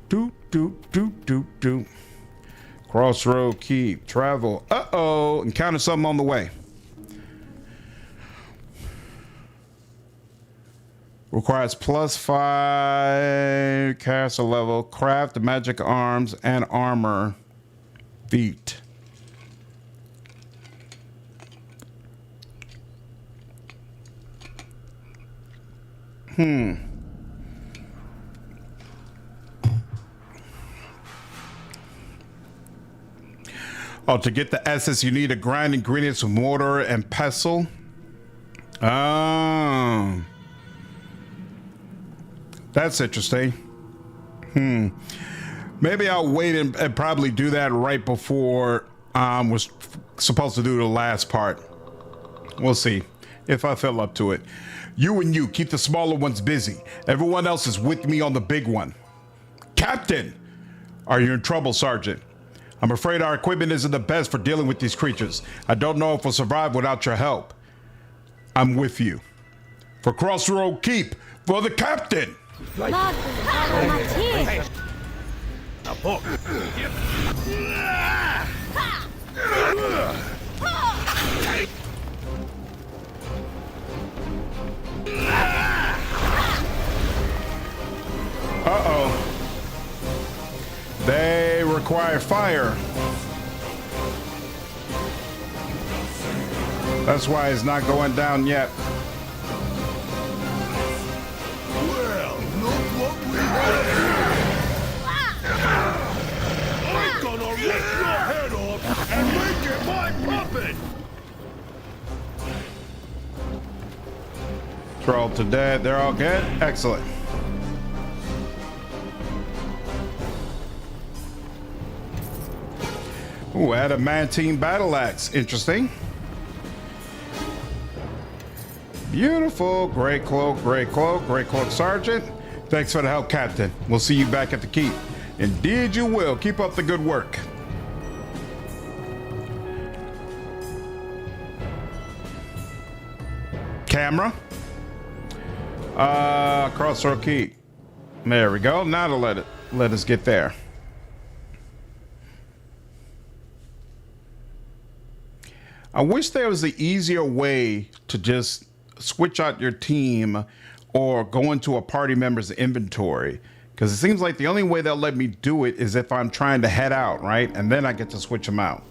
Do. Crossroad keep. Travel. Encounter something on the way. Requires +5 caster level. Craft magic arms and armor feat. Oh, to get the essence, you need to grind ingredients with mortar and pestle. Oh. That's interesting. Maybe I'll wait and probably do that right before was supposed to do the last part. We'll see if I feel up to it. You and you keep the smaller ones busy. Everyone else is with me on the big one. Captain! Are you in trouble, Sergeant? I'm afraid our equipment isn't the best for dealing with these creatures. I don't know if we'll survive without your help. I'm with you. For Crossroad Keep, for the Captain! Lord, my teeth. Uh-oh. They require fire. That's why it's not going down yet. Well, look what we have. I'm gonna rip your head off and make it my puppet. Troll to dead. They're all good? Excellent. Ooh, adamantine battle axe. Interesting. Beautiful. Great cloak, great cloak, great cloak, Sergeant. Thanks for the help, Captain. We'll see you back at the keep. Indeed you will. Keep up the good work. Camera. Crossroad Keep. There we go. Now to let us get there. I wish there was an easier way to just switch out your team or go into a party member's inventory, because it seems like the only way they'll let me do it is if I'm trying to head out, right? And then I get to switch them out.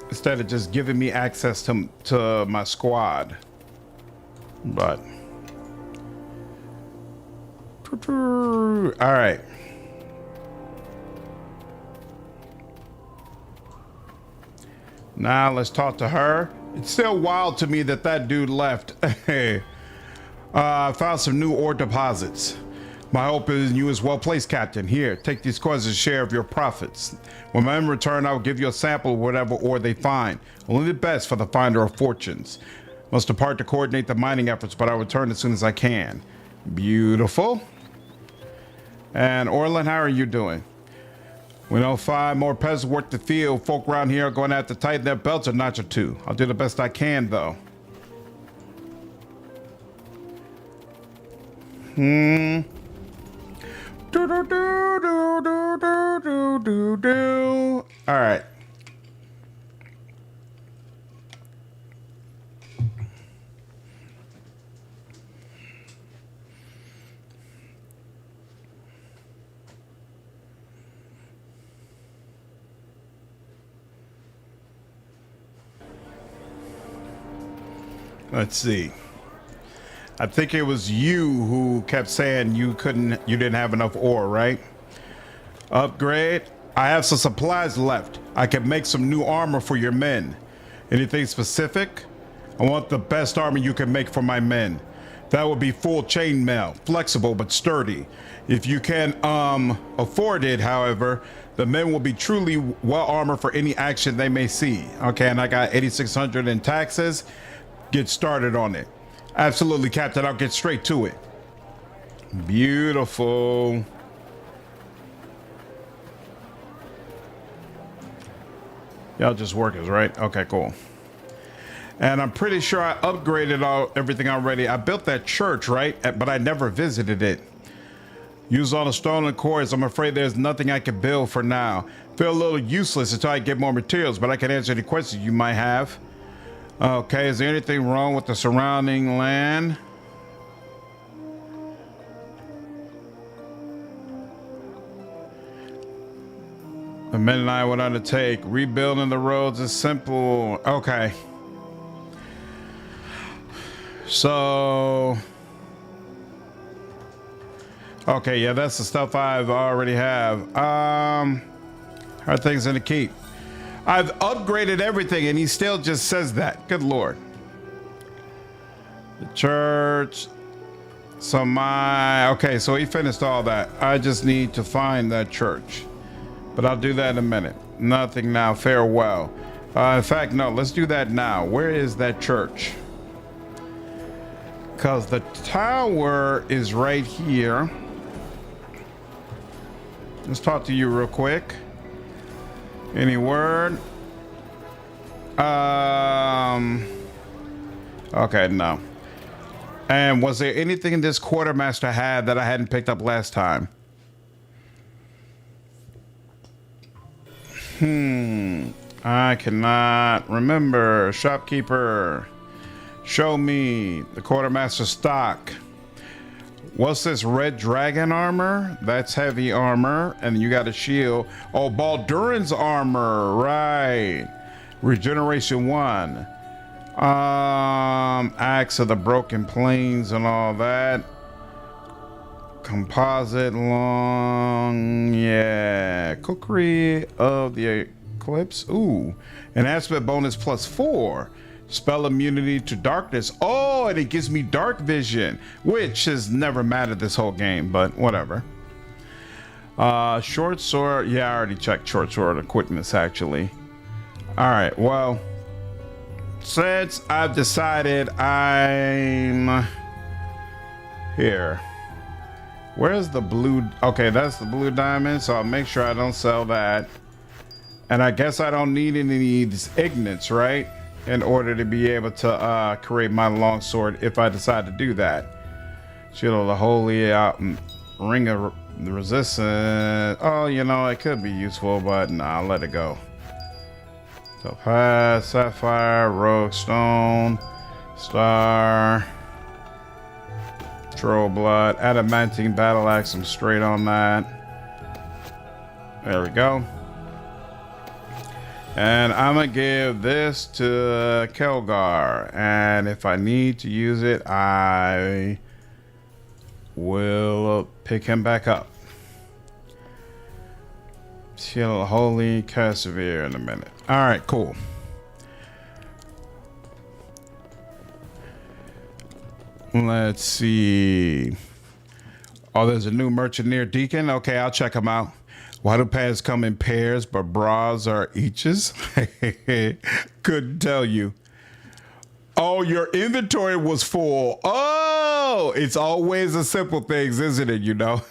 Instead of just giving me access to my squad. But all right. Now let's talk to her. It's still wild to me that that dude left. I found some new ore deposits. My hope is you is well placed, Captain. Here, take these coins as a share of your profits. When my men return, I will give you a sample of whatever ore they find. Only the best for the finder of fortunes. Must depart to coordinate the mining efforts, but I'll return as soon as I can. Beautiful. And Orland, how are you doing? We know 5 more peasants work the field. Folk around here are going to have to tighten their belts a notch or two. I'll do the best I can, though. All right. Let's see. I think it was you who kept saying you didn't have enough ore, right? Upgrade. I have some supplies left. I can make some new armor for your men. Anything specific? I want the best armor you can make for my men. That would be full chainmail, flexible but sturdy. If you can afford it, however, the men will be truly well armored for any action they may see. Okay, and I got 8,600 in taxes. Get started on it. Absolutely, Captain. I'll get straight to it. Beautiful. Y'all just workers, right? Okay, cool. And I'm pretty sure I upgraded everything already. I built that church, right? But I never visited it. Use all the stolen cores. I'm afraid there's nothing I can build for now. Feel a little useless until I get more materials, but I can answer any questions you might have. Okay, is there anything wrong with the surrounding land? The men and I would undertake. Rebuilding the roads is simple. Okay. So... okay, yeah, that's the stuff I've already have. How are things in the keep? I've upgraded everything and he still just says that. Good Lord. The church. Okay, so he finished all that. I just need to find that church. But I'll do that in a minute. Nothing now. Farewell. In fact, no, let's do that now. Where is that church? Because the tower is right here. Let's talk to you real quick. Any word? Okay, no. And was there anything this quartermaster had that I hadn't picked up last time? I cannot remember. Shopkeeper, show me the quartermaster stock. What's this red dragon armor? That's heavy armor. And you got a shield. Oh, Balduran's armor. Right. Regeneration 1. Axe of the broken plains and all that. Composite long. Yeah. Cookery of the eclipse. Ooh. Enhancement bonus +4. Spell immunity to darkness. Oh, and it gives me dark vision, which has never mattered this whole game, but whatever. Short sword. Yeah, I already checked short sword equipment actually. All right, well, since I've decided I'm here. Where's the blue? Okay, that's the blue diamond, so I'll make sure I don't sell that. And I guess I don't need any of these ignits, right? In order to be able to create my longsword if I decide to do that. Shield of the Holy Ring of the Resistance. Oh, you know, it could be useful, but nah, I'll let it go. Topaz, Sapphire, Rogue Stone, Star, Troll Blood, Adamantine Battle Axe. I'm straight on that. There we go. And I'm gonna give this to Kelgar, and if I need to use it, I will pick him back up. Shield Holy Persevere in a minute. All right, cool. Let's see. Oh, there's a new merchant near Deacon. Okay, I'll check him out. Why do pants come in pairs, but bras are eaches? Couldn't tell you. Oh, your inventory was full. Oh, it's always the simple things, isn't it? You know,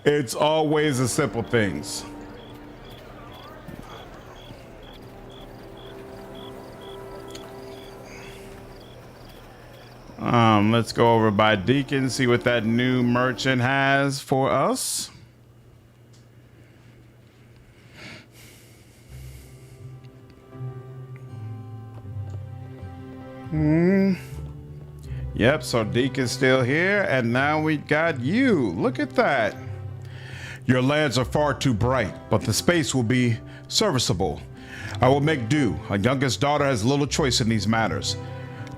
it's always the simple things. Let's go over by Deacon, see what that new merchant has for us. Yep, so Deacon's still here, and now we got you. Look at that. Your lands are far too bright, but the space will be serviceable. I will make do. A youngest daughter has little choice in these matters.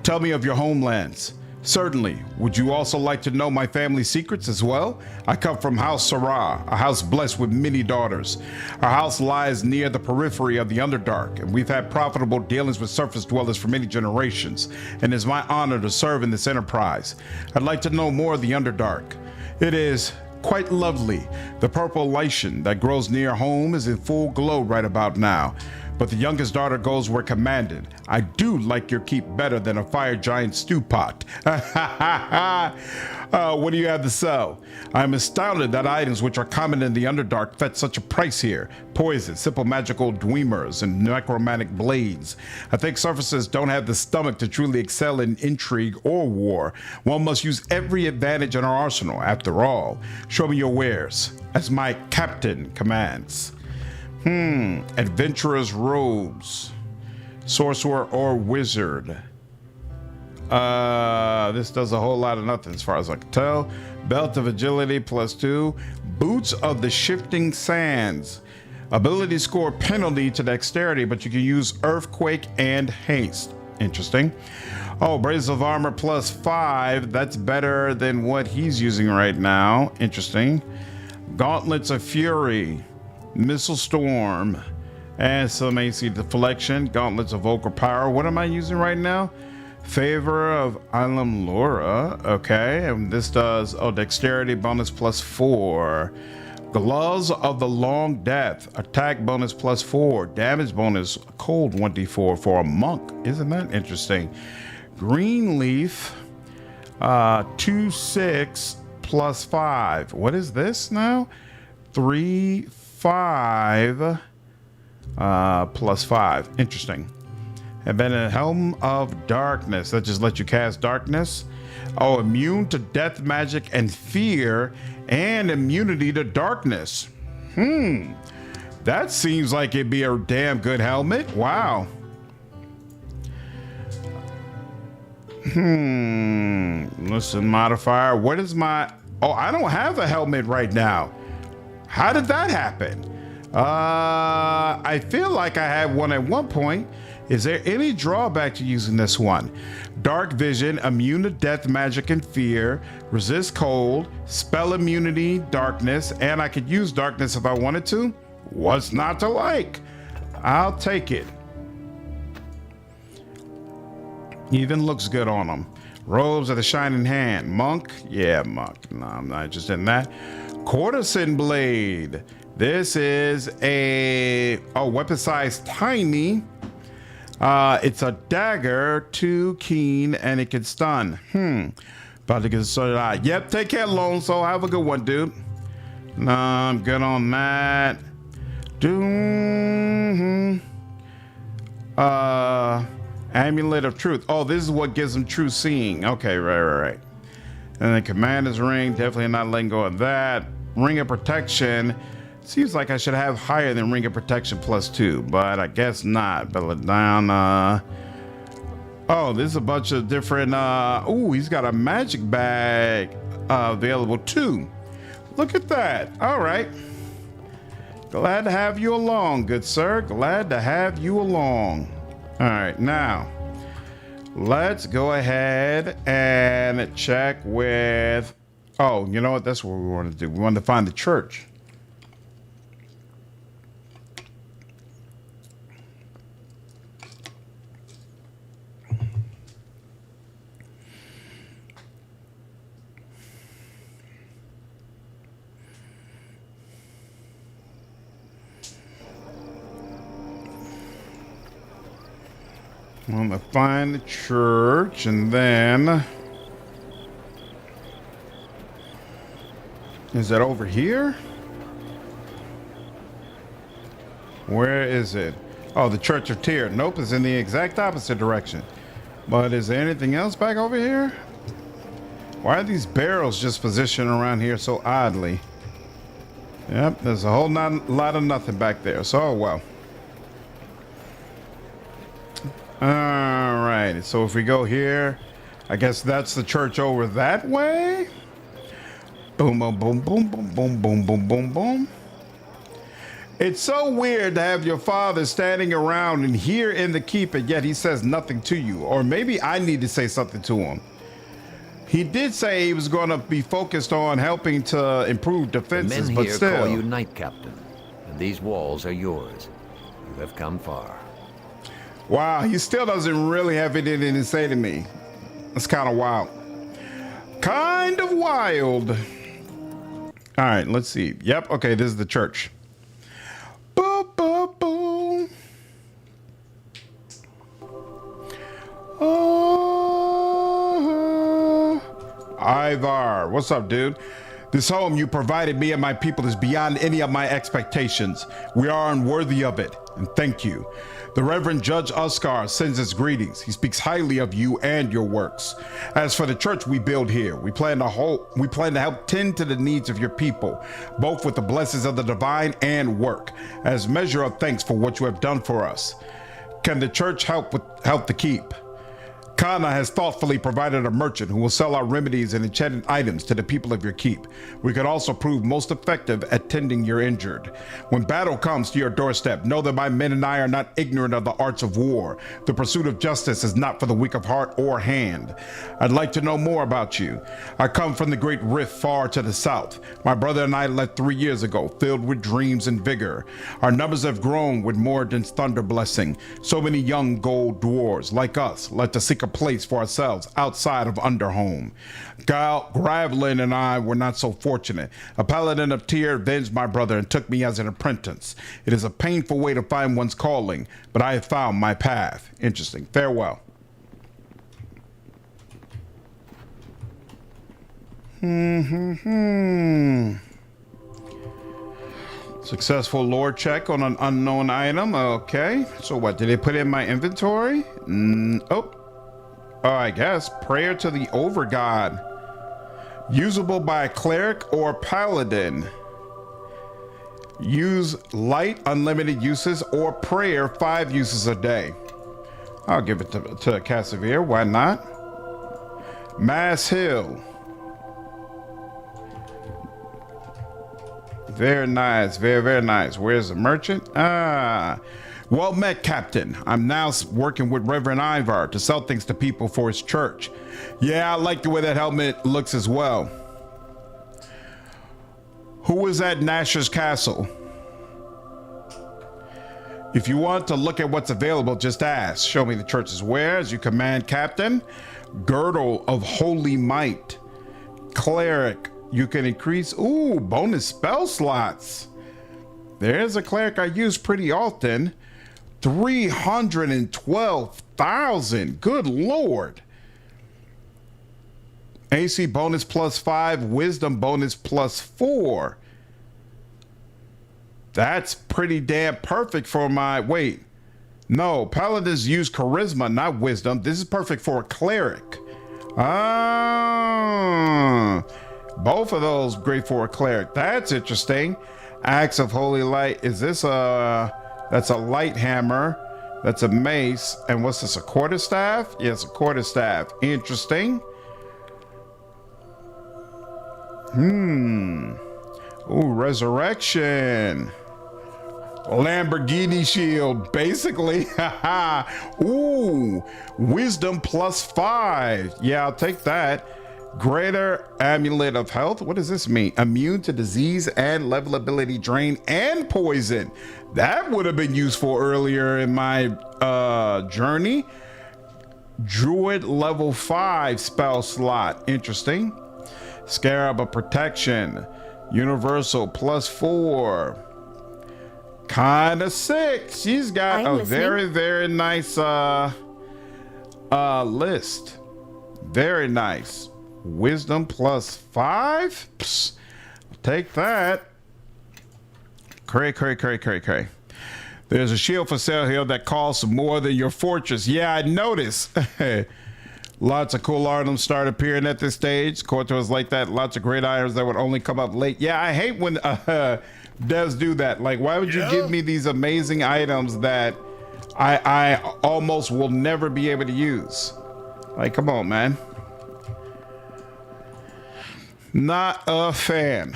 Tell me of your homelands. Certainly. Would you also like to know my family secrets as well? I come from House Sarah, a house blessed with many daughters. Our house lies near the periphery of the Underdark, and we've had profitable dealings with surface dwellers for many generations, and it's my honor to serve in this enterprise. I'd like to know more of the Underdark. It is quite lovely. The purple lichen that grows near home is in full glow right about now. But the youngest daughter goes where commanded. I do like your keep better than a fire giant stew pot. What do you have to sell? I'm astounded that items which are common in the Underdark fetch such a price here. Poison, simple magical dweemers, and necromantic blades. I think surfaces don't have the stomach to truly excel in intrigue or war. One must use every advantage in our arsenal, after all. Show me your wares, as my captain commands. Adventurer's robes. Sorcerer or wizard. This does a whole lot of nothing as far as I can tell. Belt of agility +2. Boots of the shifting sands. Ability score penalty to dexterity, but you can use earthquake and haste. Interesting. Oh, brace of armor +5. That's better than what he's using right now. Interesting. Gauntlets of fury. Missile storm, and some AC deflection. Gauntlets of vocal power. What am I using right now? Favor of Ilum Laura. Okay, and this does dexterity bonus +4. Gloves of the Long Death. Attack bonus +4. Damage bonus cold 1d4 for a monk. Isn't that interesting? Green leaf. 2/6 +5. What is this now? 3/5 +5. Interesting. And then a Helm of Darkness. That just lets you cast darkness. Oh, immune to death, magic, and fear, and immunity to darkness. That seems like it'd be a damn good helmet. Wow. Listen modifier. What is my... Oh, I don't have a helmet right now. How did that happen? I feel like I had one at one point. Is there any drawback to using this one? Dark vision, immune to death, magic, and fear, resist cold, spell immunity, darkness, and I could use darkness if I wanted to. What's not to like? I'll take it. Even looks good on them. Robes of the Shining Hand. Monk? Yeah, monk. No, I'm not interested in that. Courtesan blade. This is a weapon size tiny. It's a dagger, 2 keen, and it can stun. About to get started out. Yep, take care, Lonzo. Have a good one, dude. No, I'm good on that. Amulet of Truth. Oh, this is what gives them true seeing. Okay, right. And then Commander's Ring. Definitely not letting go of that. Ring of Protection. Seems like I should have higher than Ring of Protection +2, but I guess not. Belladonna. Oh, there's a bunch of different... Ooh, he's got a magic bag available too. Look at that. All right. Glad to have you along, good sir. Glad to have you along. All right, now let's go ahead and check with... Oh, you know what? That's what we want to do. We want to find the church. I'm gonna find the church, and then is that over here? Where is it? Oh, the Church of Tyr. Nope, it's in the exact opposite direction. But is there anything else back over here? Why are these barrels just positioned around here so oddly? Yep, there's a whole lot of nothing back there. So, oh well. All right, so if we go here, I guess that's the church over that way. Boom, boom, boom, boom, boom, boom, boom, boom, boom, boom. It's so weird to have your father standing around and here in the keep, and yet he says nothing to you. Or maybe I need to say something to him. He did say he was going to be focused on helping to improve defenses, the men but here still. call you Knight Captain, and these walls are yours. You have come far. Wow, he still doesn't really have anything to say to me. That's kind of wild. Kind of wild. All right, let's see. Yep, okay, this is the church. Boom, boom, boom. Oh, Ivar, what's up, dude? This home you provided me and my people is beyond any of my expectations. We are unworthy of it, and thank you. The Reverend Judge Uskar sends his greetings. He speaks highly of you and your works. As for the church we build here, we plan to help tend to the needs of your people, both with the blessings of the divine and work, as measure of thanks for what you have done for us. Can the church help the keep? Kana has thoughtfully provided a merchant who will sell our remedies and enchanted items to the people of your keep. We could also prove most effective at tending your injured. When battle comes to your doorstep, know that my men and I are not ignorant of the arts of war. The pursuit of justice is not for the weak of heart or hand. I'd like to know more about you. I come from the great rift far to the south. My brother and I left 3 years ago, filled with dreams and vigor. Our numbers have grown with Moradin's thunder blessing. So many young gold dwarves like us like to seek a a place for ourselves outside of Underhome. Gravelin and I were not so fortunate. A paladin of Tyr avenged my brother and took me as an apprentice. It is a painful way to find one's calling, but I have found my path. Interesting. Farewell. Successful lore check on an unknown item. Okay. So what? Did they put in my inventory? Oh, I guess. Prayer to the Overgod. Usable by a cleric or paladin. Use light, unlimited uses, or prayer, 5 uses a day. I'll give it to Casimir. Why not? Mass Hill. Very nice. Very, very nice. Where's the merchant? Well met, Captain. I'm now working with Reverend Ivar to sell things to people for his church. Yeah, I like the way that helmet looks as well. Who was at Nasher's Castle? If you want to look at what's available, just ask. Show me the church's wares. You command, Captain. Girdle of Holy Might. Cleric. You can increase, bonus spell slots. There's a cleric I use pretty often. 312,000. Good Lord. AC bonus +5, wisdom bonus +4. That's pretty damn perfect for my, no, paladins use charisma, not wisdom. This is perfect for a cleric. Both of those great for a cleric. That's interesting. Axe of Holy Light. Is this that's a light hammer. That's a mace. And what's this, a quarterstaff? Yes, a quarterstaff. Interesting. Resurrection. Lamborghini shield, basically. Wisdom +5. Yeah, I'll take that. Greater amulet of health. What does this mean? Immune to disease and level ability drain and poison. That would have been useful earlier in my journey. Druid level 5 spell slot. Interesting. Scarab of protection. Universal +4. Kinda sick. She's got a very, very nice list. Very nice. Wisdom +5. Psst. Take that. Cray. There's a shield for sale here that costs more than your fortress. Yeah, I noticed. Lots of cool items start appearing at this stage. Quarters like that. Lots of great items that would only come up late. Yeah, I hate when devs do that. Like, why would you give me these amazing items that I almost will never be able to use? Like, come on, man. Not a fan.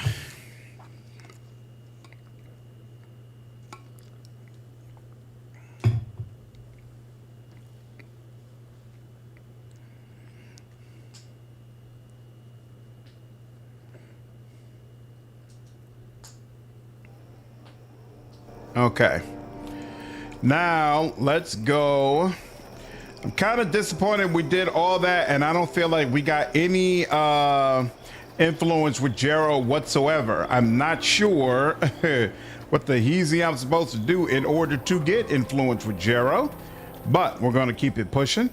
Okay. Now, let's go. I'm kind of disappointed we did all that, and I don't feel like we got any influence with Jero whatsoever. I'm not sure what the heezy I'm supposed to do in order to get influence with Jero, but we're going to keep it pushing.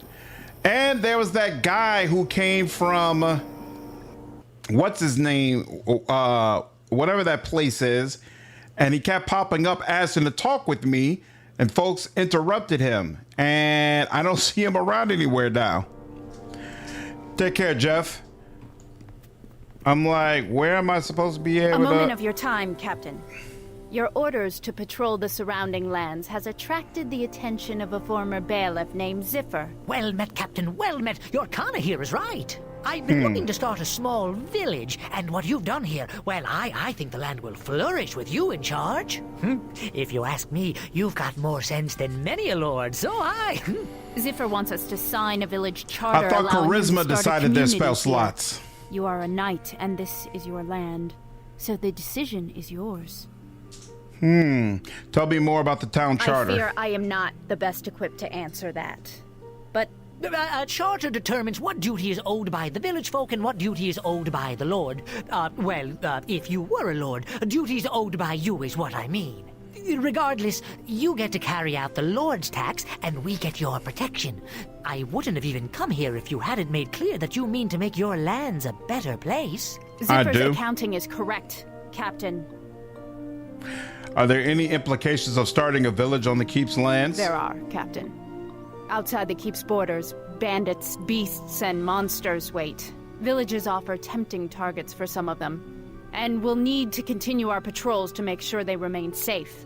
And there was that guy who came from, what's his name? Whatever that place is. And he kept popping up asking to talk with me, and folks interrupted him. And I don't see him around anywhere now. Take care, Jeff. I'm like, where am I supposed to be able to... A moment of your time, Captain. Your orders to patrol the surrounding lands has attracted the attention of a former bailiff named Ziffer. Well met, Captain, well met. Your Kana here is right. I've been looking to start a small village, and what you've done here, well, I think the land will flourish with you in charge. If you ask me, you've got more sense than many a lord, so I... Ziffer wants us to sign a village charter. I thought Charisma decided their spell slots. You are a knight, and this is your land, so the decision is yours. Tell me more about the town charter. I fear I am not the best equipped to answer that. But A charter determines what duty is owed by the village folk and what duty is owed by the lord. If you were a lord, duties owed by you is what I mean. Regardless, you get to carry out the lord's tax, and we get your protection. I wouldn't have even come here if you hadn't made clear that you mean to make your lands a better place. Zipper's do. accounting is correct, Captain. Are there any implications of starting a village on the keep's lands? There are, Captain. Outside the keep's borders, bandits, beasts, and monsters wait. Villages offer tempting targets for some of them, and we'll need to continue our patrols to make sure they remain safe.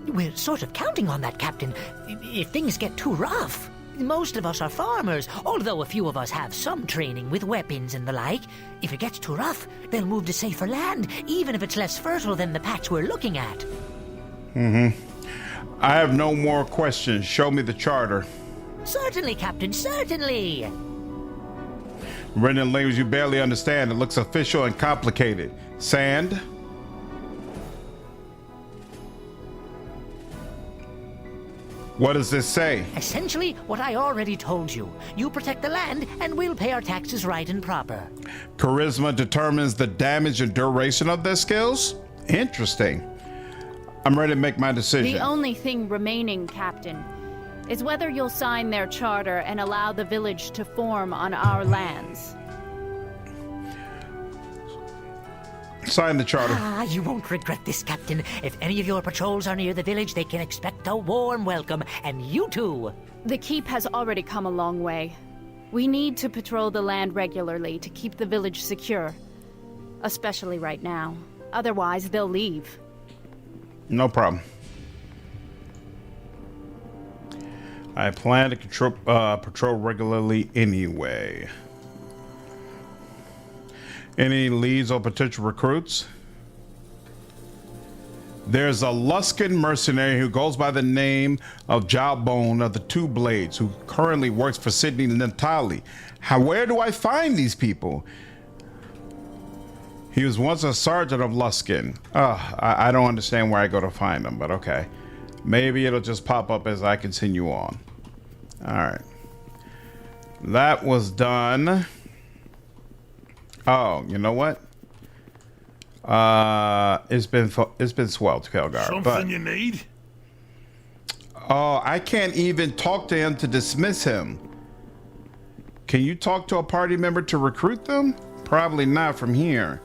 We're sort of counting on that, Captain. If things get too rough. Most of us are farmers, although a few of us have some training with weapons and the like. If it gets too rough, they'll move to safer land, even if it's less fertile than the patch we're looking at. I have no more questions. Show me the charter. Certainly, Captain, certainly. Written in language you barely understand. It looks official and complicated. Sand? What does this say? Essentially, what I already told you. You protect the land, and we'll pay our taxes right and proper. Charisma determines the damage and duration of their skills? Interesting. I'm ready to make my decision. The only thing remaining, Captain, is whether you'll sign their charter and allow the village to form on our lands. Sign the charter. You won't regret this, Captain. If any of your patrols are near the village, they can expect a warm welcome, and you too. The keep has already come a long way. We need to patrol the land regularly to keep the village secure. Especially right now. Otherwise, they'll leave. No problem. I plan to patrol regularly anyway. Any leads or potential recruits? There's a Luskan mercenary who goes by the name of Jawbone of the Two Blades, who currently works for Sidney Natali. Where do I find these people? He was once a sergeant of Luskan. I don't understand where I go to find them, but okay. Maybe it'll just pop up as I continue on. All right. That was done. Oh, you know what? It's been swelled, Kelgar. Something you need? Oh, I can't even talk to him to dismiss him. Can you talk to a party member to recruit them? Probably not from here.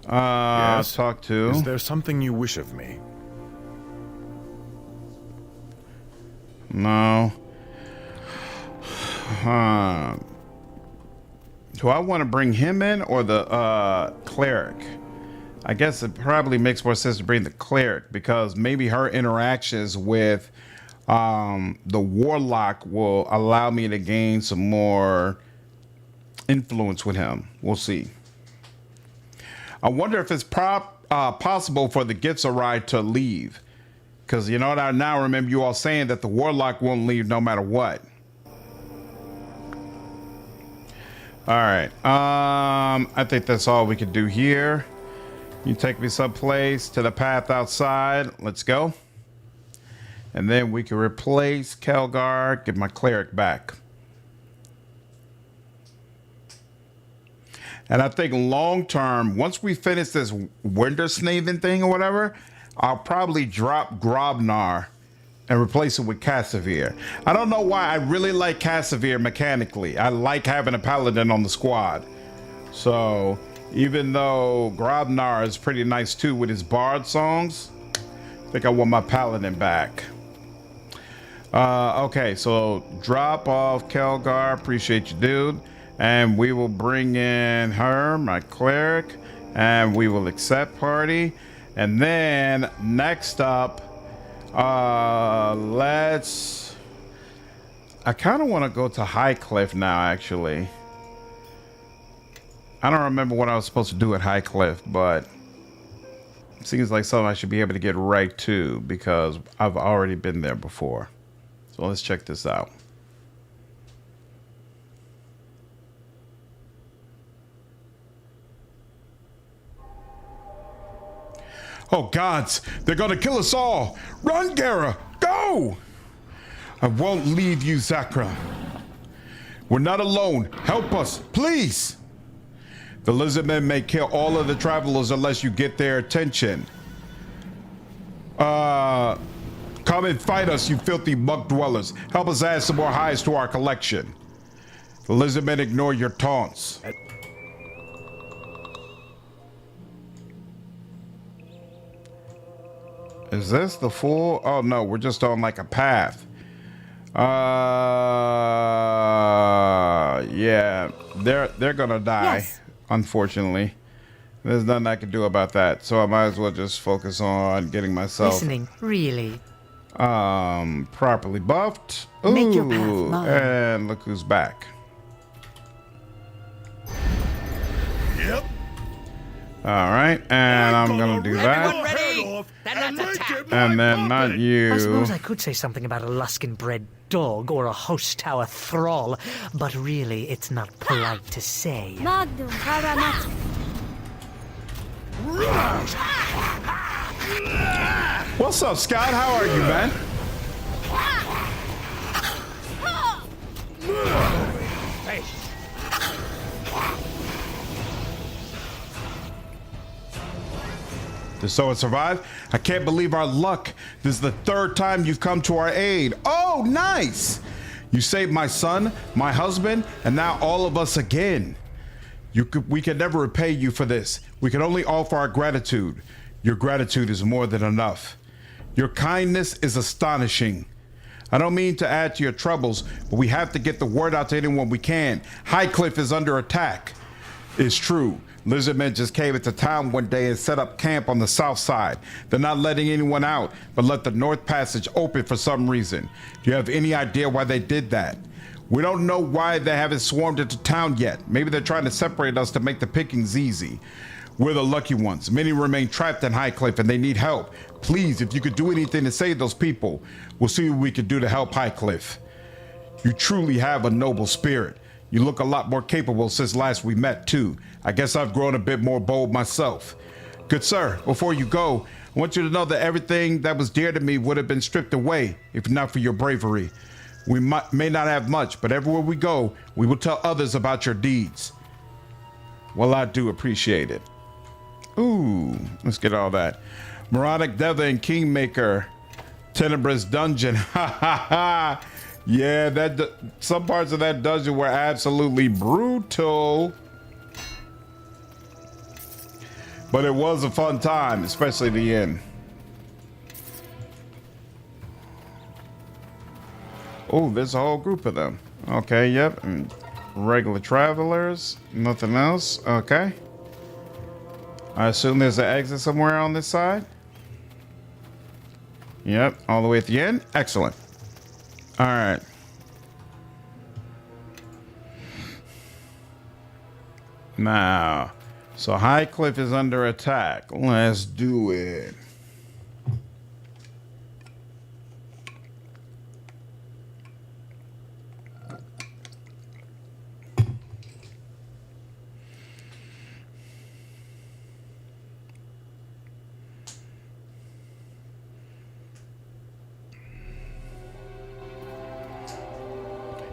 Yes. Talk to. Is there something you wish of me? No. Do I want to bring him in or the cleric? I guess it probably makes more sense to bring the cleric because maybe her interactions with the warlock will allow me to gain some more influence with him. We'll see. I wonder if it's possible for the Gitzerai to leave. Because you know what, I now remember you all saying that the warlock won't leave no matter what. All right. I think that's all we can do here. You take me someplace to the path outside. Let's go. And then we can replace Kelgar, get my cleric back. And I think long term, once we finish this winter snaven thing or whatever, I'll probably drop Grobnar and replace it with Cassavir. I don't know why I really like Cassavir mechanically. I like having a paladin on the squad. So even though Grobnar is pretty nice too with his bard songs, I think I want my paladin back. Okay, so drop off Kelgar. Appreciate you, dude. And we will bring in her, my cleric, and we will accept party. And then next up, I kind of want to go to Highcliff now, actually. I don't remember what I was supposed to do at Highcliff, but it seems like something I should be able to get right to because I've already been there before. So let's check this out. Oh, gods, they're gonna kill us all. Run, Gara, go! I won't leave you, Zakra. We're not alone. Help us, please. The Lizardmen may kill all of the travelers unless you get their attention. Come and fight us, you filthy muck dwellers. Help us add some more hides to our collection. The Lizardmen ignore your taunts. Is this the full? Oh no, we're just on like a path. Yeah, they're gonna die, yes. Unfortunately. There's nothing I can do about that, so I might as well just focus on getting myself listening, really. Properly buffed. Ooh, make your path mine. And look who's back. Yep. All right, and I'm gonna do that. Ready? And then not you. I suppose I could say something about a Luskin-bred dog or a house tower thrall, but really it's not polite to say. What's up, Scott? How are you, man? Hey. Did someone survive? I can't believe our luck. This is the third time you've come to our aid. Oh, nice! You saved my son, my husband, and now all of us again. We can never repay you for this. We can only offer our gratitude. Your gratitude is more than enough. Your kindness is astonishing. I don't mean to add to your troubles, but we have to get the word out to anyone we can. Highcliff is under attack. It's true. Lizardmen just came into town one day and set up camp on the south side. They're not letting anyone out, but let the north passage open for some reason. Do you have any idea why they did that? We don't know why they haven't swarmed into town yet. Maybe they're trying to separate us to make the pickings easy. We're the lucky ones. Many remain trapped in Highcliff and they need help. Please, if you could do anything to save those people, we'll see what we can do to help Highcliff. You truly have a noble spirit. You look a lot more capable since last we met, too. I guess I've grown a bit more bold myself. Good sir, before you go, I want you to know that everything that was dear to me would have been stripped away if not for your bravery. We may not have much, but everywhere we go, we will tell others about your deeds. Well, I do appreciate it. Ooh, let's get all that. Moronic Devil and Kingmaker. Tenebrous Dungeon. Ha ha ha. Yeah, some parts of that dungeon were absolutely brutal. But it was a fun time, especially the end. Oh, there's a whole group of them. Okay, yep. And regular travelers. Nothing else. Okay. I assume there's an exit somewhere on this side. Yep, all the way at the end. Excellent. All right. Now, so Highcliff is under attack. Let's do it.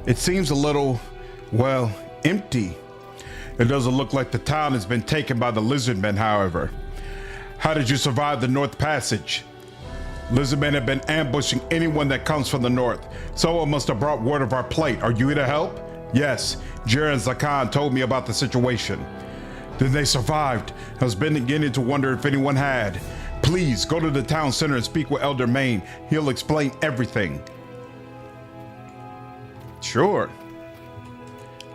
It seems a little, well, empty. It doesn't look like the town has been taken by the Lizardmen, however. How did you survive the North Passage? Lizardmen have been ambushing anyone that comes from the north. Someone must have brought word of our plight. Are you here to help? Yes, Jira and Zakan told me about the situation. Then they survived. I was beginning to wonder if anyone had. Please, go to the town center and speak with Elder Main. He'll explain everything. Sure.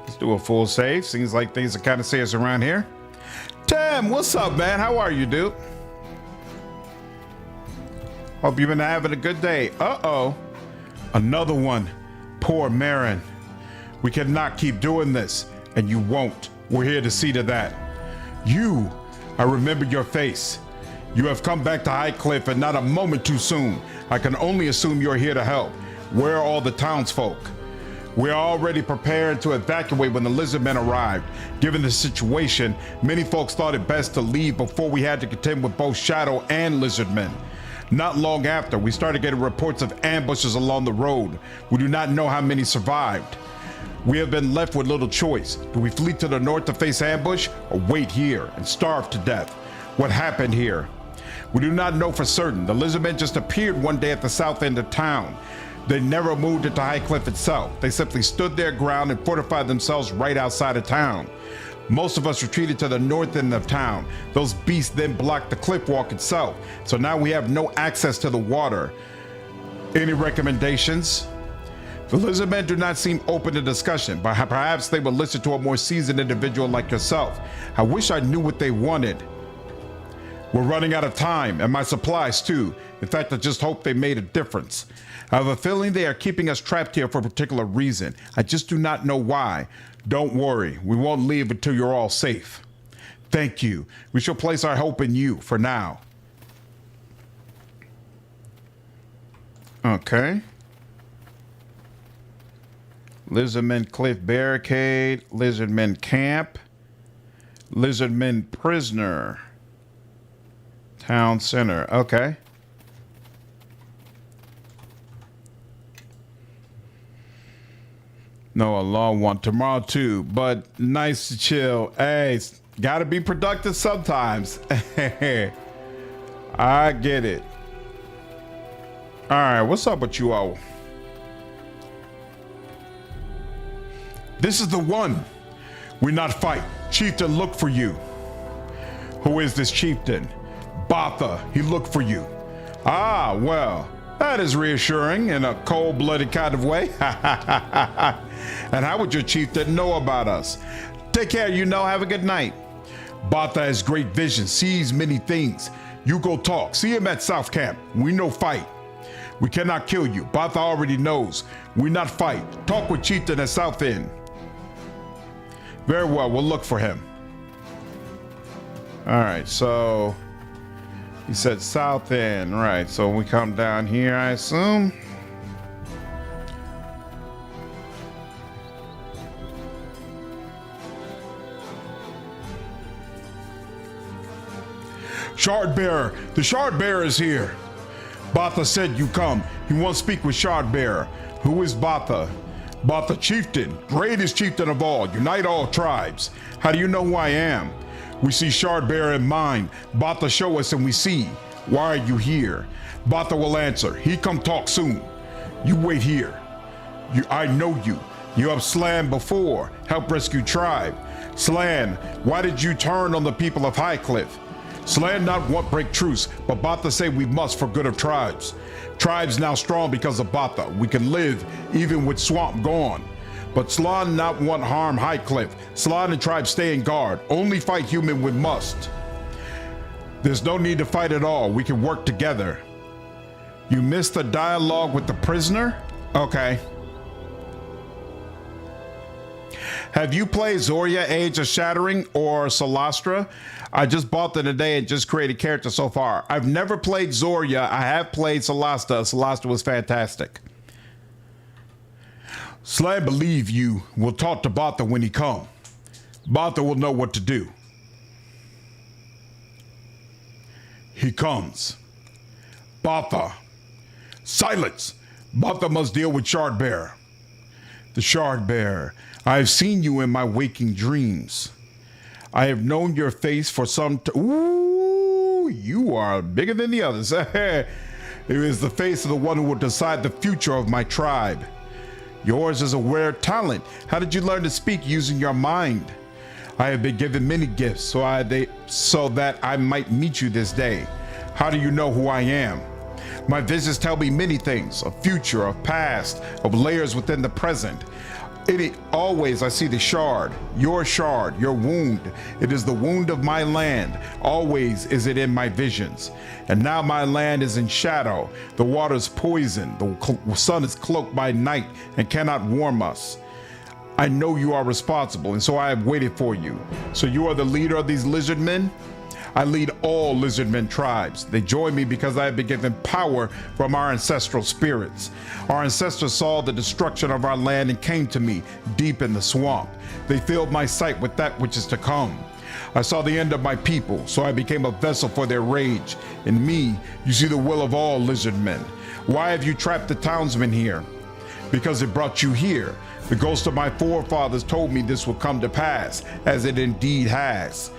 Let's do a full save. Seems like things are kind of serious around here. Tim, what's up, man? How are you, dude? Hope you've been having a good day. Uh-oh. Another one. Poor Marin. We cannot keep doing this, and you won't. We're here to see to that. You, I remember your face. You have come back to Highcliff and not a moment too soon. I can only assume you're here to help. Where are all the townsfolk? We're already prepared to evacuate when the Lizardmen arrived. Given the situation, many folks thought it best to leave before we had to contend with both Shadow and Lizardmen. Not long after, we started getting reports of ambushes along the road. We do not know how many survived. We have been left with little choice. Do we flee to the north to face ambush, or wait here and starve to death? What happened here? We do not know for certain. The lizardmen just appeared one day at the south end of town. They never moved into High Cliff itself. They simply stood their ground and fortified themselves right outside of town. Most of us retreated to the north end of town. Those beasts then blocked the cliff walk itself, so now we have no access to the water. Any recommendations? The lizardmen do not seem open to discussion, but perhaps they will listen to a more seasoned individual like yourself. I wish I knew what they wanted. We're running out of time, and my supplies too. In fact, I just hope they made a difference. I have a feeling they are keeping us trapped here for a particular reason. I just do not know why. Don't worry, we won't leave until you're all safe. Thank you. We shall place our hope in you for now. Okay. Lizardmen Cliff Barricade, Lizardmen Camp, Lizardmen Prisoner, Town Center. Okay. No, a long one tomorrow too, but nice to chill. Hey, gotta be productive sometimes. I get it. All right, what's up with you all? This is the one. We not fight. Chieftain look for you. Who is this chieftain? Botha, he looked for you. Ah, well, that is reassuring in a cold-blooded kind of way. And how would your chieftain know about us? Take care, have a good night. Botha has great vision, sees many things. You go talk. See him at South Camp. We no fight. We cannot kill you. Botha already knows. We not fight. Talk with chieftain at South End. Very well, we'll look for him. All right, so he said South End, right? So we come down here, I assume. Shardbearer, the Shardbearer is here. Botha said you come. He wants to speak with Shardbearer. Who is Botha? Botha chieftain, greatest chieftain of all. Unite all tribes. How do you know who I am? We see Shardbearer in mind. Botha show us and we see. Why are you here? Botha will answer. He come talk soon. You wait here. I know you. You have Slan before. Help rescue tribe. Slan, why did you turn on the people of High Cliff? Slan not want break truce, but Botha say we must for good of tribes. Tribes now strong because of Botha. We can live even with swamp gone. But Slan not want harm High Cliff. Slan and tribe stay in guard. Only fight human when must. There's no need to fight at all. We can work together. You missed the dialogue with the prisoner? Okay. Have you played Zoria Age of Shattering or Solastra? I just bought them today and just created character so far. I've never played Zoria. I have played Solastra. Solastra was fantastic. Slan believe you will talk to Botha when he come. Botha will know what to do. He comes. Botha. Silence! Botha must deal with Shardbearer. The Shardbearer. I have seen you in my waking dreams. I have known your face for some Ooh, you are bigger than the others. It is the face of the one who will decide the future of my tribe. Yours is a rare talent. How did you learn to speak using your mind? I have been given many gifts so that I might meet you this day. How do you know who I am? My visions tell me many things, of future, of past, of layers within the present. Always I see the shard, your wound. It is the wound of my land. Always is it in my visions. And now my land is in shadow. The water's poisoned. The sun is cloaked by night and cannot warm us. I know you are responsible, and so I have waited for you. So you are the leader of these lizardmen? I lead all lizardmen tribes. They join me because I have been given power from our ancestral spirits. Our ancestors saw the destruction of our land and came to me deep in the swamp. They filled my sight with that which is to come. I saw the end of my people, so I became a vessel for their rage. In me, you see the will of all lizardmen. Why have you trapped the townsmen here? because it brought you here. The ghost of my forefathers told me this will come to pass, as it indeed has.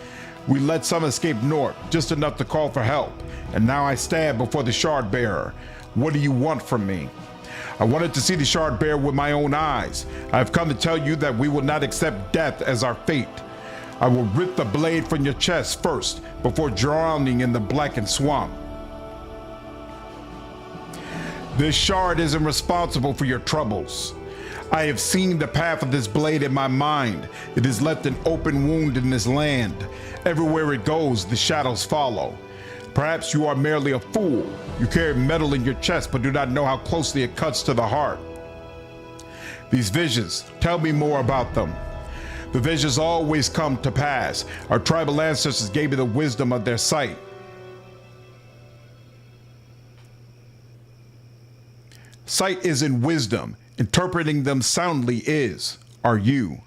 We let some escape north, just enough to call for help, and now I stand before the shard bearer. What do you want from me? I wanted to see the shard bearer with my own eyes. I have come to tell you that we will not accept death as our fate. I will rip the blade from your chest first, before drowning in the blackened swamp. This shard isn't responsible for your troubles. I have seen the path of this blade in my mind. It has left an open wound in this land. Everywhere it goes, the shadows follow. Perhaps you are merely a fool. You carry metal in your chest, but do not know how closely it cuts to the heart. These visions, tell me more about them. The visions always come to pass. Our tribal ancestors gave me the wisdom of their sight. Sight isn't wisdom. Interpreting them soundly is. Are you?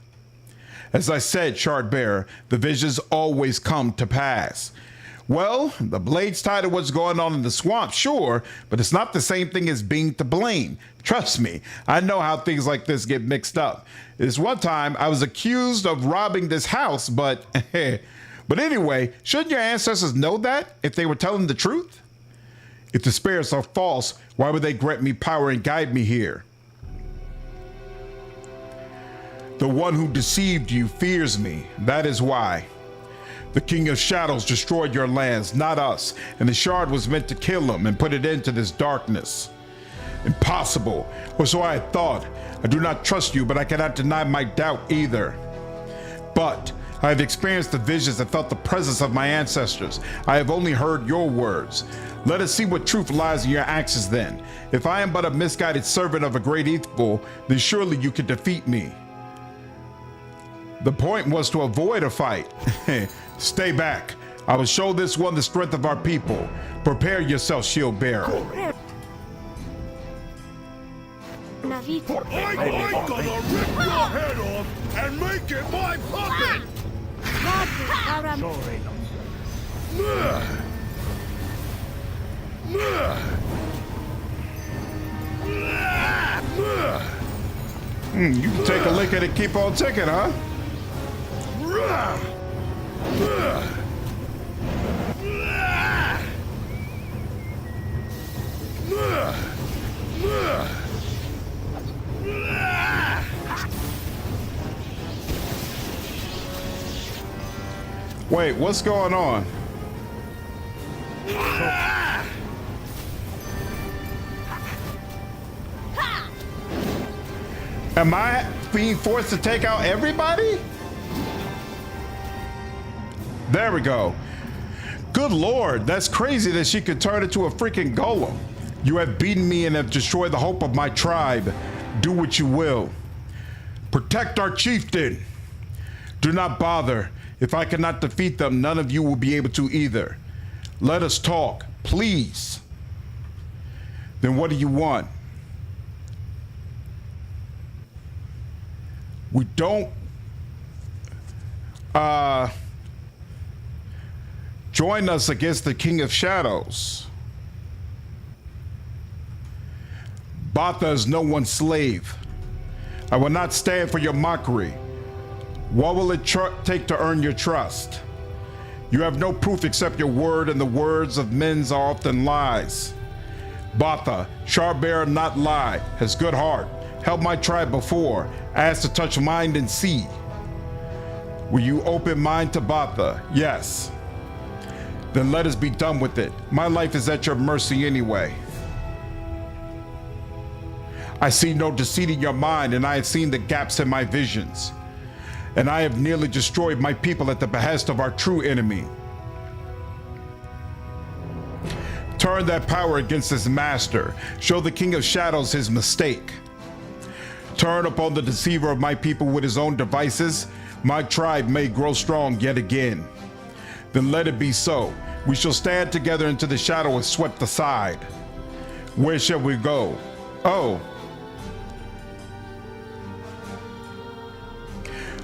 As I said, shard bearer, the visions always come to pass. Well, the blade's tied to what's going on in the swamp, sure, but it's not the same thing as being to blame. Trust me, I know how things like this get mixed up. This one time, I was accused of robbing this house, but anyway, shouldn't your ancestors know that if they were telling the truth? If the spirits are false, why would they grant me power and guide me here? The one who deceived you fears me, that is why. The King of Shadows destroyed your lands, not us, and the shard was meant to kill him and put it into this darkness. Impossible, or so I had thought. I do not trust you, but I cannot deny my doubt either. But I have experienced the visions and felt the presence of my ancestors. I have only heard your words. Let us see what truth lies in your actions then. If I am but a misguided servant of a great evil, then surely you can defeat me. The point was to avoid a fight. Stay back. I will show this one the strength of our people. Prepare yourself, shield bearer. I'm gonna rip your head off and make it my puppet! You can take a lick at it, keep on ticking, huh? Wait, what's going on? Am I being forced to take out everybody? There we go. Good Lord, that's crazy that she could turn into a freaking golem. You have beaten me and have destroyed the hope of my tribe. Do what you will. Protect our chieftain. Do not bother. If I cannot defeat them, none of you will be able to either. Let us talk, please. Then what do you want? We don't join us against the King of Shadows. Batha is no one's slave. I will not stand for your mockery. What will it take to earn your trust? You have no proof except your word, and the words of men are often lies. Batha, Shardbearer not lie, has good heart, helped my tribe before, asked to touch mind and see. Will you open mind to Batha? Yes. Then let us be done with it. My life is at your mercy anyway. I see no deceit in your mind, and I have seen the gaps in my visions. And I have nearly destroyed my people at the behest of our true enemy. Turn that power against his master. Show the King of Shadows his mistake. Turn upon the deceiver of my people with his own devices. My tribe may grow strong yet again. Then let it be so. We shall stand together until the shadow is swept aside. Where shall we go? Oh.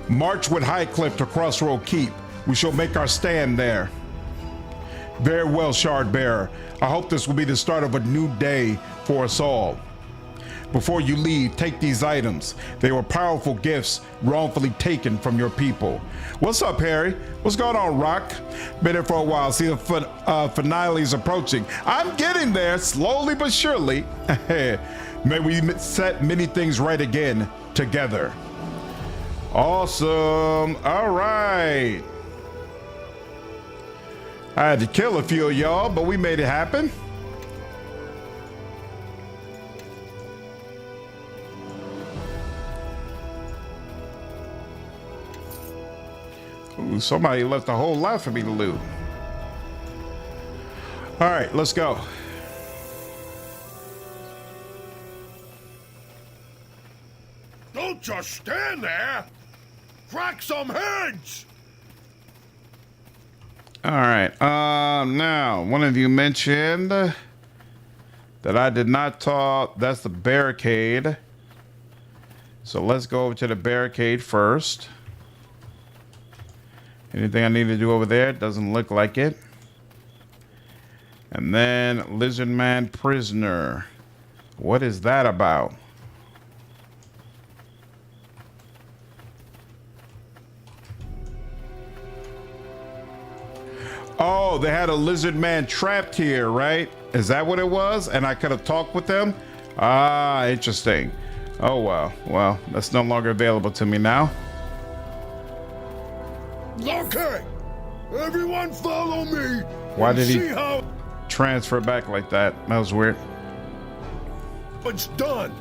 March with Highcliff to Crossroad Keep. We shall make our stand there. Very well, Shardbearer. I hope this will be the start of a new day for us all. Before you leave, take these items. They were powerful gifts wrongfully taken from your people. What's up, Harry? What's going on, Rock? Been here for a while. See the finale is approaching. I'm getting there, slowly but surely. May we set many things right again together. Awesome. All right. I had to kill a few of y'all, but we made it happen. Ooh, somebody left a whole lot for me to loot. All right, let's go. Don't just stand there. Crack some heads. All right. Now, one of you mentioned that I did not talk. That's the barricade. So let's go over to the barricade first. Anything I need to do over there? Doesn't look like it. And then Lizard Man Prisoner. What is that about? Oh, they had a lizard man trapped here, right? Is that what it was? And I could have talked with them? Ah, interesting. Oh, well. Well, that's no longer available to me now. Yes. Okay, everyone follow me. Why did he see how transfer back like that? That was weird. it's done?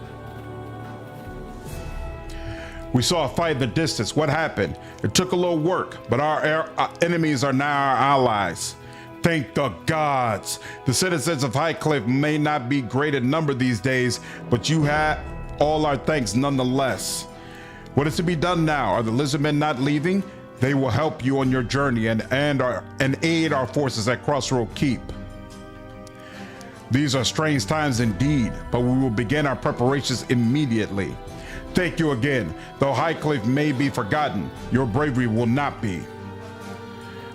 We saw a fight in the distance. What happened? It took a little work, but our enemies are now our allies. Thank the gods. The citizens of Highcliff may not be great in number these days, but you have all our thanks nonetheless. What is to be done now? Are the lizardmen not leaving? They will help you on your journey and aid our forces at Crossroad Keep. These are strange times indeed, but we will begin our preparations immediately. Thank you again. Though Highcliff may be forgotten, your bravery will not be.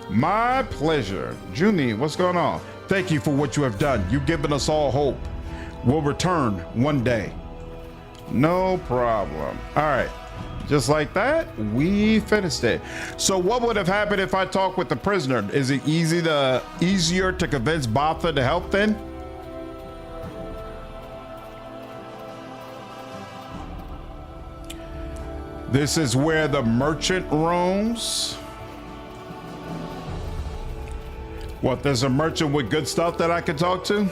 My pleasure. Junie, what's going on? Thank you for what you have done. You've given us all hope. We'll return one day. No problem. All right. Just like that, we finished it. So what would have happened if I talked with the prisoner? Is it easier to convince Botha to help then? This is where the merchant roams. What, there's a merchant with good stuff that I can talk to?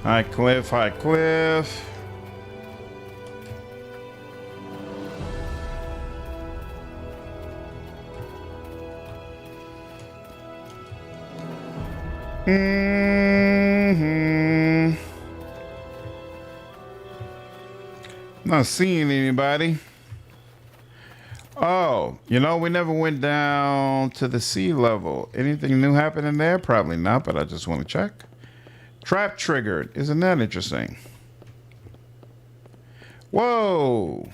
Highcliff, Highcliff. Not seeing anybody. Oh, you know, we never went down to the sea level. Anything new happening there? Probably not, but I just want to check. Trap triggered. Isn't that interesting? Whoa.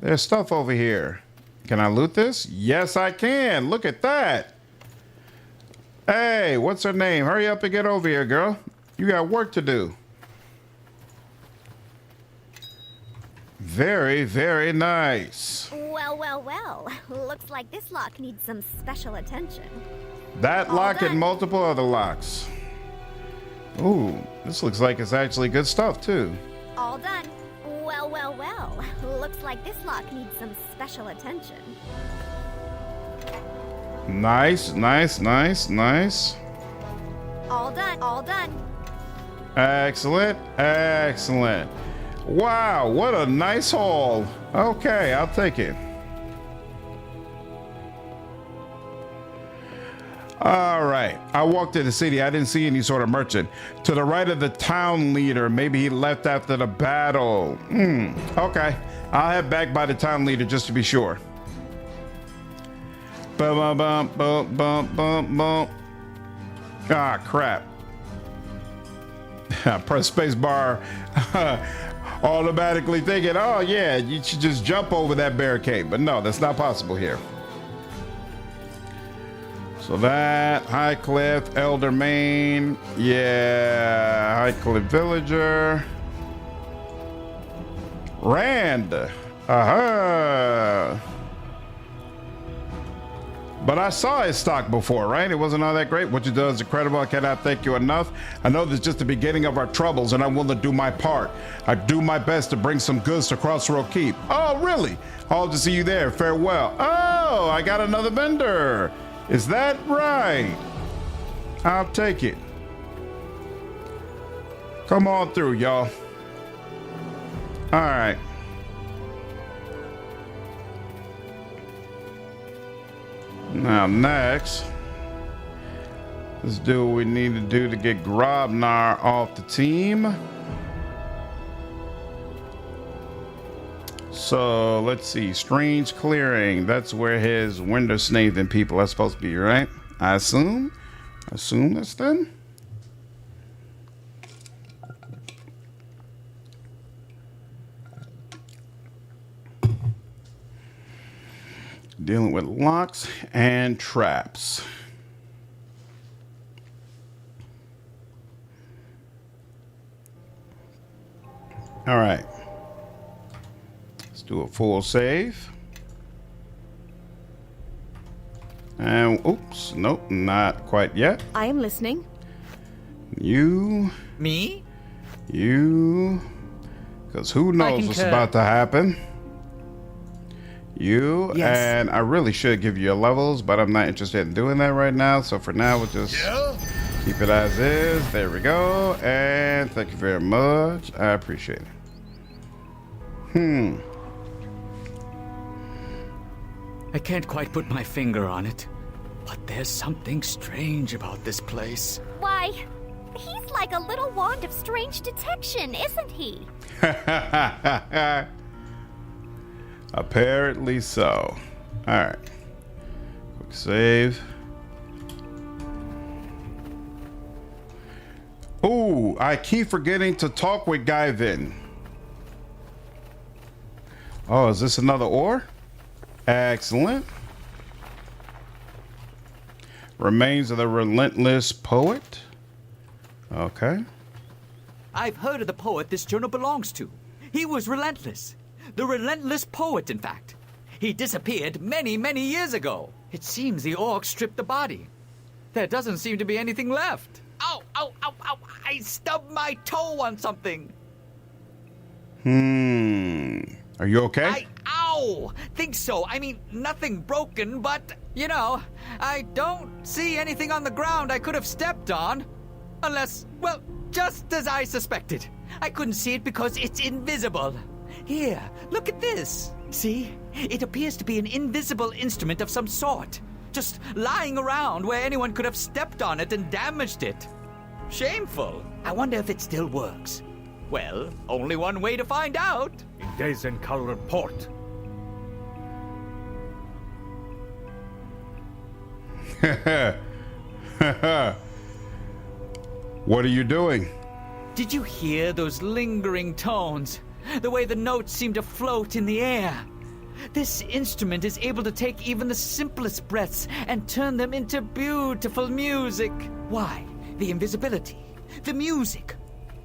There's stuff over here. Can I loot this? Yes, I can. Look at that. Hey, what's her name? Hurry up and get over here, girl. You got work to do. Very, very nice. Well, well, well. Looks like this lock needs some special attention. That lock and multiple other locks. Ooh, this looks like it's actually good stuff, too. All done. Well, well, well. Looks like this lock needs some special attention. Nice, nice, nice, nice. All done. All done. Excellent, excellent. Wow, what a nice haul. Okay, I'll take it. All right, I walked in the city. I didn't see any sort of merchant. To the right of the town leader, maybe he left after the battle. Okay, I'll head back by the town leader just to be sure. Bum, bum, bum, bum, bum, bum. Ah, crap. I press space bar. Automatically thinking, oh yeah, you should just jump over that barricade. But no, that's not possible here. So that High Cliff, Elder Main, yeah, High Cliff Villager, Rand, aha. But I saw his stock before, right? It wasn't all that great. What you do is incredible. I cannot thank you enough. I know this is just the beginning of our troubles, and I'm willing to do my part. I do my best to bring some goods to Crossroad Keep. Oh, really? Hope to see you there. Farewell. Oh, I got another vendor. Is that right? I'll take it. Come on through, y'all. All right. Now next, let's do what we need to do to get Grobnar off the team. So let's see, Strange Clearing. That's where his window snathing people are supposed to be, right? I assume that's them. Dealing with locks and traps. All right. Let's do a full save. And oops, nope, not quite yet. I am listening. You. Me? You. Because who knows what's about to happen. You, yes. And I really should give you your levels, but I'm not interested in doing that right now. So for now, we'll just keep it as is. There we go. And thank you very much. I appreciate it. I can't quite put my finger on it, but there's something strange about this place. Why, he's like a little wand of strange detection, isn't he? Apparently so. All right. Quick save. Ooh, I keep forgetting to talk with Guyvin. Oh, is this another ore? Excellent. Remains of the Relentless Poet. Okay. I've heard of the poet this journal belongs to. He was relentless. The Relentless Poet, in fact. He disappeared many, many years ago. It seems the orcs stripped the body. There doesn't seem to be anything left. Ow, ow, ow, ow. I stubbed my toe on something. Are you okay? Ow! Think so. I mean, nothing broken, but, you know, I don't see anything on the ground I could have stepped on. Unless, well, just as I suspected. I couldn't see it because it's invisible. Here, look at this. See? It appears to be an invisible instrument of some sort. Just lying around where anyone could have stepped on it and damaged it. Shameful. I wonder if it still works. Well, only one way to find out. In Color Port. What are you doing? Did you hear those lingering tones? The way the notes seem to float in the air. This instrument is able to take even the simplest breaths and turn them into beautiful music. Why? The invisibility. The music.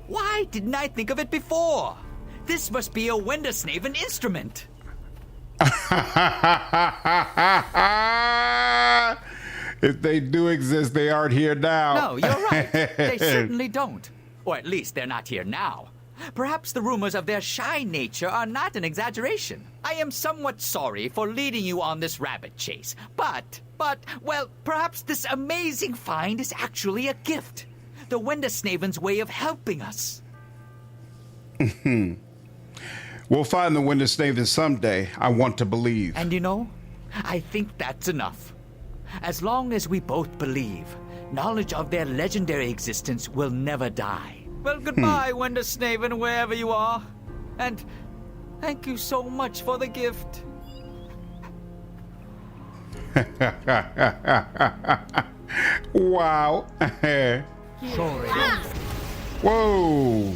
Why didn't I think of it before? This must be a Wendersnaven instrument. If they do exist, they aren't here now. No, you're right. They certainly don't. Or at least they're not here now. Perhaps the rumors of their shy nature are not an exaggeration. I am somewhat sorry for leading you on this rabbit chase. But, well, perhaps this amazing find is actually a gift. The Wendersnaven's way of helping us. We'll find the Wendersnaven someday, I want to believe. And you know, I think that's enough. As long as we both believe, knowledge of their legendary existence will never die. Well, goodbye, Wendersnaven, wherever you are. And thank you so much for the gift. Wow. Sorry. Whoa.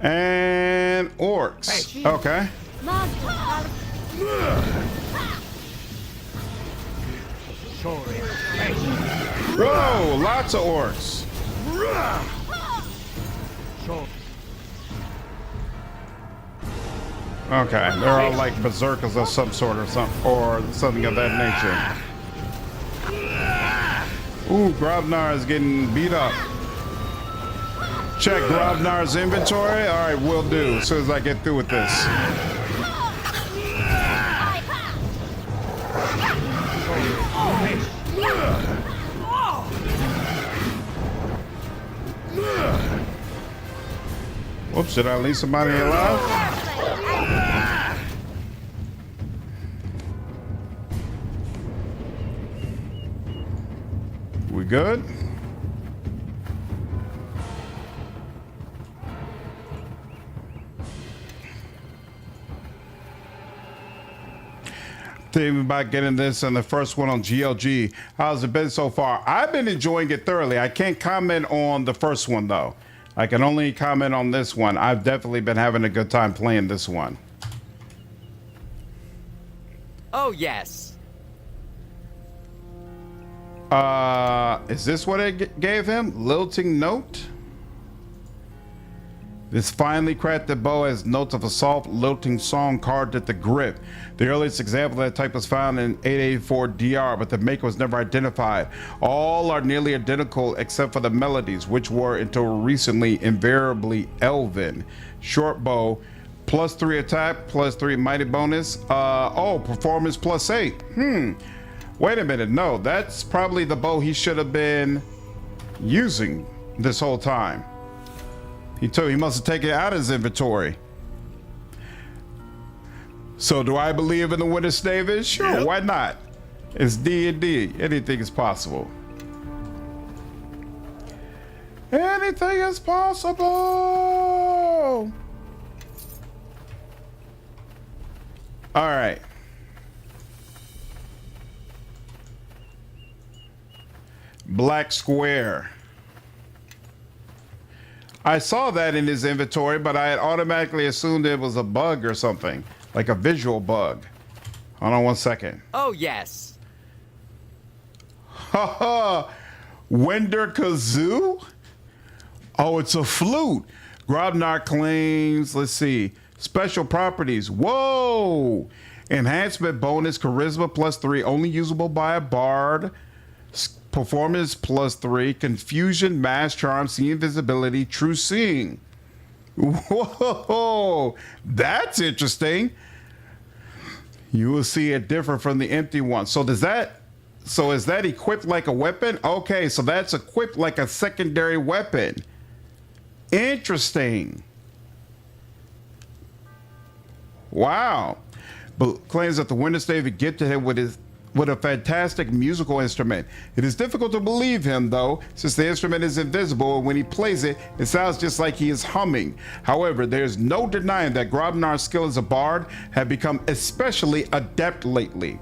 And orcs. Hey. Okay. Whoa, lots of orcs. Okay, they're all like berserkers of some sort or something of that nature. Ooh, Grobnar is getting beat up. Check Grobnar's inventory. All right, will do as soon as I get through with this. Whoops, did I leave somebody alive? We good? Thinking about getting this and the first one on GLG. How's it been so far? I've been enjoying it thoroughly. I can't comment on the first one though. I can only comment on this one. I've definitely been having a good time playing this one. Oh, yes. Is this what it gave him? Lilting note? This finely crafted bow has notes of a soft, lilting song carved at the grip. The earliest example of that type was found in 884 DR, but the maker was never identified. All are nearly identical except for the melodies, which were until recently invariably elven. Short bow, +3 attack, +3 mighty bonus. Performance +8. Wait a minute, no, that's probably the bow he should have been using this whole time. He must have taken it out of his inventory. So do I believe in the winter stavage? Sure, yep. Why not? It's D&D. Anything is possible. Anything is possible. All right. Black square. I saw that in his inventory, but I had automatically assumed it was a bug or something, like a visual bug. Hold on one second. Oh, yes. Haha, Wender Kazoo? Oh, it's a flute. Grobnar claims, let's see, special properties. Whoa! Enhancement bonus, charisma +3, only usable by a bard. Performance +3, confusion, mass charm, see invisibility, true seeing. Whoa, that's interesting. You will see it different from the empty one. So is that equipped like a weapon? Okay, so that's equipped like a secondary weapon. Interesting. Wow. But claims that the Winter Stavage gifted him with a fantastic musical instrument. It is difficult to believe him, though, since the instrument is invisible, and when he plays it, it sounds just like he is humming. However, there's no denying that Grobnar's skill as a bard have become especially adept lately.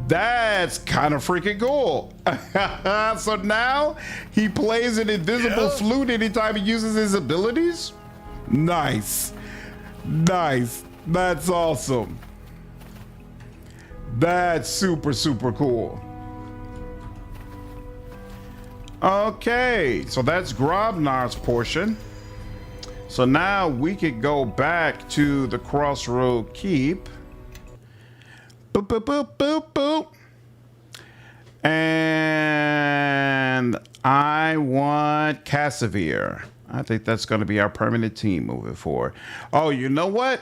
That's kind of freaking cool. So now he plays an invisible flute anytime he uses his abilities? Nice. Nice. That's awesome. That's super, super cool. Okay, so that's Grobnar's portion. So now we could go back to the Crossroad Keep. Boop, boop, boop, boop, boop. And I want Casimir. I think that's going to be our permanent team moving forward. Oh, you know what?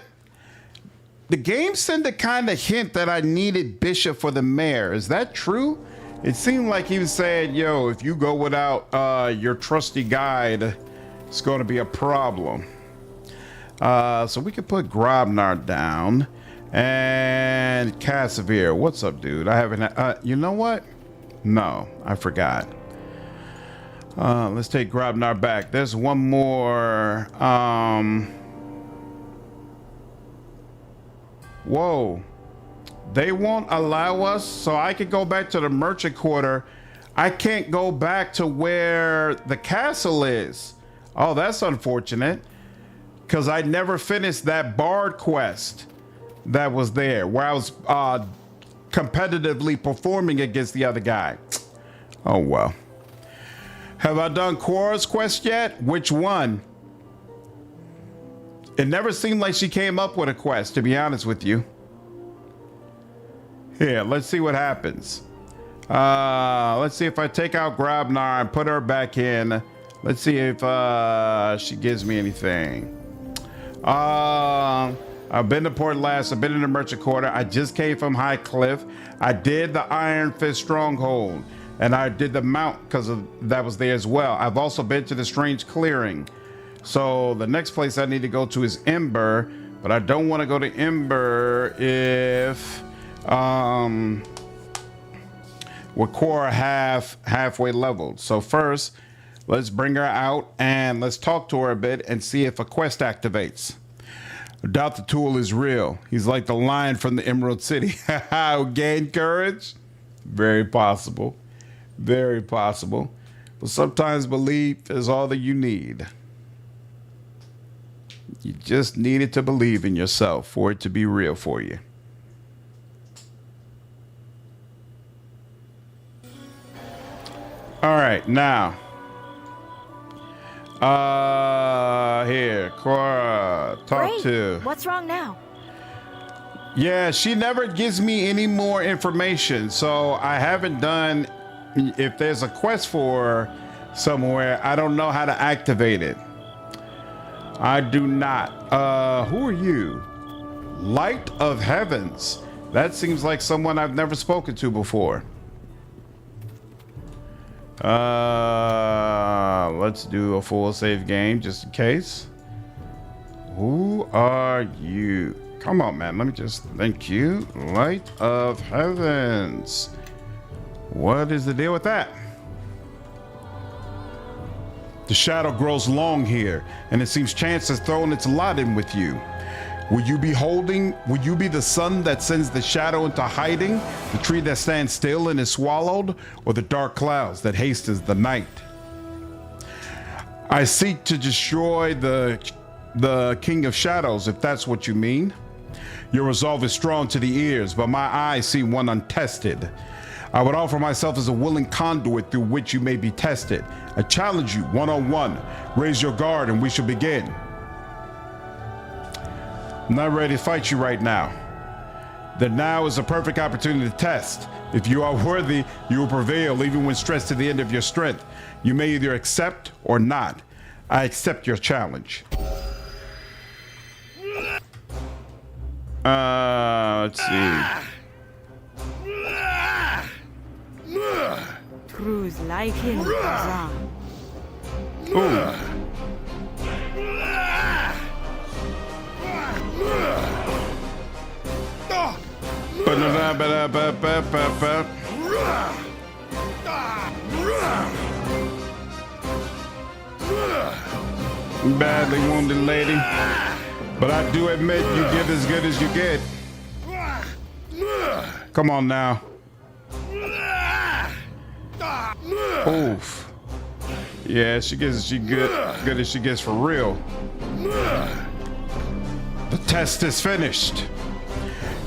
The game seemed to kind of hint that I needed Bishop for the mayor. Is that true? It seemed like he was saying, yo, if you go without your trusty guide, it's going to be a problem. So we could put Grobnar down. And Casimir, what's up, dude? I haven't, you know what? No, I forgot. Let's take Grobnar back. There's one more, whoa, they won't allow us, so I could go back to the merchant quarter. I can't go back to where the castle is. Oh, that's unfortunate, because I never finished that bard quest that was there, where I was competitively performing against the other guy. Oh, well. Have I done Cora's quest yet? Which one? It never seemed like she came up with a quest, to be honest with you. Here, let's see what happens. Let's see if I take out Grabnar and put her back in. Let's see if she gives me anything. I've been to Port Last. I've been in the Merchant Quarter. I just came from High Cliff. I did the Ironfist stronghold, and I did the Mount because that was there as well. I've also been to the Strange Clearing. So the next place I need to go to is Ember, but I don't want to go to Ember if with Cora halfway leveled. So first, let's bring her out and let's talk to her a bit and see if a quest activates. I doubt the tool is real. He's like the lion from the Emerald City. Gain courage? Very possible. Very possible. But sometimes belief is all that you need. You just needed to believe in yourself for it to be real for you. All right, now. Here, Cora, talk to. What's wrong now? Yeah, she never gives me any more information, so I haven't done. If there's a quest for her somewhere, I don't know how to activate it. I do not. Who are you? Light of Heavens. That seems like someone I've never spoken to before. Let's do a full save game just in case. Who are you? Come on, man. Let me just thank you. Light of Heavens. What is the deal with that? The shadow grows long here, and it seems chance has thrown its lot in with you. Will you be the sun that sends the shadow into hiding, the tree that stands still and is swallowed, or the dark clouds that hastens the night? I seek to destroy the King of Shadows, if that's what you mean. Your resolve is strong to the ears, but my eyes see one untested. I would offer myself as a willing conduit through which you may be tested. I challenge you one-on-one. Raise your guard and we shall begin. I'm not ready to fight you right now. The now is a perfect opportunity to test. If you are worthy, you will prevail even when stressed to the end of your strength. You may either accept or not. I accept your challenge. Let's see. Cruise like him, Zan. Ooh. Badly wounded lady, but I do admit you give as good as you get. Come on now. Oof. Yeah, she good as she gets for real. The test is finished.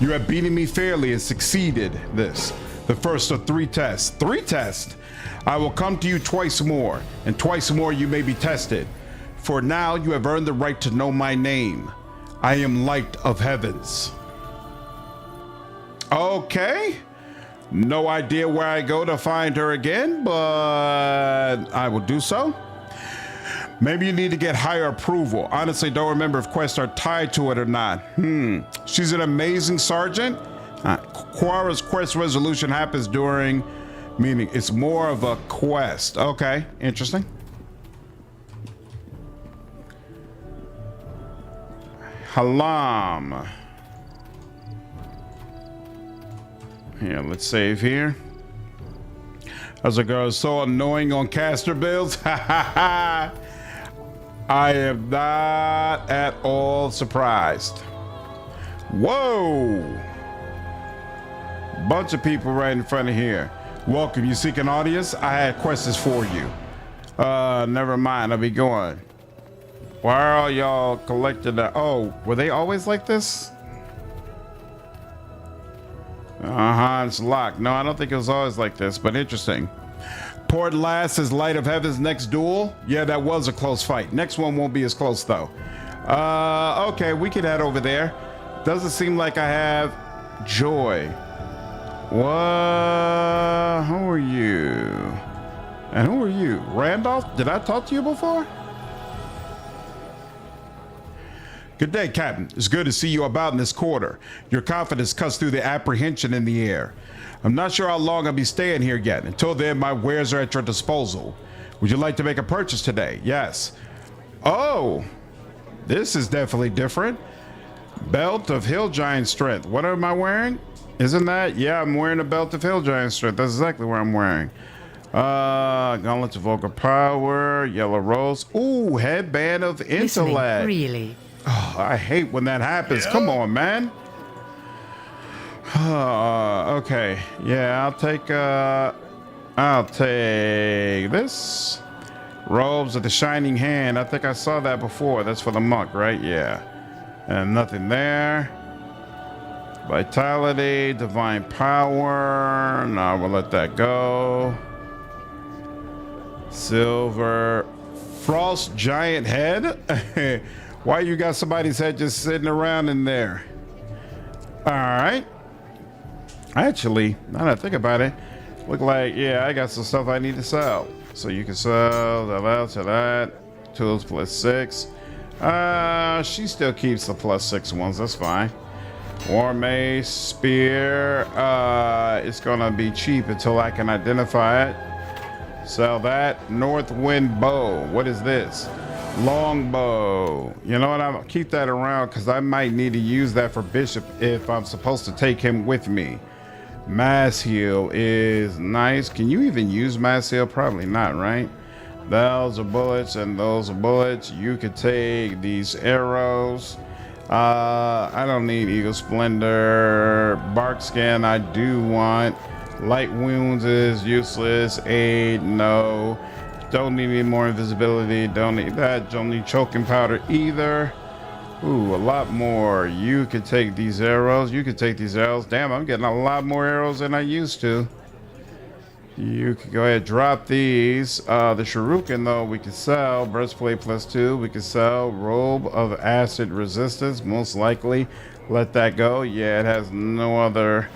You have beaten me fairly and succeeded this. The first of 3 tests. 3 tests? I will come to you twice more, and twice more you may be tested. For now you have earned the right to know my name. I am Light of Heavens. Okay. No idea where I go to find her again, but I will do so. Maybe you need to get higher approval. Honestly, don't remember if quests are tied to it or not. She's an amazing sergeant. Cora's quest resolution happens during, meaning it's more of a quest. Okay, interesting. Halam. Yeah, let's save here. As a girl so annoying on caster builds. I am not at all surprised. Whoa! Bunch of people right in front of here. Welcome, you seek an audience? I had questions for you. Never mind, I'll be going. Why are all y'all collected? Oh, were they always like this? It's locked. No, I don't think it was always like this, but interesting. Port last is Light of Heaven's next duel. Yeah, that was a close fight. Next one won't be as close though. Okay, we can head over there. Doesn't seem like I have Joy. What? Who are you? And who are you? Randolph? Did I talk to you before? Good day, Captain. It's good to see you about in this quarter. Your confidence cuts through the apprehension in the air. I'm not sure how long I'll be staying here yet. Until then, my wares are at your disposal. Would you like to make a purchase today? Yes. Oh, this is definitely different. Belt of Hill Giant Strength. What am I wearing? Isn't that? Yeah, I'm wearing a Belt of Hill Giant Strength. That's exactly what I'm wearing. Gauntlets of Vocal Power. Yellow Rose. Ooh, Headband of Intellect. Listening, really? Oh, I hate when that happens. Come on, man. Okay. Yeah, I'll take this. Robes of the Shining Hand. I think I saw that before. That's for the monk, right? Yeah. And nothing there. Vitality, Divine Power. No, we'll let that go. Silver. Frost Giant Head. Why you got somebody's head just sitting around in there? All right. Actually, now that I think about it, look like, yeah, I got some stuff I need to sell. So you can sell that to that. Tools +6. She still keeps the +6 ones. That's fine. War Mace, Spear. It's gonna be cheap until I can identify it. Sell that. North Wind Bow. What is this? Longbow. You know what? I'll keep that around because I might need to use that for Bishop if I'm supposed to take him with me. Mass Heal is nice. Can you even use Mass Heal? Probably not, right? Those are bullets and those are bullets. You could take these arrows. I don't need Eagle Splendor. Bark Scan I do want. Light Wounds is useless. Aid, no. Don't need any more invisibility. Don't need that. Don't need choking powder either. Ooh, a lot more. You could take these arrows. You could take these arrows. Damn, I'm getting a lot more arrows than I used to. You could go ahead and drop these. The Shuriken, though, we could sell. Breastplate +2. We could sell. Robe of Acid Resistance. Most likely. Let that go. Yeah, it has no other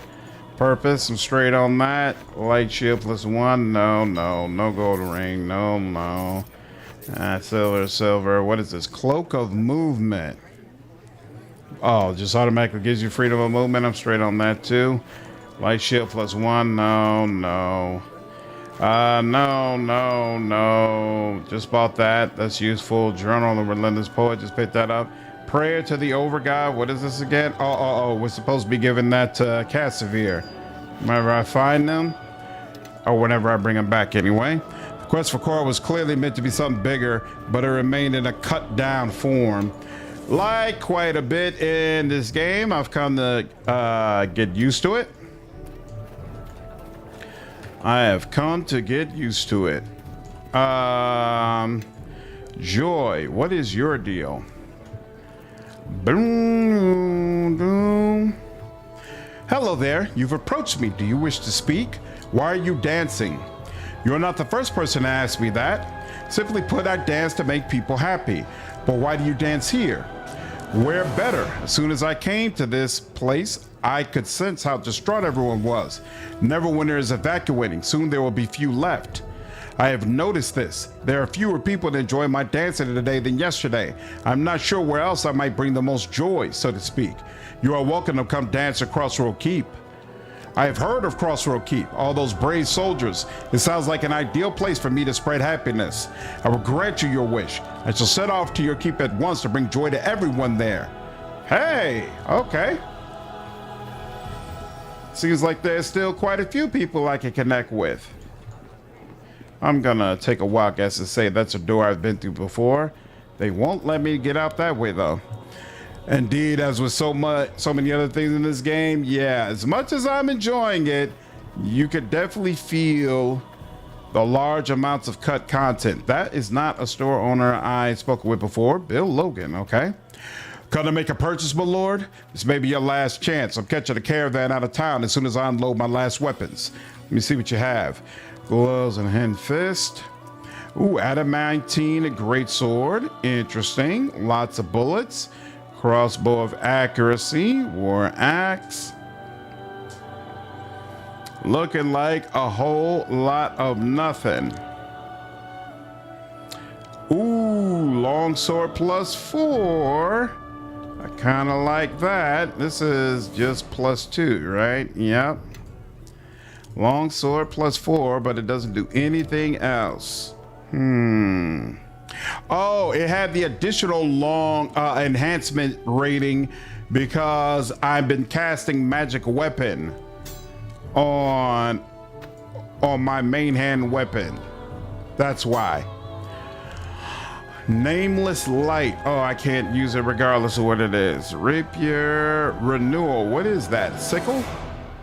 purpose. I'm straight on that. Light Shield +1. No gold ring. No. Silver. What is this? Cloak of Movement. Oh, just automatically gives you freedom of movement. I'm straight on that too. Light Shield +1. No. Just bought that. That's useful. Journal of the Relentless Poet. Just picked that up. Prayer to the Overgod. What is this again? Oh. We're supposed to be giving that to Casimir. Whenever I find them. Or whenever I bring them back anyway. The quest for Cora was clearly meant to be something bigger, but it remained in a cut down form. Like quite a bit in this game, I've come to get used to it. I have come to get used to it. Joy, what is your deal? Boom. Hello there. You've approached me. Do you wish to speak? Why are you dancing? You're not the first person to ask me that. Simply put, I dance to make people happy. But why do you dance here? Where better? As soon as I came to this place, I could sense how distraught everyone was. Neverwinter is evacuating. Soon there will be few left. I have noticed this. There are fewer people that enjoy my dancing today than yesterday. I'm not sure where else I might bring the most joy, so to speak. You are welcome to come dance at Crossroad Keep. I have heard of Crossroad Keep, all those brave soldiers. It sounds like an ideal place for me to spread happiness. I will grant you your wish. I shall set off to your keep at once to bring joy to everyone there. Hey, okay. Seems like there's still quite a few people I can connect with. I'm gonna take a walk as to say that's a door I've been through before. They won't let me get out that way though. Indeed, as with so many other things in this game, yeah, as much as I'm enjoying it, you could definitely feel the large amounts of cut content. That is not a store owner I spoke with before, Bill Logan, okay? Gonna make a purchase, my lord? This may be your last chance. I'm catching a caravan out of town as soon as I unload my last weapons. Let me see what you have. Gloves and hand fist. Ooh, adamantine, a great sword. Interesting. Lots of bullets. Crossbow of accuracy. War axe. Looking like a whole lot of nothing. Ooh, longsword +4. I kind of like that. This is just +2, right? Yep. Longsword +4, but it doesn't do anything else. Oh, it had the additional long enhancement rating because I've been casting magic weapon on my main hand weapon. That's why. Nameless light. Oh, I can't use it regardless of what it is. Rapier renewal. What is that? Sickle?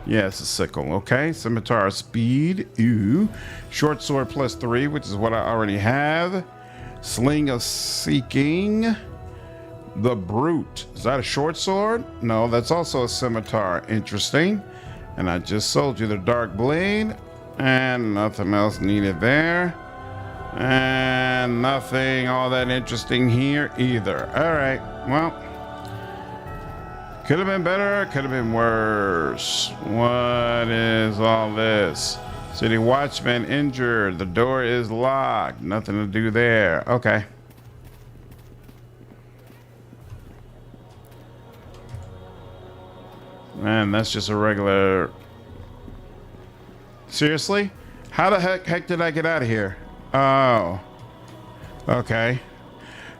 Yes, a sickle. Okay. Scimitar speed. Ooh. Short sword +3, which is what I already have. Sling of seeking. The brute. Is that a short sword? No, that's also a scimitar. Interesting. And I just sold you the dark blade. And nothing else needed there. And nothing all that interesting here either. All right, well, could have been better, could have been worse. What is all this? City watchman injured. The door is locked. Nothing to do there. Okay. Man, that's just a regular... Seriously? How the heck did I get out of here? Oh, okay.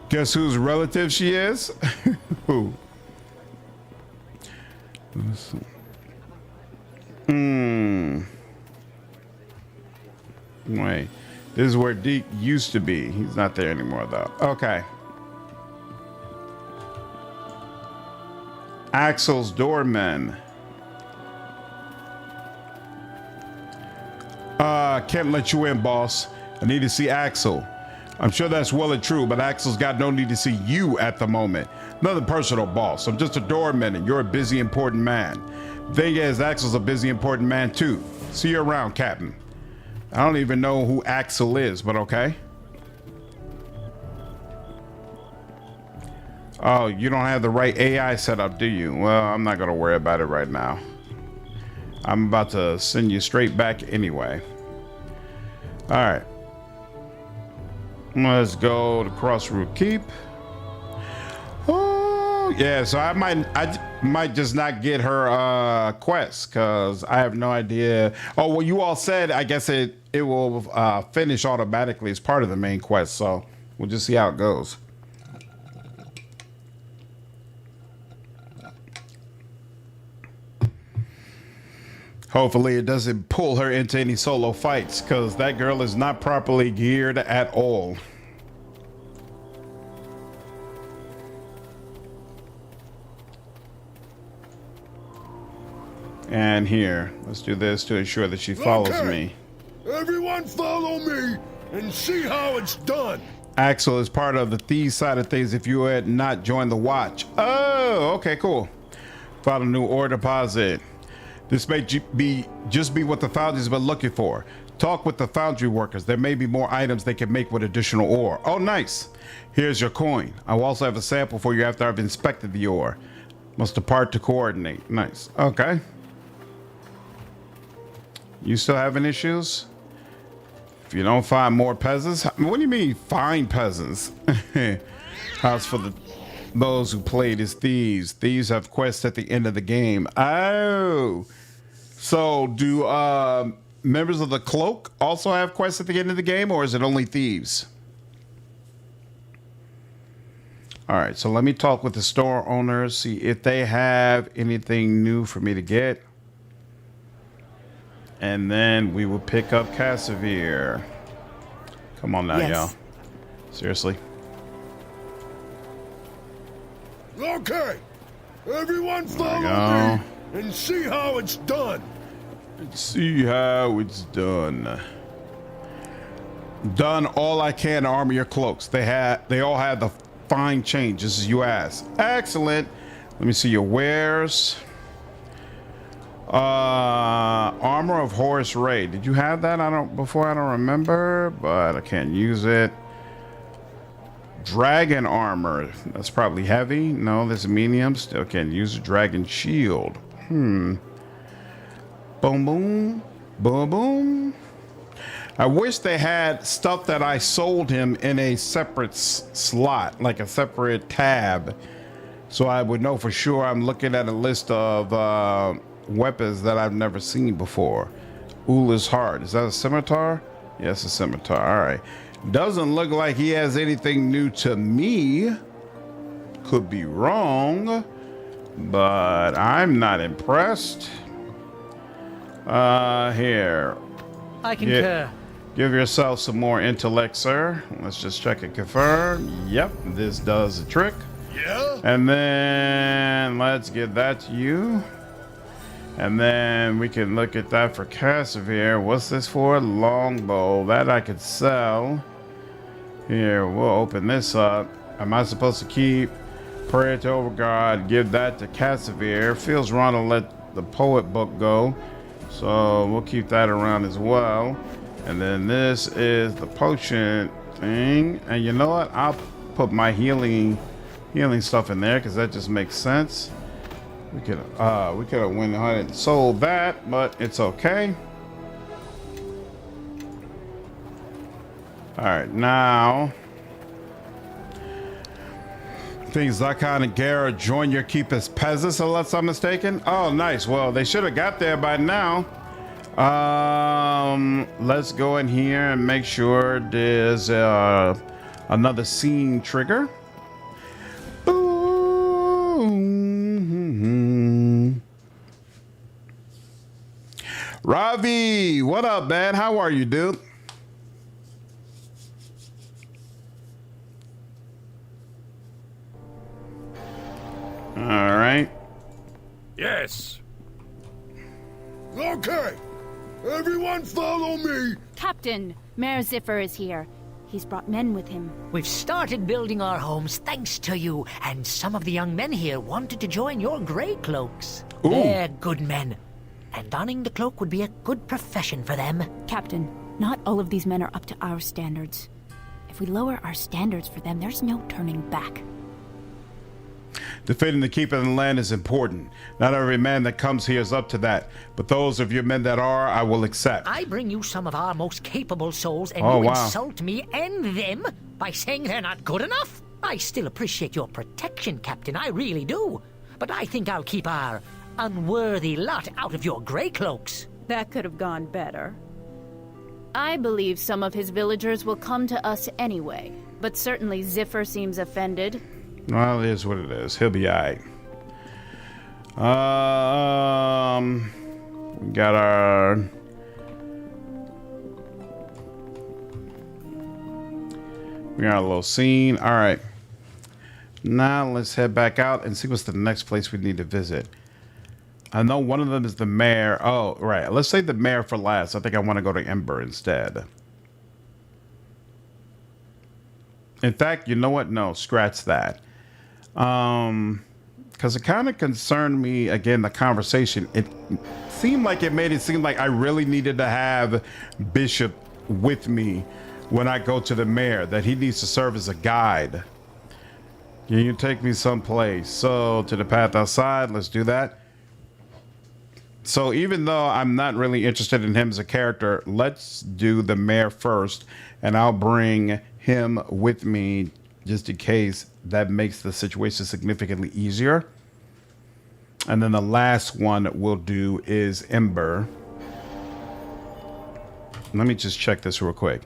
Guess whose relative she is? Who? Wait, this is where Deke used to be. He's not there anymore, though. Okay. Axel's doorman. Can't let you in, boss. I need to see Axel. I'm sure that's well and true, but Axel's got no need to see you at the moment. Nothing personal, boss. I'm just a doorman and you're a busy, important man. Thing is, Axel's a busy, important man too. See you around, Captain. I don't even know who Axel is, but okay. Oh, you don't have the right AI set up, do you? Well, I'm not gonna worry about it right now. I'm about to send you straight back anyway. All right. Let's go to Crossroad Keep. Oh, yeah, so I might just not get her quest because I have no idea. Oh, well, you all said, I guess it will finish automatically as part of the main quest, so we'll just see how it goes. Hopefully it doesn't pull her into any solo fights because that girl is not properly geared at all. And here, let's do this to ensure that she follows me. Everyone follow me and see how it's done. Axel is part of the thieves side of things if you had not joined the watch. Oh, okay, cool. Found a new ore deposit. This may just be what the foundry's been looking for. Talk with the foundry workers. There may be more items they can make with additional ore. Oh, nice. Here's your coin. I will also have a sample for you after I've inspected the ore. Must depart to coordinate. Nice. Okay. You still having issues? If you don't find more peasants? What do you mean, find peasants? House for those who played as thieves. Thieves have quests at the end of the game. Oh. So do members of the cloak also have quests at the end of the game, or is it only thieves? All right, so let me talk with the store owners, see if they have anything new for me to get. And then we will pick up Casimir. Come on now, y'all. Seriously. Okay, everyone follow me and see how it's done. Let's see how it's done. Done all I can to armor your cloaks. They all had the fine changes as you ask. Excellent. Let me see your wares. Armor of Horus Ray. Did you have that? I don't remember, but I can't use it. Dragon armor. That's probably heavy. No, this is medium. Still can't use a dragon shield. Boom boom. Boom boom. I wish they had stuff that I sold him in a separate slot, like a separate tab, so I would know for sure I'm looking at a list of weapons that I've never seen before. Ula's Heart. Is that a scimitar? Yes, a scimitar. All right. Doesn't look like he has anything new to me. Could be wrong, but I'm not impressed. Here. I concur. Give yourself some more intellect, sir. Let's just check and confirm. Yep, this does the trick. Yeah? And then let's get that to you. And then we can look at that for Casimir. What's this for? Longbow. That I could sell. Here, we'll open this up. Am I supposed to keep Prayer to Overgod? Give that to Casimir. Feels wrong to let the poet book go. So we'll keep that around as well. And then this is the potion thing. And you know what? I'll put my healing stuff in there because that just makes sense. We could have went ahead and sold that, but it's okay. All right, now I think Zakhan and Gara join your keep as peasants, unless I'm mistaken. Oh, nice. Well, they should have got there by now. Let's go in here and make sure there's another scene trigger. Boom. Ravi, what up, man? How are you, dude? All right. Yes. Okay. Everyone follow me. Captain, Mayor Ziffer is here. He's brought men with him. We've started building our homes thanks to you, and some of the young men here wanted to join your grey cloaks. Ooh. They're good men, and donning the cloak would be a good profession for them. Captain, not all of these men are up to our standards. If we lower our standards for them, there's no turning back. Defending the keep of the land is important. Not every man that comes here is up to that, but those of your men that are, I will accept. I bring you some of our most capable souls, and Oh, you wow. insult me and them by saying they're not good enough? I still appreciate your protection, Captain, I really do. But I think I'll keep our unworthy lot out of your grey cloaks. That could have gone better. I believe some of his villagers will come to us anyway, but certainly Ziffer seems offended. Well, it is what it is. He'll be all right. We got our... We got a little scene. All right. Now let's head back out and see what's the next place we need to visit. I know one of them is the mayor. Oh, right. Let's save the mayor for last. I think I want to go to Ember instead. In fact, you know what? No, scratch that. Because it kind of concerned me, again, the conversation. It seemed like it made it seem like I really needed to have Bishop with me when I go to the mayor, that he needs to serve as a guide. Can you take me someplace? So, to the path outside, let's do that. So, even though I'm not really interested in him as a character, let's do the mayor first, and I'll bring him with me just in case that makes the situation significantly easier. And then the last one we'll do is Ember. Let me just check this real quick.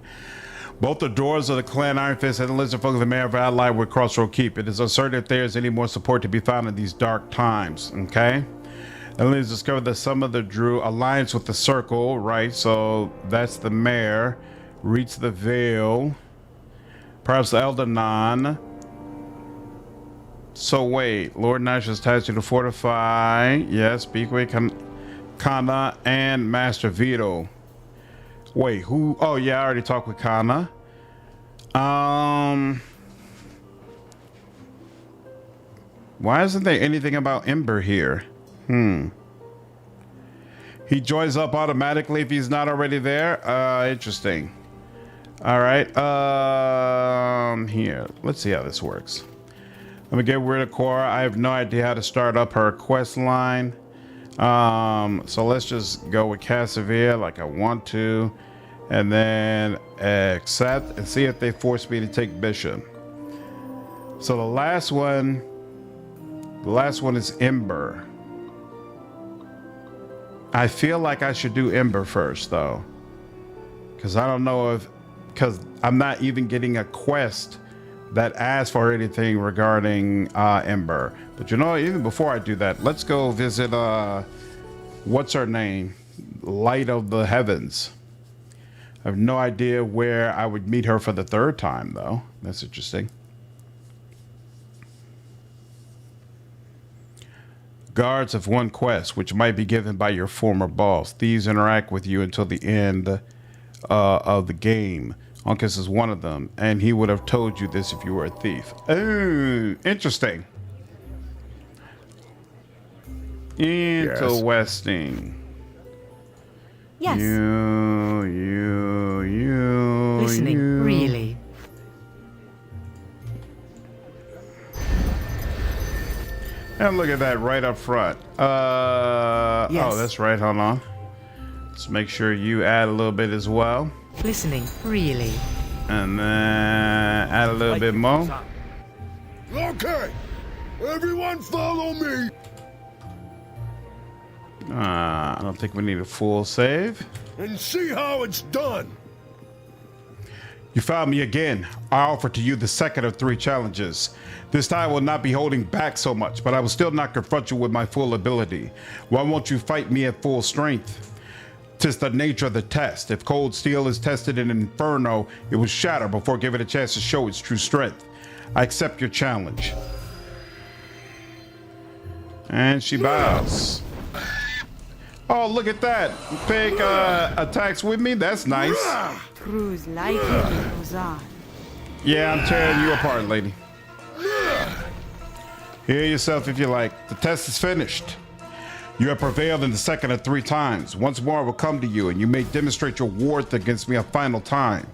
Both the doors of the clan Ironfist and the Lizardfolk of the Mayor of allied with Crossroad Keep. It is uncertain if there is any more support to be found in these dark times. Okay. And let's discover that some of the drew alliance with the Circle, right? So that's the mayor. Reach the Veil. Perhaps Eldanon. So wait, Lord Nash has tasked you to fortify. Yes, Beakway, Kana, and Master Vito. Wait, who? Oh yeah, I already talked with Kana. Why isn't there anything about Ember here? He joins up automatically if he's not already there. Interesting. All right. Here. Let's see how this works. Let me get rid of Cora. I have no idea how to start up her quest line. So let's just go with Cassavia like I want to. And then accept and see if they force me to take Bishop. So the last one is Ember. I feel like I should do Ember first though. Because I don't know because I'm not even getting a quest that asks for anything regarding Ember. But you know, even before I do that, let's go visit what's her name? Light of the Heavens. I have no idea where I would meet her for the third time though. That's interesting. Guards have one quest, which might be given by your former boss. Thieves interact with you until the end of the game. Uncas is one of them, and he would have told you this if you were a thief. Oh, interesting. Interesting. Yes. You. Listening, really. And look at that right up front. Yes. Oh, that's right. Hold on. Let's make sure you add a little bit as well. Listening, really. And then add a little bit more. Okay, everyone follow me. I don't think we need a full save. And see how it's done. You found me again. I offer to you the second of 3 challenges. This time I will not be holding back so much, but I will still not confront you with my full ability. Why won't you fight me at full strength? 'Tis the nature of the test. If cold steel is tested in Inferno, it will shatter before given a chance to show its true strength. I accept your challenge. And she bows. Oh, look at that. Fake attacks with me. That's nice. Cruise like it goes on. Yeah, I'm tearing you apart, lady. Heal yourself if you like. The test is finished. You have prevailed in the second of 3 times. Once more I will come to you, and you may demonstrate your worth against me a final time.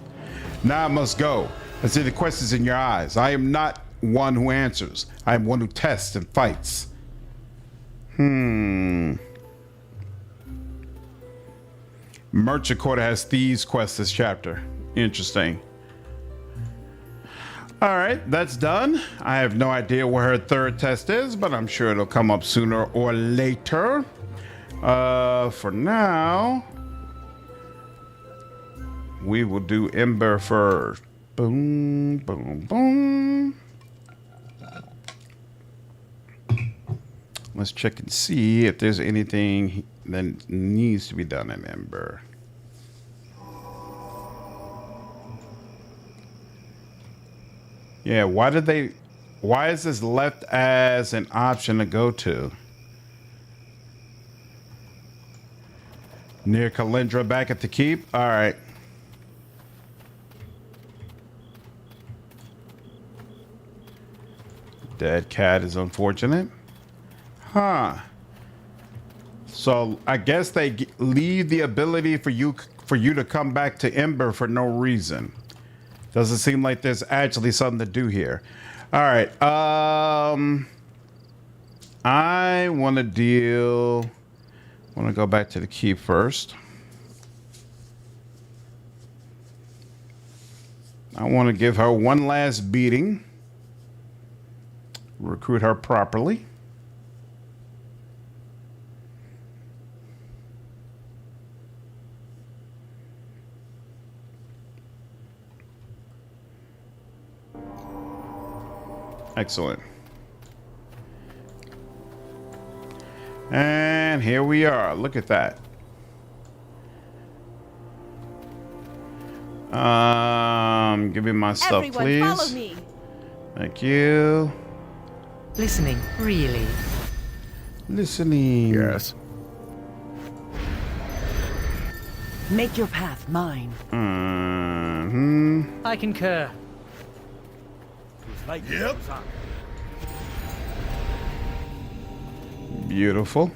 Now I must go. I see the questions in your eyes. I am not one who answers. I am one who tests and fights. Merchant Quarter has Thieves Quest this chapter. Interesting. All right, that's done. I have no idea where her third test is, but I'm sure it'll come up sooner or later. For now, we will do Ember first. Boom, boom, boom. Let's check and see if there's anything that needs to be done in Ember. Yeah, why is this left as an option to go to? Near Kalindra back at the keep? All right. Dead cat is unfortunate. Huh. So I guess they leave the ability for you to come back to Ember for no reason. Doesn't seem like there's actually something to do here. All right. I want to go back to the keep first. I want to give her one last beating. Recruit her properly. Excellent. And here we are. Look at that. Give me my stuff, please. Everyone, follow me. Thank you. Listening, really. Listening. Yes. Make your path mine. I concur. Yep. Beautiful.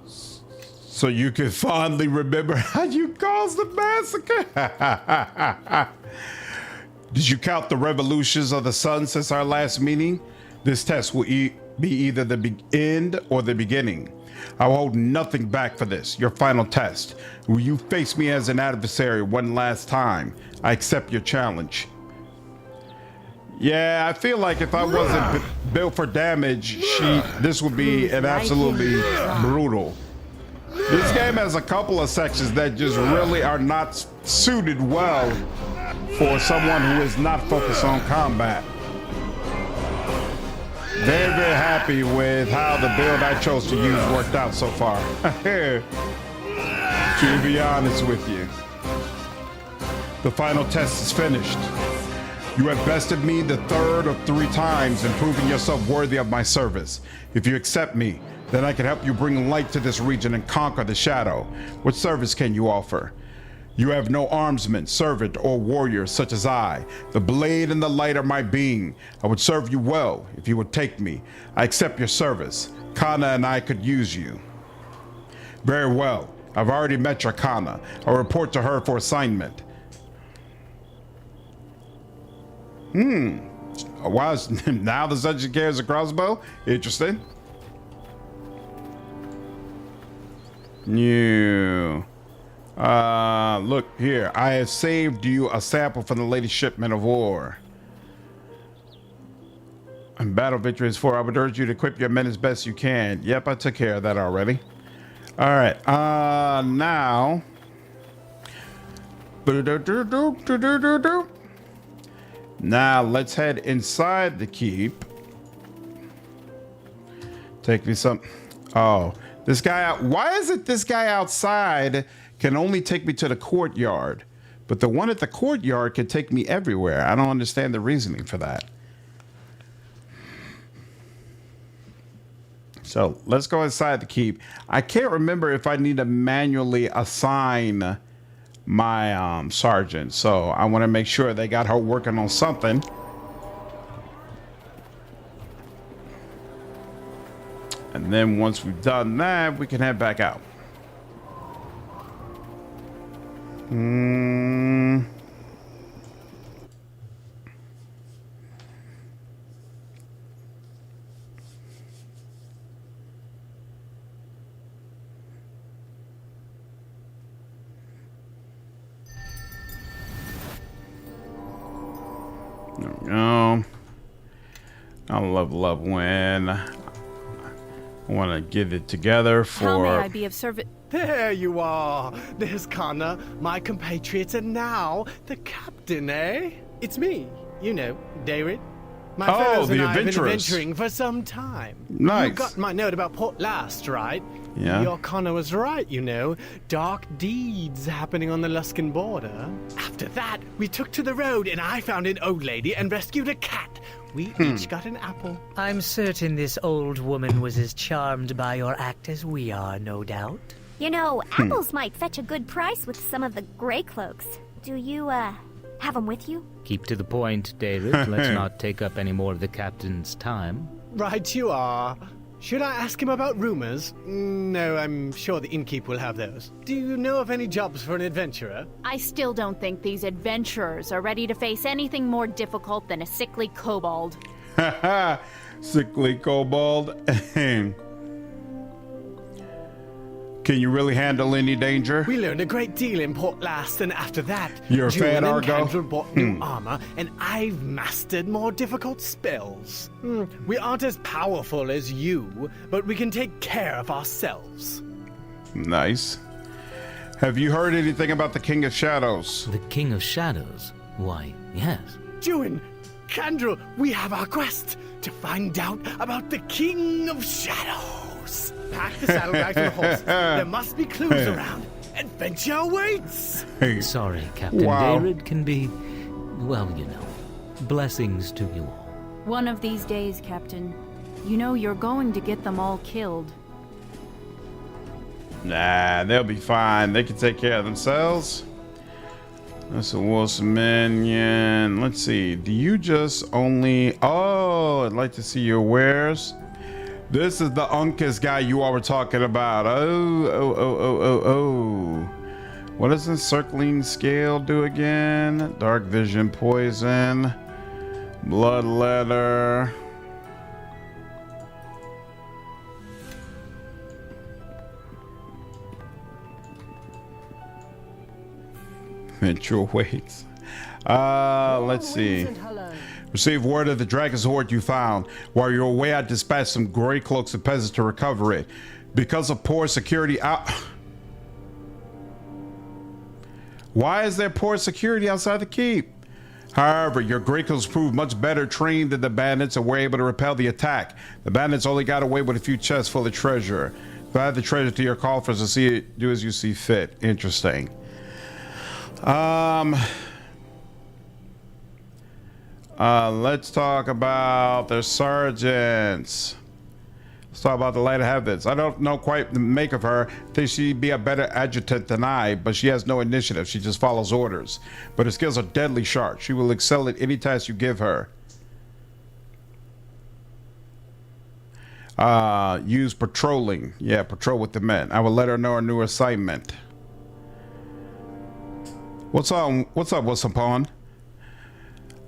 So you can fondly remember how you caused the massacre. Did you count the revolutions of the sun since our last meeting? This test will be either the end or the beginning. I will hold nothing back for this, your final test. Will you face me as an adversary one last time? I accept your challenge. Yeah, I feel like if I wasn't built for damage, this would be an absolutely brutal. This game has a couple of sections that just really are not suited well for someone who is not focused on combat. Very, very happy with how the build I chose to use worked out so far. To be honest with you. The final test is finished. You have bested me the third of 3 times and proven yourself worthy of my service. If you accept me, then I can help you bring light to this region and conquer the shadow. What service can you offer? You have no armsman, servant, or warrior such as I. The blade and the light are my being. I would serve you well if you would take me. I accept your service. Kana and I could use you. Very well. I've already met your Kana. I'll report to her for assignment. Wow, now the subject carries a crossbow? Interesting. New. Look here. I have saved you a sample from the latest shipment of ore. And battle victory is 4. I would urge you to equip your men as best you can. Yep, I took care of that already. All right. Now. Now let's head inside the keep. Take me some. Oh, this guy. Why is it this guy outside can only take me to the courtyard, but the one at the courtyard can take me everywhere? I don't understand the reasoning for that. So let's go inside the keep. I can't remember if I need to manually assign my sergeant, so I want to make sure they got her working on something. And then once we've done that, we can head back out. There we go. I'll level up when I want to get it together for. How may I be of service? There you are. There's Kana, my compatriot, and now the captain, eh? It's me, you know, David. My fellows and I have been adventuring for some time. Nice. You got my note about Port Last, right? Yeah. Your Kana was right, you know. Dark deeds happening on the Luskan border. After that, we took to the road and I found an old lady and rescued a cat. We each got an apple. I'm certain this old woman was as charmed by your act as we are, no doubt. You know, apples might fetch a good price with some of the gray cloaks. Do you, have them with you? Keep to the point, David. Let's not take up any more of the captain's time. Right you are. Should I ask him about rumors? No, I'm sure the innkeep will have those. Do you know of any jobs for an adventurer? I still don't think these adventurers are ready to face anything more difficult than a sickly kobold. Sickly kobold. Can you really handle any danger? We learned a great deal in Port Last, and after that, You're a fan, Julian and Argo? Kendra bought new armor, and I've mastered more difficult spells. We aren't as powerful as you, but we can take care of ourselves. Nice. Have you heard anything about the King of Shadows? The King of Shadows? Why, yes. Julian, Kendra, we have our quest to find out about the King of Shadows. Pack the saddlebags and the horses. There must be clues around. Adventure awaits! Sorry, Captain. Wow. David can be, well, you know. Blessings to you all. One of these days, Captain, you know you're going to get them all killed. Nah, they'll be fine. They can take care of themselves. That's a Wilson minion. Let's see. Do you just only... Oh, I'd like to see your wares. This is the Uncas guy you all were talking about. Oh. What does the circling scale do again? Dark vision, poison, blood letter. Mental weights. Let's see. Receive word of the dragon's hoard you found. While you're away, I dispatched some gray cloaks and peasants to recover it. Because of poor security out. Why is there poor security outside the keep? However, your gray cloaks proved much better trained than the bandits and were able to repel the attack. The bandits only got away with a few chests full of treasure. If I add the treasure to your coffers and see it, do as you see fit. Interesting. Let's talk about the sergeants. Let's talk about the light of heavens. I don't know quite the make of her. I think she'd be a better adjutant than I, but she has no initiative. She just follows orders. But her skills are deadly sharp. She will excel at any task you give her. Use patrolling. Yeah, patrol with the men. I will let her know her new assignment. What's up, Wilson Pond?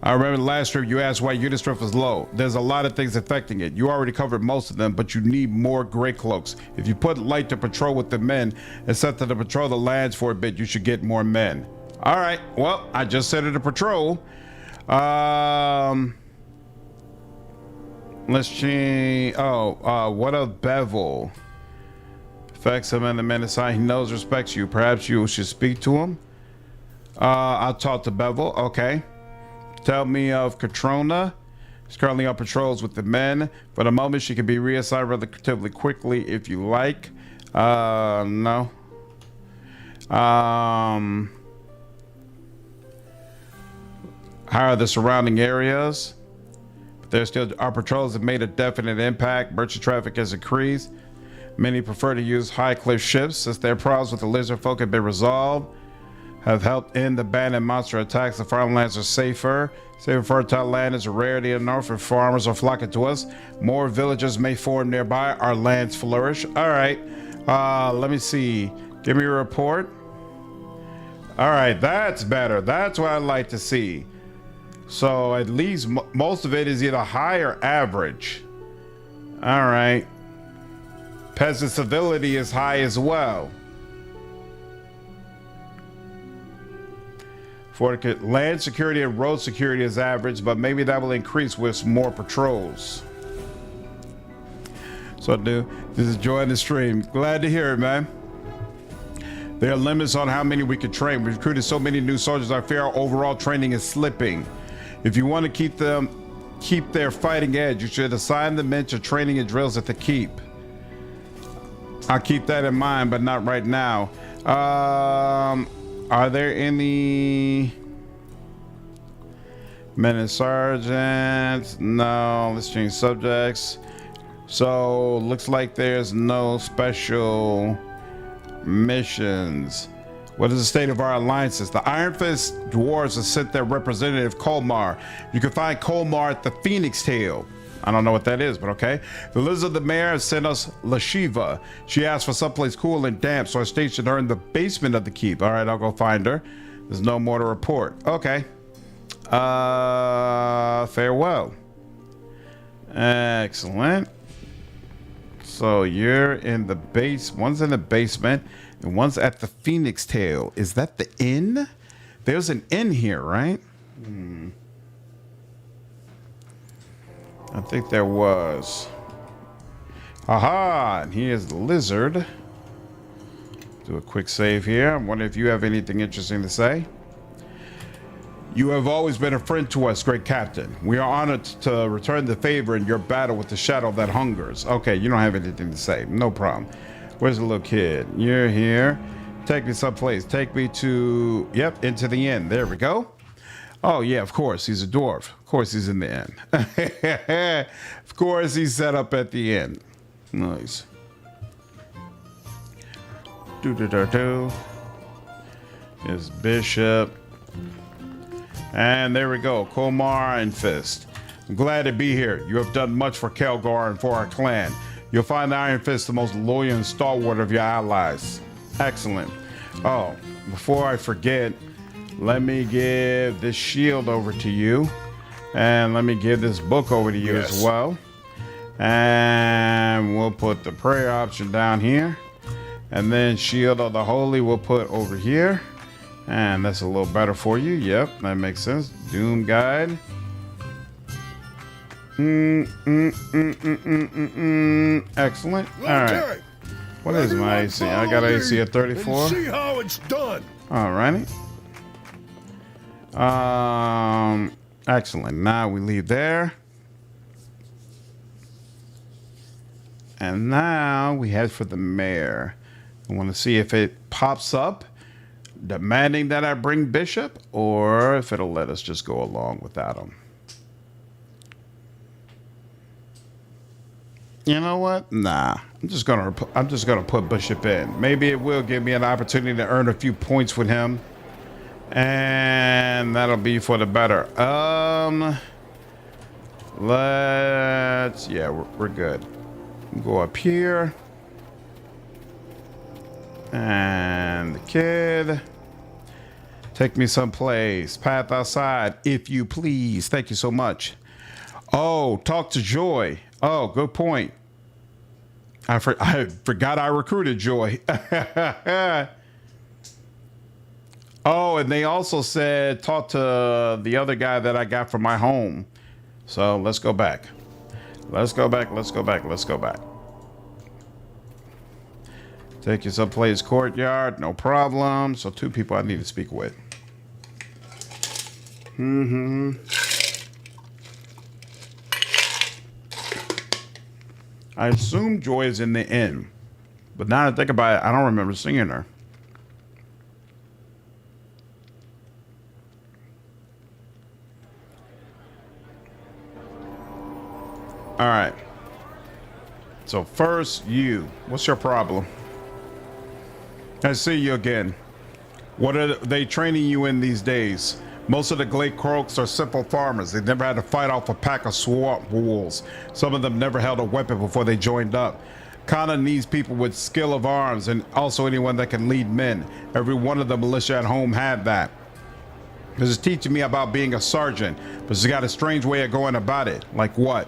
I remember the last trip you asked why unit strength was low. There's a lot of things affecting it. You already covered most of them, but you need more gray cloaks. If you put light to patrol with the men and set them to patrol the lands for a bit, you should get more men. All right, well, I just set her to patrol. Let's change. What of Bevel? Affects him and the men aside. He knows, respects you. Perhaps you should speak to him. I'll talk to Bevel. Okay. Tell me of Katrona. She's currently on patrols with the men. For the moment, she can be reassigned relatively quickly if you like. No. How are the surrounding areas? There's still our patrols have made a definite impact. Merchant traffic has increased. Many prefer to use high cliff ships since their problems with the Lizardfolk have been resolved. Have helped end the abandoned monster attacks. The farmlands are safer. Safer fertile land is a rarity in the north, and farmers are flocking to us. More villages may form nearby. Our lands flourish. All right. Let me see. Give me a report. All right, that's better. That's what I'd like to see. So at least most of it is either high or average. All right. Peasant civility is high as well. For land security and road security is average, but maybe that will increase with more patrols. So, dude, this is enjoying the stream. Glad to hear it, man. There are limits on how many we can train. We've recruited so many new soldiers, I fear our overall training is slipping. If you want to keep their fighting edge, you should assign the men to training and drills at the keep. I'll keep that in mind, but not right now. Are there any men and sergeants? No, let's change subjects. So looks like there's no special missions. What is the state of our alliances? The Ironfist dwarves have sent their representative Colmar. You can find Colmar at the Phoenix Tail. I don't know what that is, but okay. The Lizard the Mayor has sent us Lashiva. She asked for someplace cool and damp, so I stationed her in the basement of the keep. All right, I'll go find her. There's no more to report. Okay. Farewell. Excellent. So you're in the base. One's in the basement, and one's at the Phoenix Tail. Is that the inn? There's an inn here, right? I think there was. Aha! And here's the lizard. Do a quick save here. I wonder if you have anything interesting to say. You have always been a friend to us, great captain. We are honored to return the favor in your battle with the shadow that hungers. Okay, you don't have anything to say. No problem. Where's the little kid? You're here. Take me someplace. Take me to, yep, into the inn. There we go. Oh, yeah, of course. He's a dwarf. Of course he's in the inn. Of course he's set up at the inn. Nice. Do. His bishop. And there we go. Colmar and Fist. I'm glad to be here. You have done much for Kelgar and for our clan. You'll find the Iron Fist the most loyal and stalwart of your allies. Excellent. Oh, before I forget, let me give this shield over to you. And let me give this book over to you as well. And we'll put the prayer option down here. And then Shield of the Holy we'll put over here. And that's a little better for you. Yep, that makes sense. Doom Guide. Excellent. All right. What is my AC? I got AC at 34. See how it's done. All righty. Excellent. Now we leave there. And now we head for the mayor. I want to see if it pops up demanding that I bring Bishop, or if it'll let us just go along without him. You know what? Nah. I'm just gonna put Bishop in. Maybe it will give me an opportunity to earn a few points with him. And that'll be for the better. We're good. Go up here. And the kid. Take me someplace. Path outside, if you please. Thank you so much. Oh, talk to Joy. Oh, good point. I forgot I recruited Joy. Oh, and they also said talk to the other guy that I got from my home. So let's go back. Let's go back. Take you someplace courtyard, no problem. So 2 people I need to speak with. I assume Joy is in the inn. But now that I think about it, I don't remember seeing her. All right. So first, what's your problem? I see you again. What are they training you in these days? Most of the Glade Croaks are simple farmers. They never had to fight off a pack of swamp wolves. Some of them never held a weapon before they joined up. Kana needs people with skill of arms and also anyone that can lead men. Every one of the militia at home had that. This is teaching me about being a sergeant, but she's got a strange way of going about it. Like what?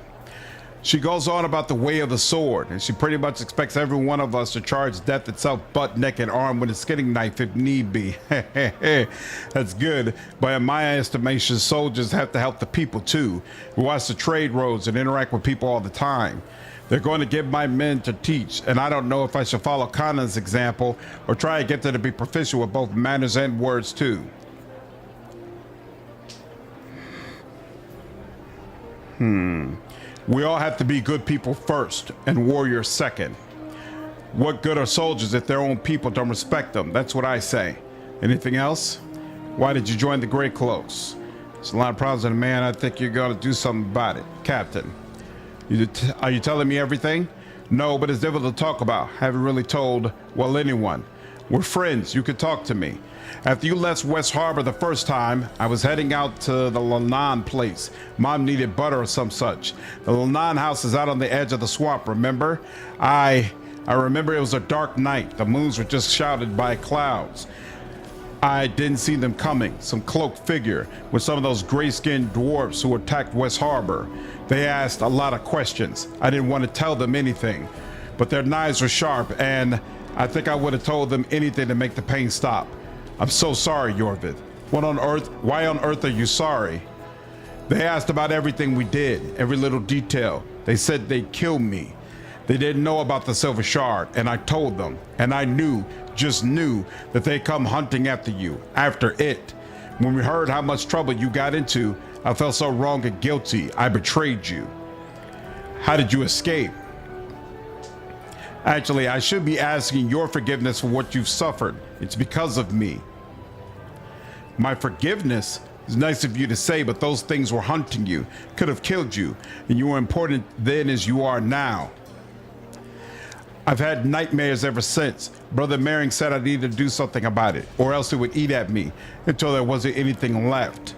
She goes on about the way of the sword, and she pretty much expects every one of us to charge death itself butt naked, armed with a skinning knife if need be. That's good, but in my estimation, soldiers have to help the people too. We watch the trade roads and interact with people all the time. They're going to give my men to teach, and I don't know if I should follow Kana's example or try to get them to be proficient with both manners and words too. We all have to be good people first and warriors second. What good are soldiers if their own people don't respect them? That's what I say. Anything else? Why did you join the Grey Cloaks? There's a lot of problems in the man. I think you're going to do something about it. Captain, are you telling me everything? No, but it's difficult to talk about. Haven't really told, well, anyone. We're friends. You could talk to me. After you left West Harbor the first time, I was heading out to the Lannan place. Mom needed butter or some such. The Lannan house is out on the edge of the swamp, remember? I remember it was a dark night. The moons were just shrouded by clouds. I didn't see them coming. Some cloaked figure with some of those gray-skinned dwarfs who attacked West Harbor. They asked a lot of questions. I didn't want to tell them anything, but their knives were sharp, and I think I would have told them anything to make the pain stop. I'm so sorry, Yorvid. Why on earth are you sorry? They asked about everything we did, every little detail. They said they'd kill me. They didn't know about the Silver Shard, and I told them. And I just knew that they'd come hunting after you, after it. When we heard how much trouble you got into, I felt so wrong and guilty. I betrayed you. How did you escape? Actually, I should be asking your forgiveness for what you've suffered. It's because of me. My forgiveness is nice of you to say, but those things were hunting you, could have killed you, and you were important then as you are now. I've had nightmares ever since. Brother Mering said I needed to do something about it, or else it would eat at me until there wasn't anything left.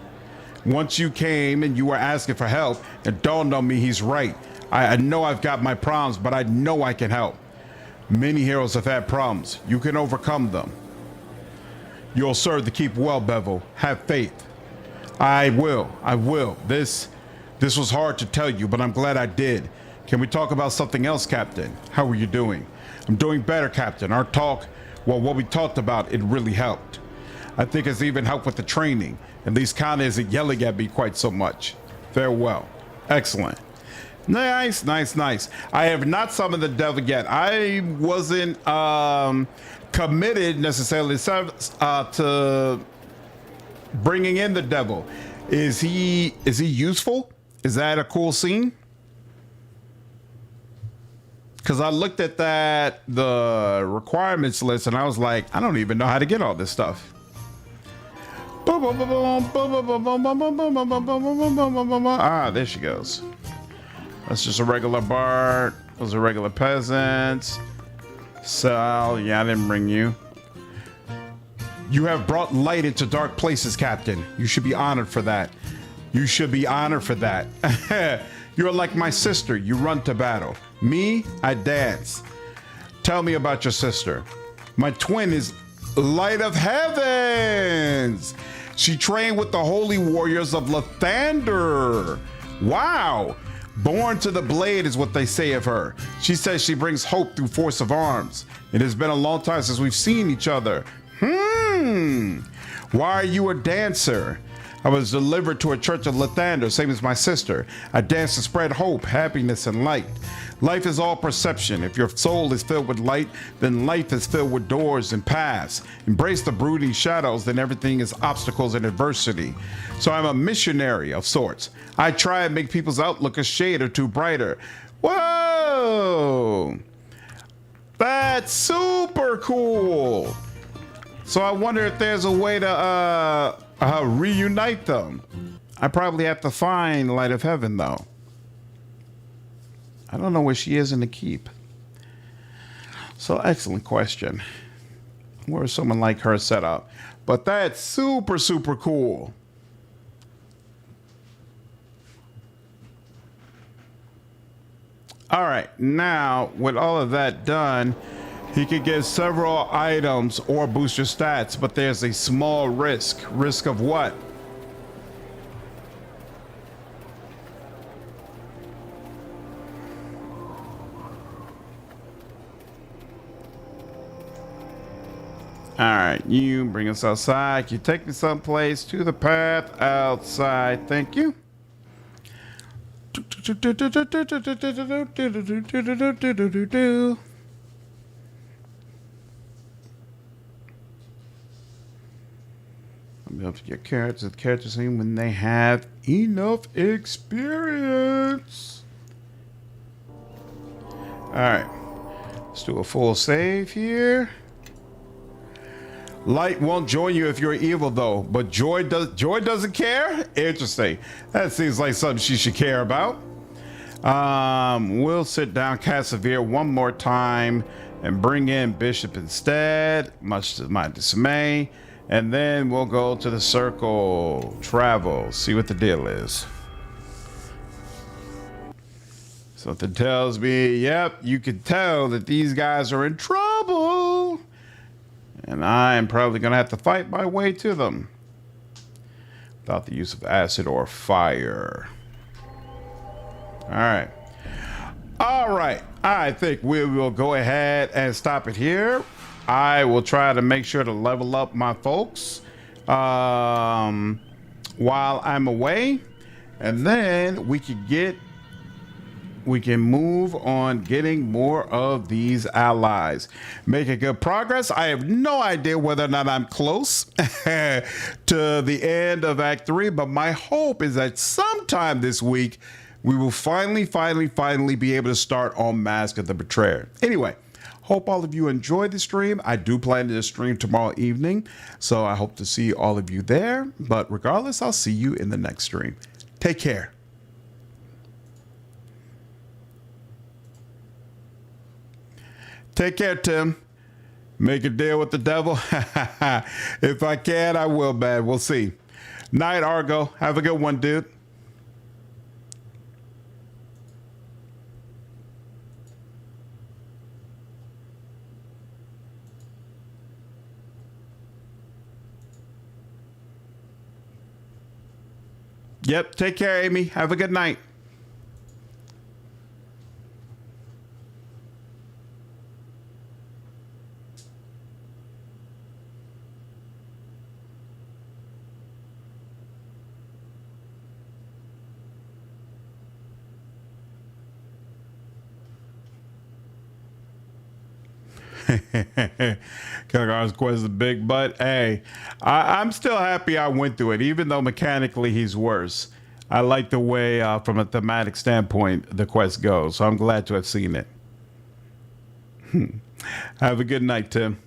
Once you came and you were asking for help, it dawned on me he's right. I know I've got my problems, but I know I can help. Many heroes have had problems. You can overcome them. You'll serve the keep well, Bevel. Have faith. I will. I will. This was hard to tell you, but I'm glad I did. Can we talk about something else, Captain? How are you doing? I'm doing better, Captain. Our talk, well, what we talked about, it really helped. I think it's even helped with the training. At least Kana isn't yelling at me quite so much. Farewell. Excellent. Nice, nice, nice. I have not summoned the devil yet. I wasn't committed necessarily to bringing in the devil. Is he useful? Is that a cool scene? Because I looked at the requirements list, and I was like, I don't even know how to get all this stuff. Ah, there she goes. That's just a regular bard. Those are regular peasants. Sal, yeah, I didn't bring you. You have brought light into dark places, Captain. You should be honored for that. You should be honored for that. You're like my sister. You run to battle. Me, I dance. Tell me about your sister. My twin is Light of Heavens. She trained with the holy warriors of Lathander. Wow. Born to the blade is what they say of her. She says she brings hope through force of arms. It has been a long time since we've seen each other. Why are you a dancer? I was delivered to a church of Lathander, same as my sister. I dance to spread hope, happiness, and light. Life is all perception. If your soul is filled with light, then life is filled with doors and paths. Embrace the brooding shadows, then everything is obstacles and adversity. So I'm a missionary of sorts. I try and make people's outlook a shade or two brighter. Whoa! That's super cool! So I wonder if there's a way to reunite them. I probably have to find Light of Heaven, though. I don't know where she is in the keep. So excellent question. Where is someone like her set up? But that's super, super cool. All right, now with all of that done, he could get several items or boost your stats, but there's a small risk. Risk of what? All right, you bring us outside. You take me someplace to the path outside. Thank you. I'll be able to get characters at the character scene when they have enough experience. All right, let's do a full save here. Light won't join you if you're evil, though, but Joy doesn't care? Interesting. That seems like something she should care about. We'll sit down Cassavir one more time and bring in Bishop instead, much to my dismay. And then we'll go to the circle, travel, see what the deal is. Something tells me, yep, you can tell that these guys are in trouble. And I am probably going to have to fight my way to them without the use of acid or fire. All right. All right. I think we will go ahead and stop it here. I will try to make sure to level up my folks while I'm away. And then we can move on getting more of these allies. Making good progress. I have no idea whether or not I'm close to the end of Act 3, but my hope is that sometime this week, we will finally be able to start on Mask of the Betrayer. Anyway, hope all of you enjoyed the stream. I do plan to stream tomorrow evening, so I hope to see all of you there. But regardless, I'll see you in the next stream. Take care. Take care, Tim. Make a deal with the devil. If I can, I will, man. We'll see. Night, Argo. Have a good one, dude. Yep. Take care, Amy. Have a good night. Kelgar's quest is big, but hey, I'm still happy I went through it, even though mechanically he's worse. I like the way, from a thematic standpoint, the quest goes. So I'm glad to have seen it. Have a good night, Tim.